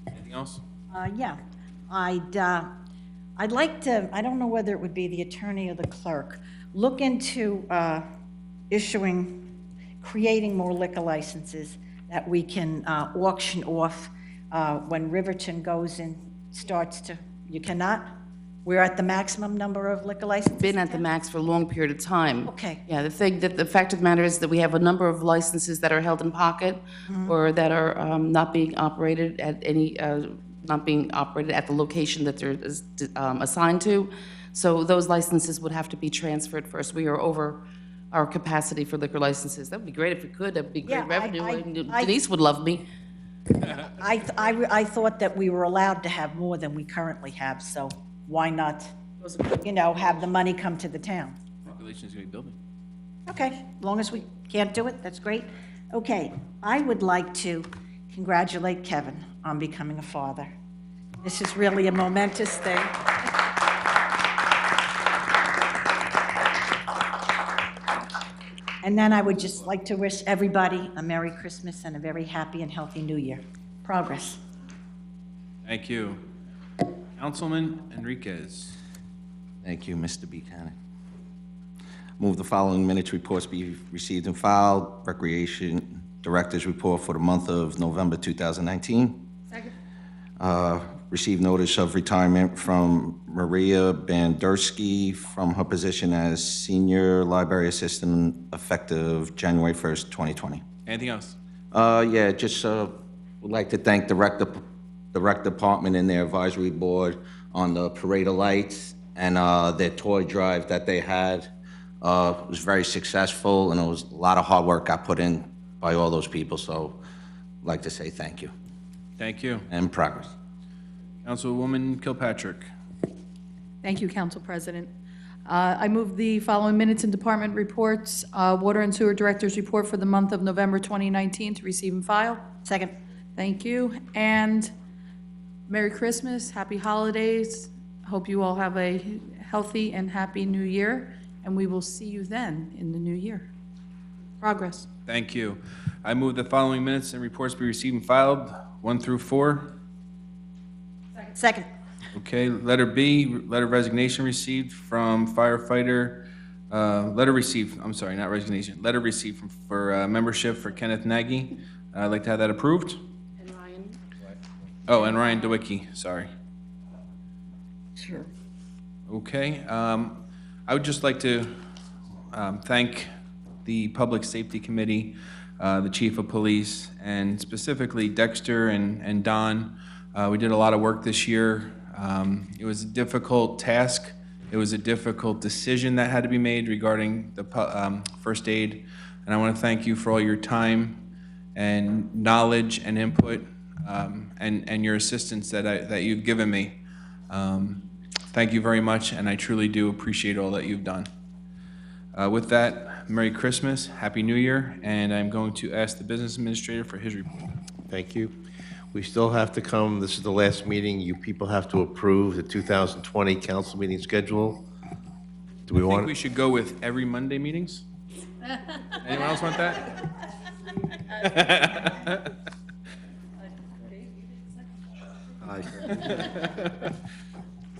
Anything else? Yeah, I'd like to, I don't know whether it would be the attorney or the clerk, look into creating more liquor licenses that we can auction off when Riverton goes and starts to, you cannot? We're at the maximum number of liquor licenses? Been at the max for a long period of time. Okay. Yeah, the fact of the matter is that we have a number of licenses that are held in pocket or that are not being operated at the location that they're assigned to. So those licenses would have to be transferred first. We are over our capacity for liquor licenses. That would be great if we could. That would be great Yeah, revenue. Denise would love me. I thought that we were allowed to have more than we currently have, so why not, have the money come to the town? Population is going to be building. Okay, as long as we can't do it, that's great. Okay, I would like to congratulate Kevin on becoming a father. This is really a momentous thing. And then I would just like to wish everybody a Merry Christmas and a very happy and healthy New Year. Progress. Thank you. Councilman Enriquez. Thank you, Mr. Buchanan. Move the following minutes reports be received and filed. Recreation Director's Report for the month of November 2019. Second. Received notice of retirement from Maria Bandersky from her position as Senior Library Assistant effective January 1st, 2020. Anything else? Yeah, just would like to thank the rec department and their advisory board on the parade of lights and their toy drive that they had. It was very successful, and it was a lot of hard work got put in by all those people, so I'd like to say thank you. Thank you. And progress. Councilwoman Kilpatrick. Thank you, Council President. I move the following minutes and department reports. Water and Sewer Director's Report for the month of November 2019 to receive and file. Second. Thank you. And Merry Christmas, Happy Holidays. Hope you all have a healthy and happy New Year, and we will see you then in the new year. Progress. Thank you. I move the following minutes and reports be received and filed, 1 through 4. Second. Okay, letter B, letter of resignation received from firefighter, letter received for membership for Kenneth Nagy. I'd like to have that approved. And Ryan? Oh, and Ryan DeWicki, sorry. Sure. Okay, I would just like to thank the Public Safety Committee, the Chief of Police, and specifically Dexter and Don. We did a lot of work this year. It was a difficult task. It was a difficult decision that had to be made regarding the first aid. And I want to thank you for all your time and knowledge and input and your assistance that you've given me. Thank you very much, and I truly do appreciate all that you've done. With that, Merry Christmas, Happy New Year, and I'm going to ask the Business Administrator for his report. Thank you. We still have to come, this is the last meeting, you people have to approve the 2020 council meeting schedule. Do we I think want? we should go with every Monday meetings? Anyone else want that?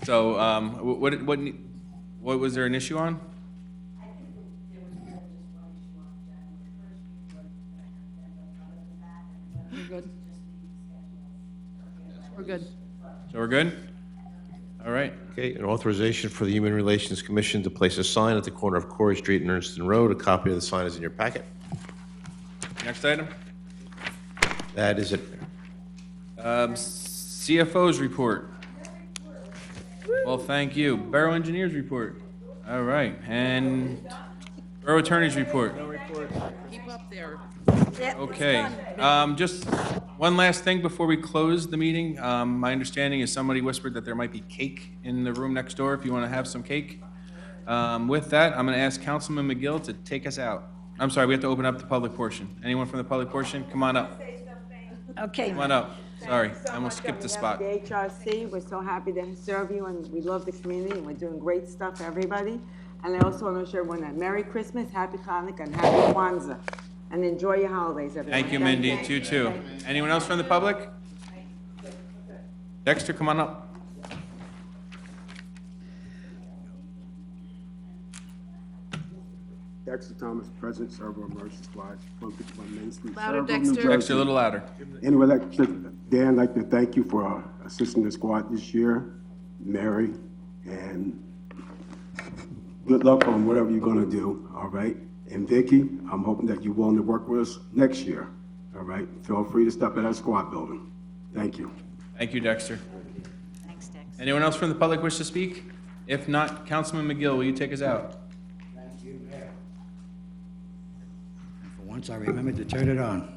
So, what was there an issue on? We're good. We're good. So we're good? All right. Okay, an authorization for the Human Relations Commission to place a sign at the corner of Corey Street and Ernston Road. A copy of the sign is in your packet. Next item? That is it. CFO's report. Well, thank you. Borough Engineers report. All right, and Borough Attorney's report. Keep up there. Okay, just one last thing before we close the meeting. My understanding is somebody whispered that there might be cake in the room next door if you want to have some cake. With that, I'm going to ask Councilman McGill to take us out. I'm sorry, we have to open up the public portion. Anyone from the public portion? Come on up. Okay. Come on up. Sorry, I almost skipped the spot. The HRC, we're so happy to serve you, and we love the community, and we're doing great stuff for everybody. And I also want to wish everyone a Merry Christmas, Happy Hanukkah, and Happy Kwanzaa. And enjoy your holidays, everyone. Thank you, Mindy. You too. Anyone else from the public? Dexter, come on up. Dexter Thomas, President, Servo Emergency Squad, 151 Main Street, Louder, Servo, New Dexter. Jersey. Dexter, a little louder. Anyway, Dan, I'd like to thank you for assisting the squad this year, Mary, and good luck on whatever you're gonna do, all right? And Vicky, I'm hoping that you're willing to work with us next year, all right? Feel free to step in that squad building. Thank you. Thank you, Dexter. Thanks, Dex. Anyone else from the public wish to speak? If not, Councilman McGill, will you take us out? Thank you, Mayor. For once, I remembered to turn it on.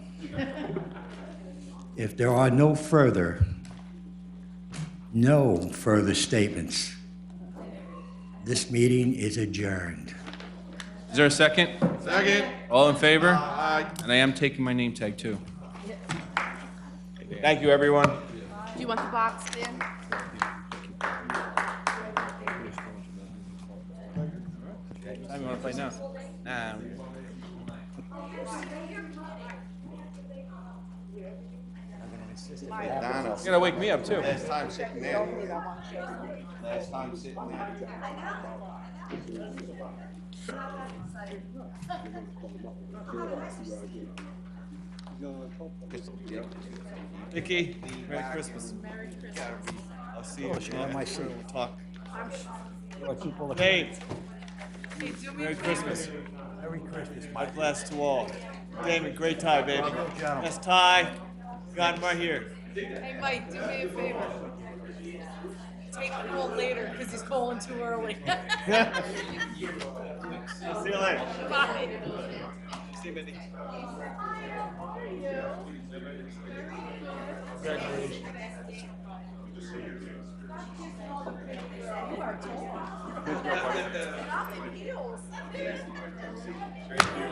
If there are no further statements, this meeting is adjourned. Is there a second? Second. All in favor? Aye. And I am taking my name tag, too. Thank you, everyone. Do you want the box, Dan? Time you want to play now? Nah. Donna. You're gonna wake me up, too. Last time sitting there. Last time sitting there. Vicky, Merry Christmas. I'll see you. Share my seat. We'll talk. I'll keep all the- Hey, Merry Christmas. Merry Christmas, My bless to all. Damon, great tie, baby. Best tie. Got him right here. Hey, Mike, do me a favor. Take the call later, because he's calling too early. See you later. Bye. See you, Mindy.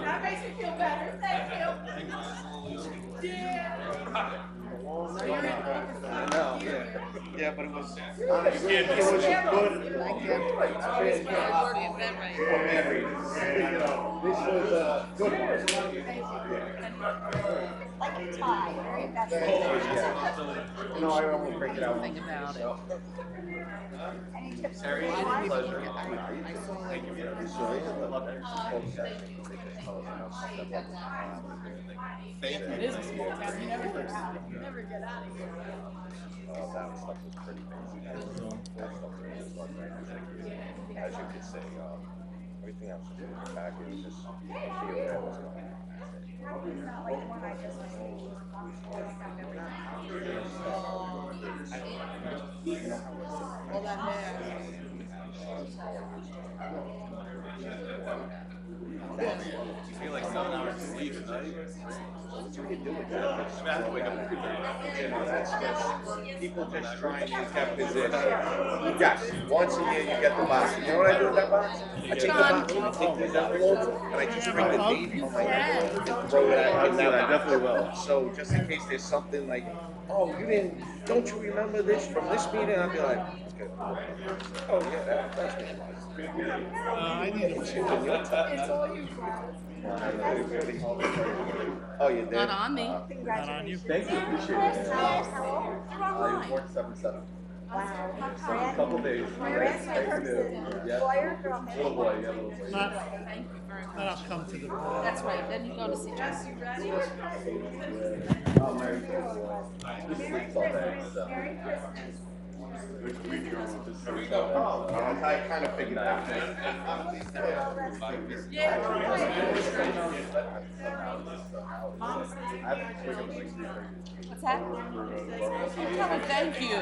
That makes me feel better, thank you. Yeah, but it was, honestly, it was good. This was a good Like a tie, very best. one. No, I won't break it out. Think about it. Any tips? It is a small town, you never get out, you never get out of here. As you could say, everything else is in the package, just feel that was All that hair. You feel like 7 hours of sleep tonight? People just try and keep position. Yes, once a year you get the box. You know what I do with that box? I take the box, I take these envelopes, and I just bring the date on my envelope and throw it out. I definitely will. So just in case there's something like, oh, don't you remember this from this meeting? I'll be like, okay. Oh, yeah, that's what it was. I need to shoot in your time. It's all you. Oh, you did? Not on me. Not on you. Thank you, appreciate it. I was born 7/7. Wow. Couple days. Where's my person? Yeah. Boy or girl? Little boy, yeah, little boy. Thank you very much. I'll come to the. That's right, then you go to see Jess, you ready? Oh, Merry Christmas. This sleeps all day, so. Oh, I kind of figured that out. What's that? Oh, thank you. I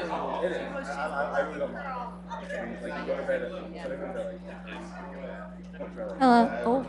really don't mind. Like, you go to bed at, Hello. Oh.